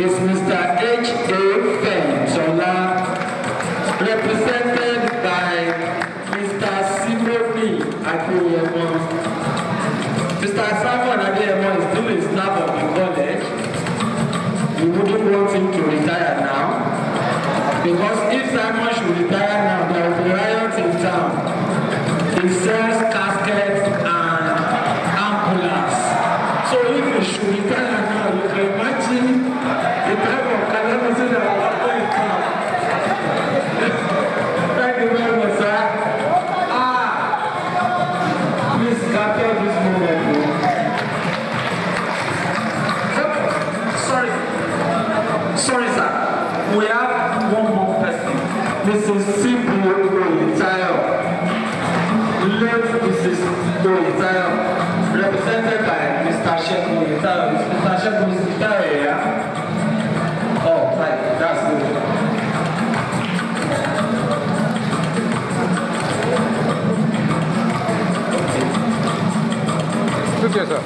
is Mr. H.A. Fensola, represented by Mr. Simoni Adeyemo. Mr. Simon Adeyemo is still a staff of the college. We wouldn't want him to retire now, because if Simon should retire now, there will be riots in town. He said carries caskets and ambulance. So if you should retire now, you can imagine the type of calamity that was going to come. Thank you very much, sir. Please capture this moment. Sorry, sir. We have one more person. Mrs. Simple Oyitayo. Late Mrs. Oyitayo, represented by Mr. Sheku Oyitayo. Is Mr. Sheku Oyitayo here? Oh, right. That's good. Look here, sir.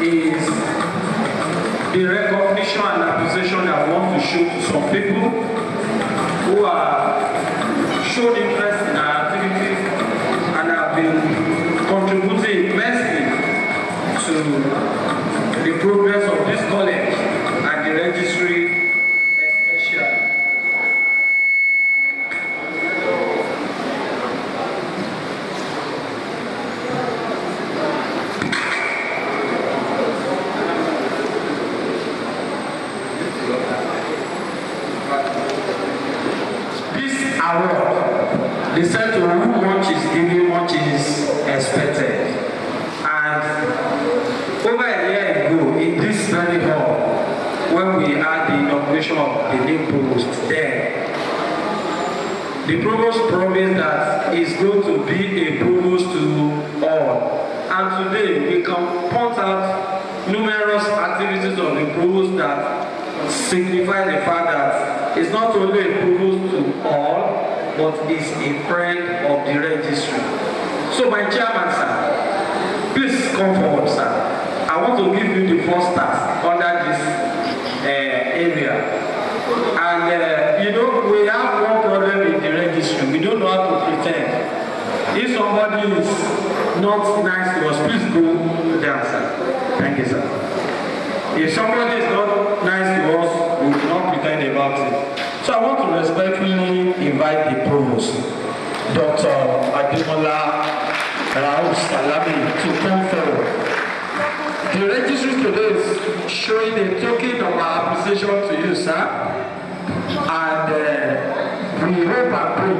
Is the recognition and appreciation I want to show to some people who are showed interest in our activities and have been contributing immensely to the progress of this college and the registry especially. They said to whom much is given, much is expected. And over a year ago, in this very hall, when we had the inauguration of the new provost there, the provost promised that he's going to be a provost to all. And today, we can point out numerous activities of the provost that signify the fact that it's not only a provost to all, but is a friend of the registry. So my chairman, sir, please come forward, sir. I want to give you the first task under this area. And you know, we have one problem in the registry. We don't know how to pretend. If somebody is not nice to us, please go down, sir. Thank you, sir. If somebody is not nice to us, we will not pretend about it. So I want to respectfully invite the provost, Dr. Ademola Raouf Salami, to come forward. The registry today is showing a token of our appreciation to you, sir. And we hope and pray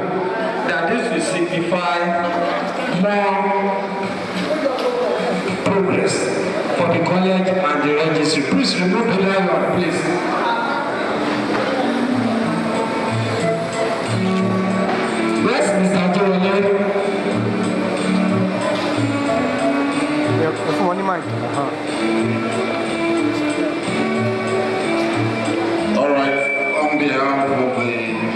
that this will signify more progress for the college and the registry. Please remove the lion, please. Yes, Mr. Joel. Yeah, that's one in mind. All right, on behalf of the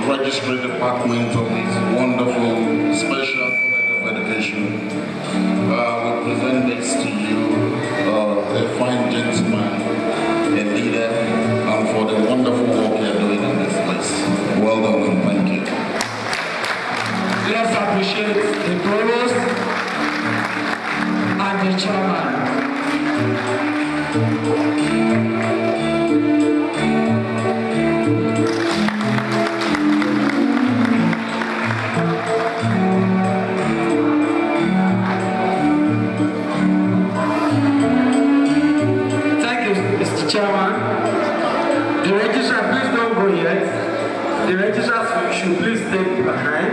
registry department of this wonderful special college of education, we present this to you, a fine gentleman, a leader, and for the wonderful work you're doing in this place. Well done and thank you. Let's appreciate the provost and the chairman. Thank you, Mr. Chairman. The registrar, please don't go yet. The registrars should please stay behind.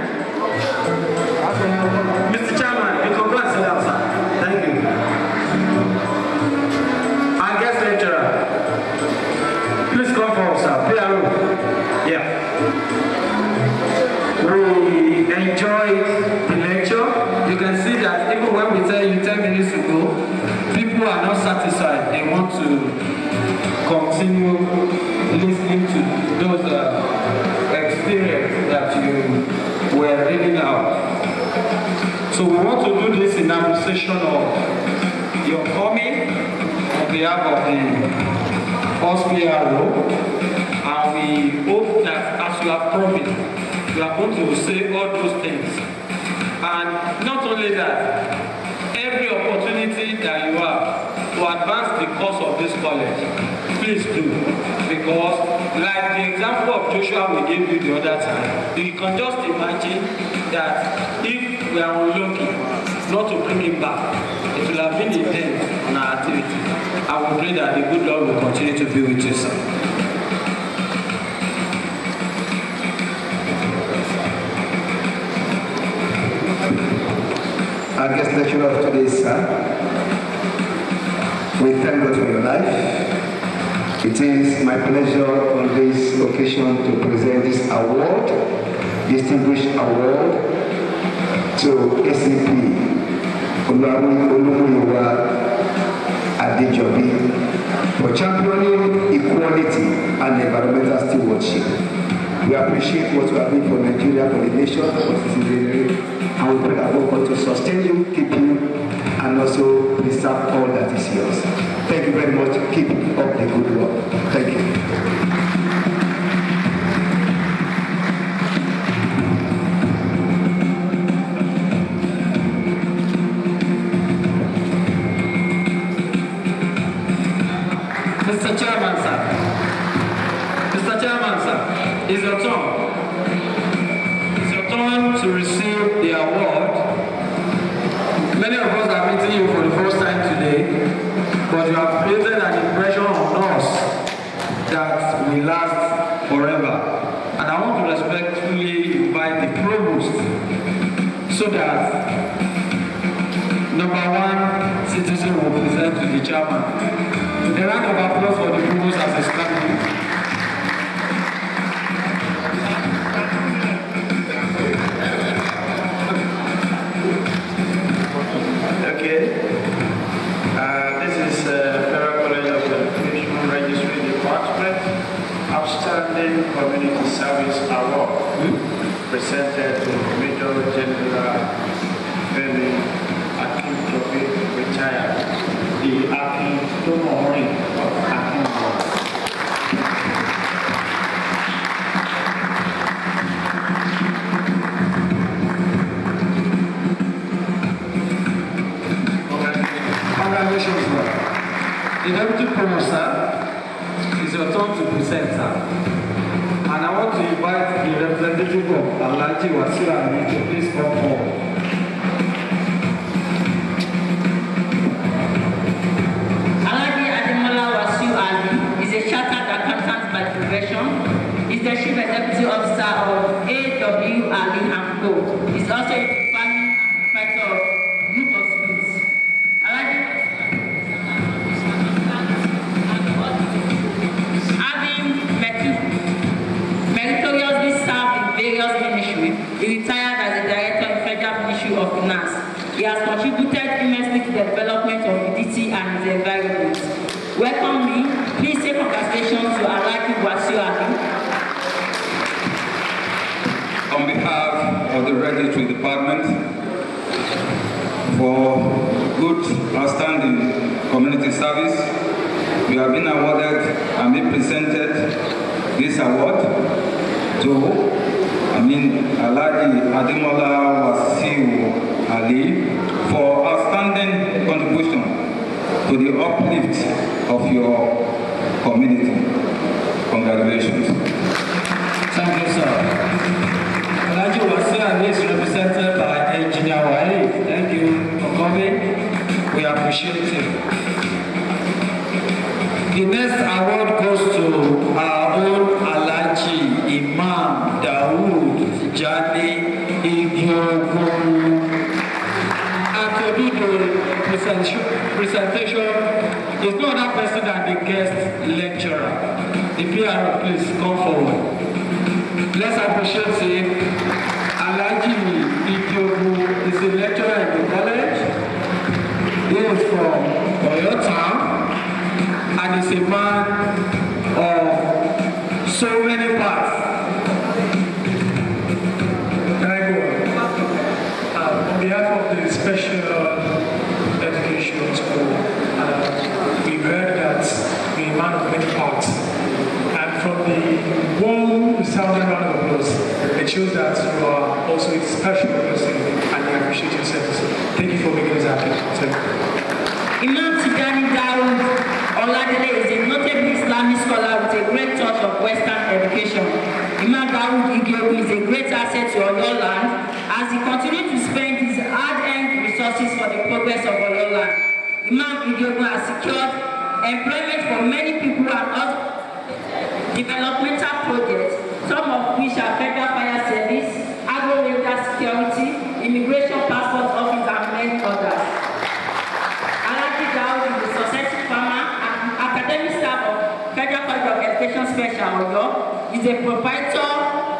Mr. Chairman, you can go and sit down, sir. Thank you. Our guest lecturer, please come forward, sir. PRO. Yeah. We enjoyed the lecture. You can see that even when we tell you 10 minutes ago, people are not satisfied. They want to continue listening to those experiences that you were reading out. So we want to do this in appreciation of your coming on behalf of the OSPRO say that every opportunity that you have to advance the cause of this college, please do. Because like the example of Joshua we gave you the other time, you can just imagine that if we are unlucky not to bring him back, it will have been a dent on our activity. I will pray that the good Lord will continue to be with you, sir. Our guest lecturer of today, sir, we thank God for your life. It is my pleasure on this occasion to present this award, distinguished award, to ACP Olumuyiwa Adejobi for championing equality and environmental stewardship. We appreciate what you are doing for Nigeria, for the nation, for citizenry, and we pray that God will to sustain you, keep you, and also preserve all that is yours. Thank you very much. Keep up the good work. Thank you. Mr. Chairman, sir. Mr. Chairman, sir, it's your turn. It's your turn to receive the award. Many of us are meeting you for the first time today, but you have created an impression on us that will last forever. And I want to respectfully invite the provost so that number one citizen will present to the chairman. A round of applause for the provost as he's coming. Okay. This is Federal College of Education Registry Department Outstanding Community Service Award presented to Major General Femi Akintobi, retired, the Akintomori of Akintomori. Congratulations, sir. The Deputy Provost, sir, it's your turn to present, sir. And I want to invite the representative of Alhaji Wasiu Ali to please come forward. Alhaji Ademola Wasiu Ali is a chartered accountant by profession. He's the chief executive officer of AW Ali & Co. He's also a farming and proprietor of group of schools. Having meritoriously served in various ministries, he retired as a director in Federal Ministry of Finance. He has contributed immensely to the development of DT and its environment. Welcome me. Please say congratulations to Alhaji Wasiu Ali. On behalf of the Registry Department, for good, outstanding community service, we have been awarded and been presented this award to Alhaji Ademola Wasiu Ali for outstanding contribution to the uplift of your community. Congratulations. Thank you, sir. Alhaji Wasiu Ali is represented by Engineer Wahid. Thank you for coming. We appreciate you. The next award goes to our own Alhaji Imam Dawood Tijani Igiogun. After the presentation is no other person than the guest lecturer. The PRO, please come forward. Let's appreciate him. Alhaji Igiogun is a lecturer at the college. He is from Oyo Town and is a man of so many parts. Can I go on? On behalf of the Special Education School, we heard that the man of many parts. And from the warm sounding round of applause, it shows that you are also a special person and you are appreciate your service. Thank you for making this happen. Imam Tijani Dawood Oladele is a notable Islamic scholar with a great touch of Western education. Imam Dawood Igewu is a great asset to Oyo land as he continues to spend his hard-earned resources for the progress of Oyo land. Imam Igewu has secured employment for many people and other developmental projects, some of which are federal fire service, agro-radar security, immigration passport office, and many others. Alhaji Dawood is a successful farmer and academic staff of Federal College of Education Special Oyo. He is a proprietor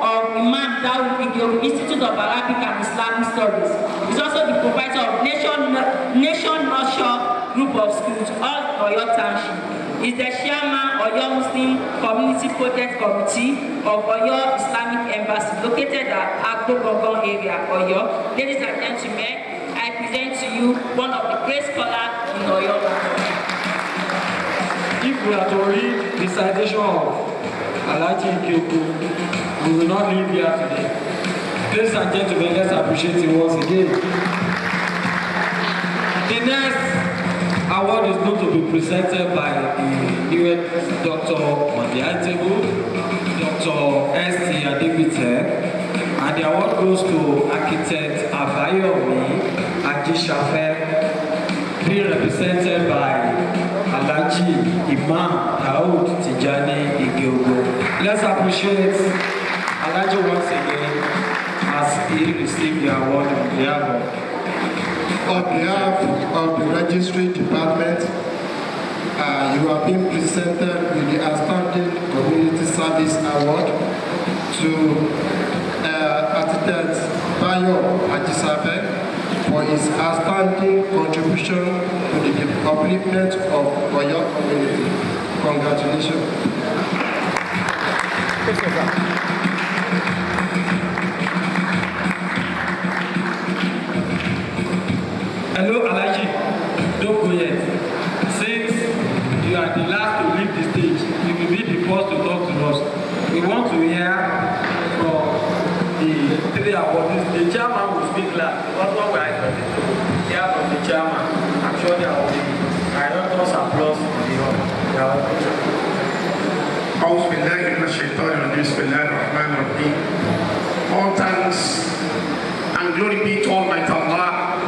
of Imam Dawood Igewu Institute of Arabic and Islamic Studies. He is also the proprietor of Nation Nurture Group of Schools, all Oyo Township. He is the chairman of Oyo Muslim Community Project Committee of Oyo Islamic Embassy, located at Agbogbongon area, Oyo. Ladies and gentlemen, I present to you one of the great scholars in Oyo land. If we are to read the citation of Alhaji Igewu, we will not leave here today. Ladies and gentlemen, let's appreciate him once again. The next award is going to be presented by the newest doctor on the high table, Dr. S.T. Adebite, and the award goes to architect Abayomi Ajishafe, being represented by Alhaji Imam Dawood Tijani Igewu. Let's appreciate Alhaji once again as he received the award on behalf of the Registry Department. You have been presented with the Outstanding Community Service Award to Architect Bayo Ajisafe for his outstanding contribution to the upliftment of Oyo community. Congratulations. Hello, Alhaji. Don't go yet. Since you are the last to leave the stage, you will be the first to talk to us. We want to hear from the three awardees. The chairman will speak last. Because what we are expecting to hear from the chairman, I'm sure there will be tremendous applause for the honor. أعوذ بالله من الشيطان الرجيم بسم الله الرحمن الرحيم. All thanks and glory be to Almighty Allah,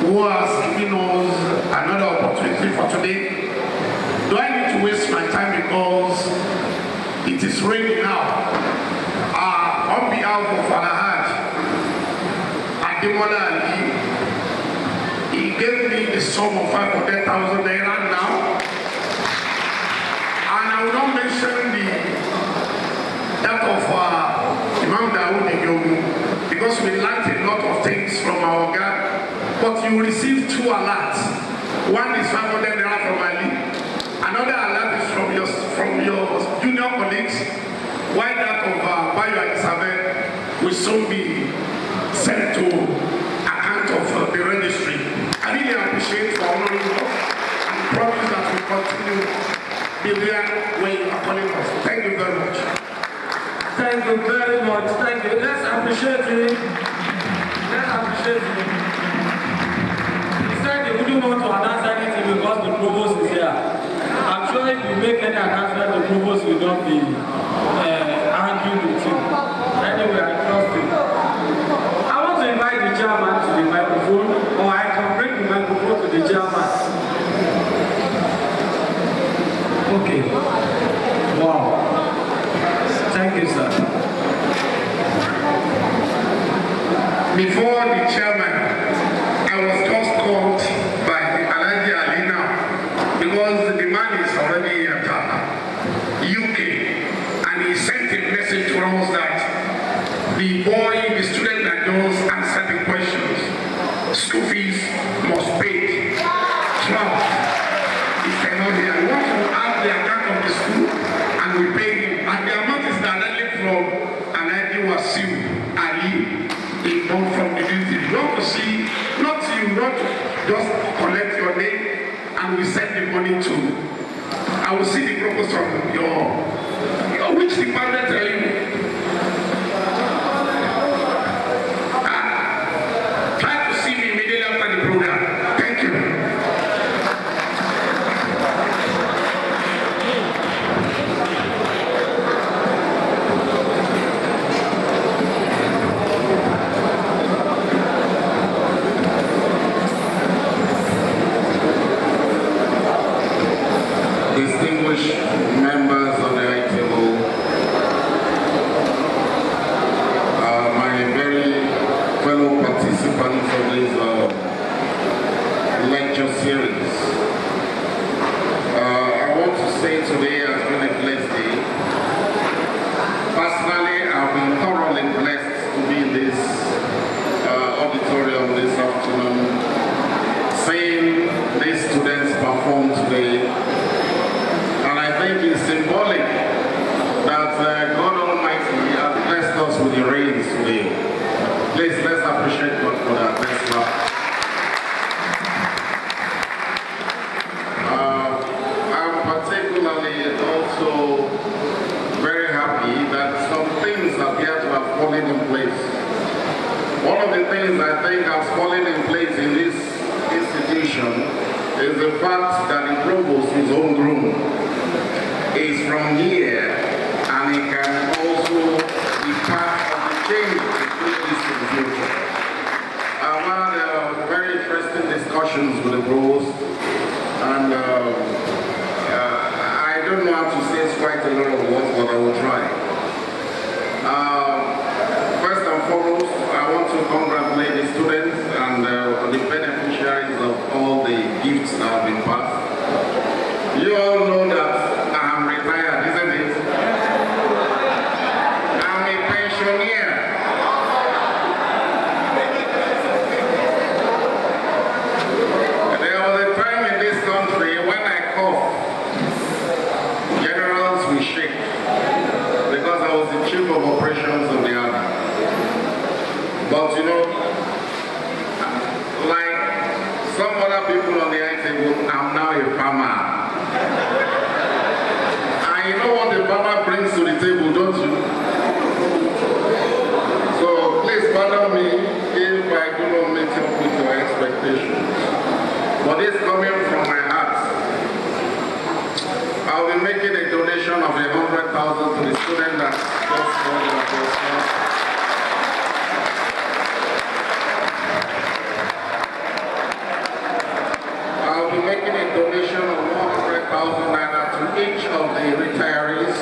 who has given us another opportunity for today. Do I need to waste my time because it is raining now? On behalf of Alhaj Ademola Ali, he gave me the sum of 500,000 naira now. And I will not mention that of Imam Dawood Igewu because we learned a lot of things from our God. But you receive two alerts. One is 500 naira from Ali. Another alert is from your junior colleagues. While that of Bayo Ajisafe will soon be sent to account of the registry. I really appreciate for honoring us and promise that we continue be there when you are calling us. Thank you very much. Thank you very much. Thank you. Let's appreciate him. Let's appreciate him. He said he wouldn't want to announce anything because the provost is here. I'm sure if you make any announcement, the provost will not be arguing with you. Anyway, I trust you. I want to invite the chairman to the microphone, or I can bring the microphone to the chairman. Okay. Wow. Thank you, sir. Before the chairman, I was just called by Alhaji Ali now because the man is already at UK and he sent a message to us that the student that does answer the questions, school fees must pay. Trump is cannot here. We want to have the account of the school and we pay him. And the amount is directly from Alhaji Wasiu Ali. From the duty. You want to see, not you, not just collect your name and we send the money to. I will see the purpose of your which department are you? name. Please, let's appreciate God for that. Let's clap. I'm particularly also very happy that some things appear to have fallen in place. One of the things I think has fallen in place in this institution is the fact that the provost is homegrown. Is from here, and he can also be part of the change to take this to the future. I've had very interesting discussions with the provost, and I don't know how to say quite a lot of words, but I will try. First and foremost, I want to congratulate the students and the beneficiaries of all the gifts that have been passed. You all know that I'm retired, isn't it? I'm a pensioner. There was a time in this country when I cough, generals will shake because I was the chief of operations of the army. But you know, like some other people on the high table, I'm now a farmer. And you know what the farmer brings to the table, don't you? So please pardon me if I do not meet up with your expectations. But it's coming from my heart. I'll be making a donation of 100,000 to the student that just got their first. I'll be making a donation of 100,000 naira to each of the retirees.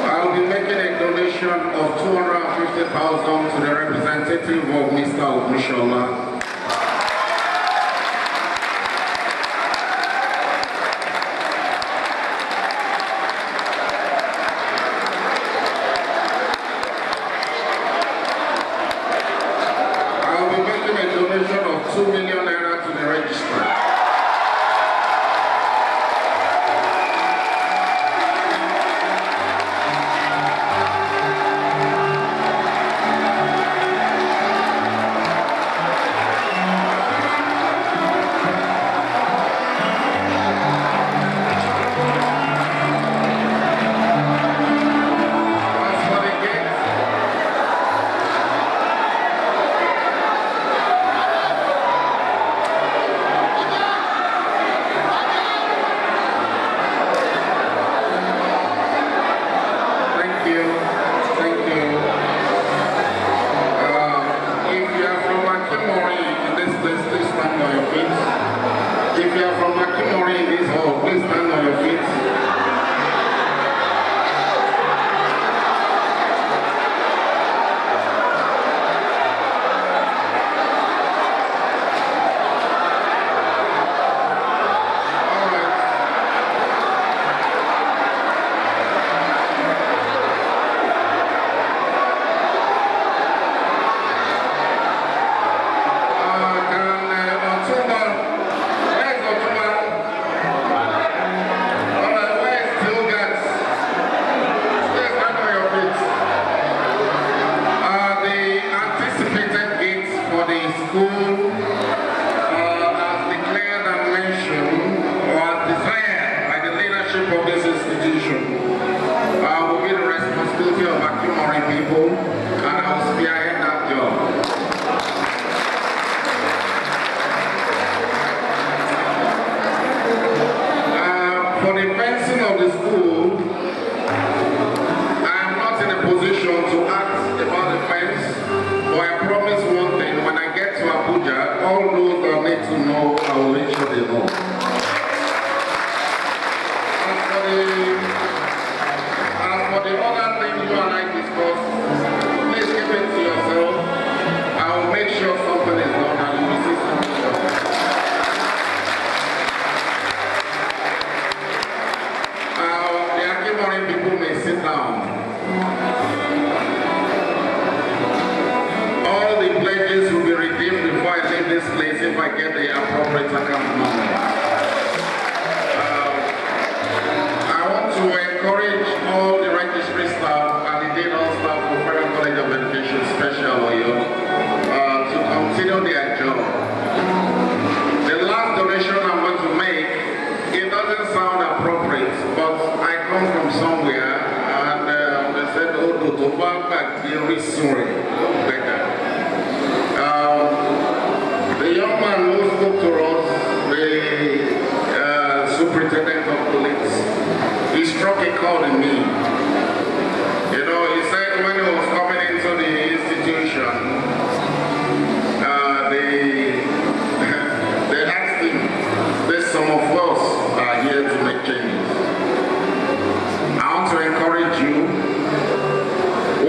I'll be making a donation of 250,000 to the representative of Mr. Ogunsola. I'll be making a donation of 2 million naira to the registry. didn't read sorry better. The young man who spoke to us, the superintendent of police, he struck a chord in me. You know, he said when he was coming into the institution, they asked him, "There's some of us are here to make changes." I want to encourage you.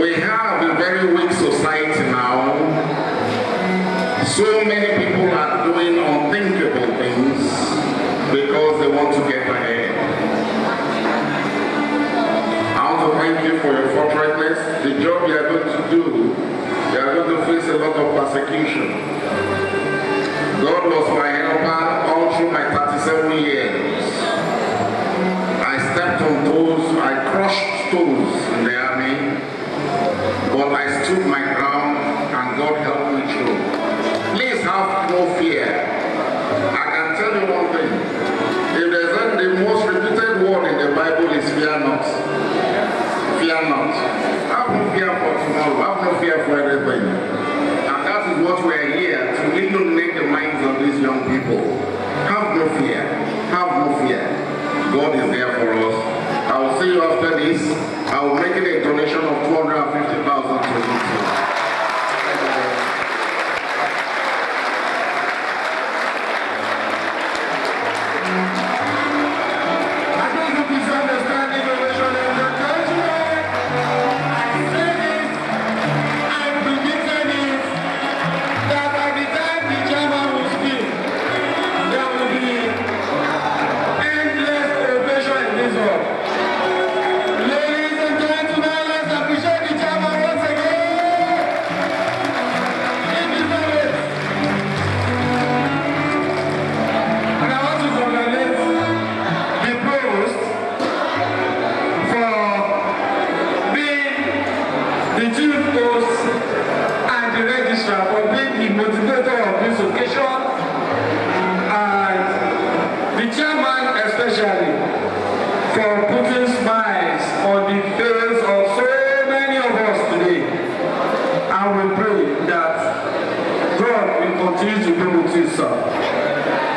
We have a very weak society now. So many people are doing unthinkable things because they want to get ahead. I want to thank you for your forthrightness. The job you are going to do, you are going to face a lot of persecution. God was my helper all through my 37 years. I stepped on toes, I crushed stones in the army, but I stood my ground and God helped me through. Please have no fear. I can tell you one thing. If there's the most repeated word in the Bible is fear not. Fear not. Have no fear for tomorrow. Have no fear for everything. And that is what we are here to illuminate the minds of these young people. Have no fear. Have no fear. God is there for us. I will see you after this. I will make it a donation of 250,000 to you.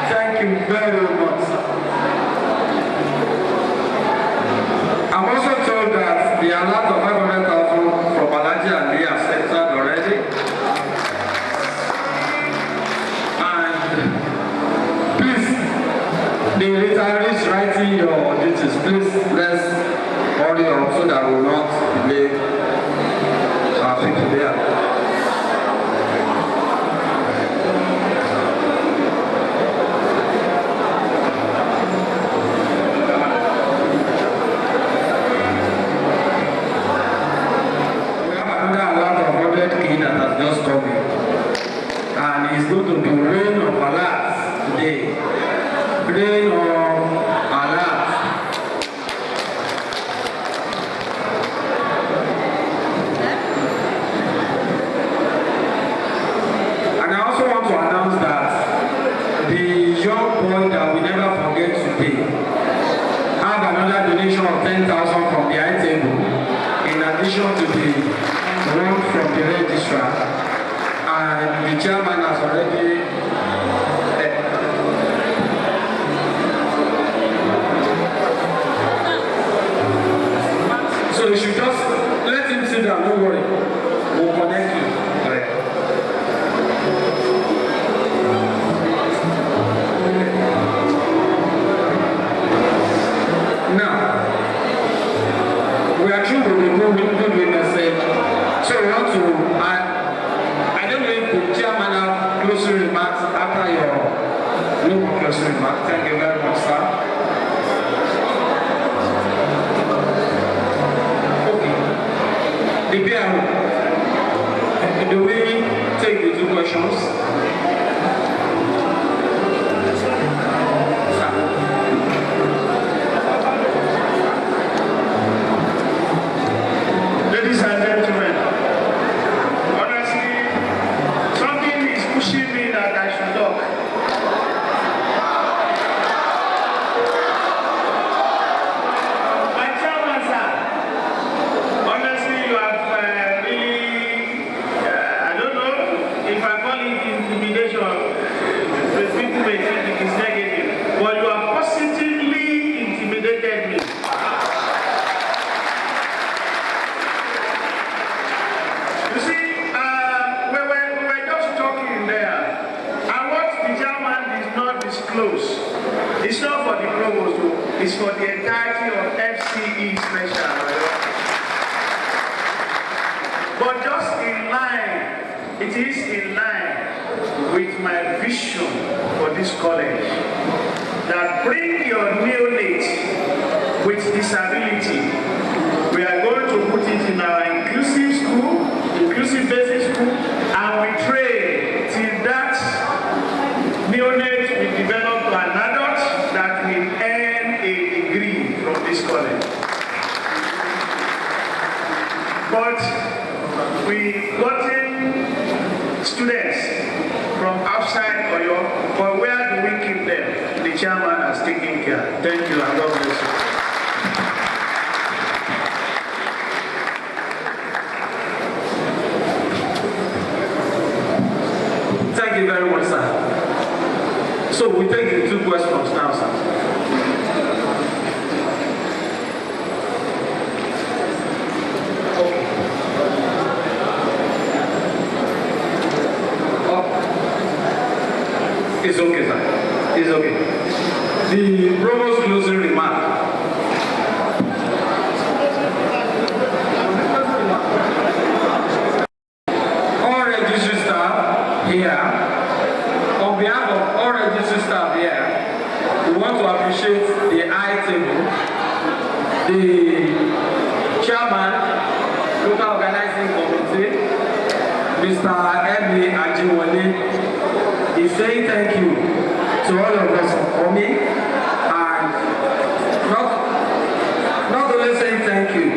Thank you very much. I'm also told that the alert of 500,000 from Alaji and they are settled already. And please, the retirees writing your duties, please let's hurry up so that we will not delay our people there. And it's going to be rain of alerts today. Rain of alerts. And I also want to announce that the young boy that we never forget today have another donation of 10,000 from the high table in addition to the one from the registrar. And the chairman has already so you should just let him sit down, don't worry. We'll connect you. Now, we are through with the good message. So we want to the chairman have closing remarks. not for the provost, it's for the entirety of FCE Special. But just in line, it is in line with my vision for this college that bring your neonate with disability. We are going to put it in our inclusive school, inclusive basic school, and we train till that neonate will develop to an adult that will earn a degree from this college. But we gotten students from outside Oyo, but where do we keep them? The chairman has taken care. Thank you and God bless you. Thank you very much, sir. So we take the two questions now, sir. It's okay, sir. It's okay. The provost closing remark. All registry staff here, on behalf of all registry staff here, we want to appreciate the high table, the chairman, local organizing committee, Mr. M.A. Ajiwale, is saying thank you to all of us for coming, and not only saying thank you,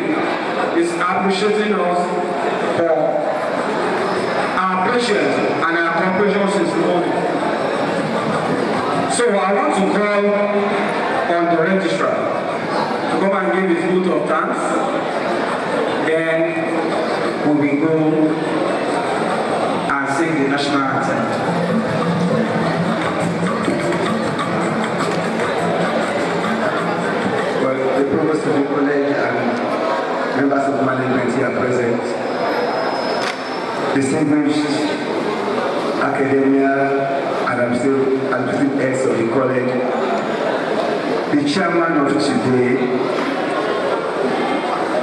is appreciating us for our patience and our cooperation since morning. So I want to call on the registrar to come and give his vote of thanks. Then we will go and sing the national anthem. The provost of the college and members of the management here present, distinguished academia and administrative heads of the college, the chairman of today,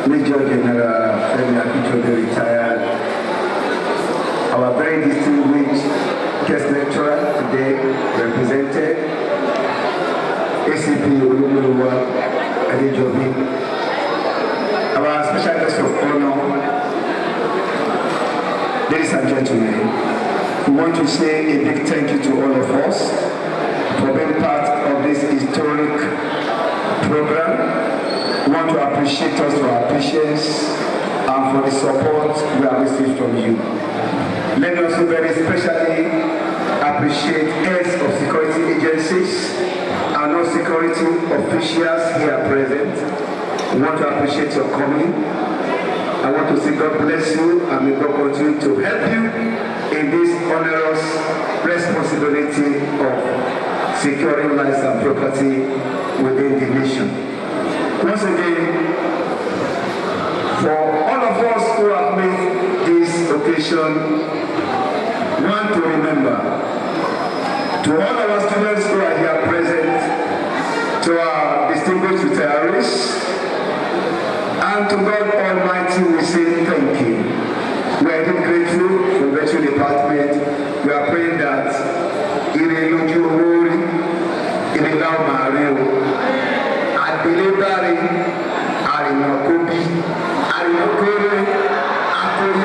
Major General Femi Akintoye retired, our very distinguished guest lecturer today represented, ACP Ogunsola, our special guest of honor, ladies and gentlemen, we want to say a big thank you to all of us for being part of this historic program. We want to appreciate us for our patience and for the support we have received from you. Let me also very specially appreciate heads of security agencies and all security officials here present. We want to appreciate your coming. I want to say God bless you and may God continue to help you in this onerous responsibility of securing lives and property within the nation. Once again, for all of us who have made this occasion, we want to remember, to all of our students who are here present, to our distinguished retirees, and to God Almighty, we say thank you. We are indeed grateful for the virtual department. We are praying that Ireloju Owori, Irelau Mario, Adelebari, Arinakobi, Arinokore, Akori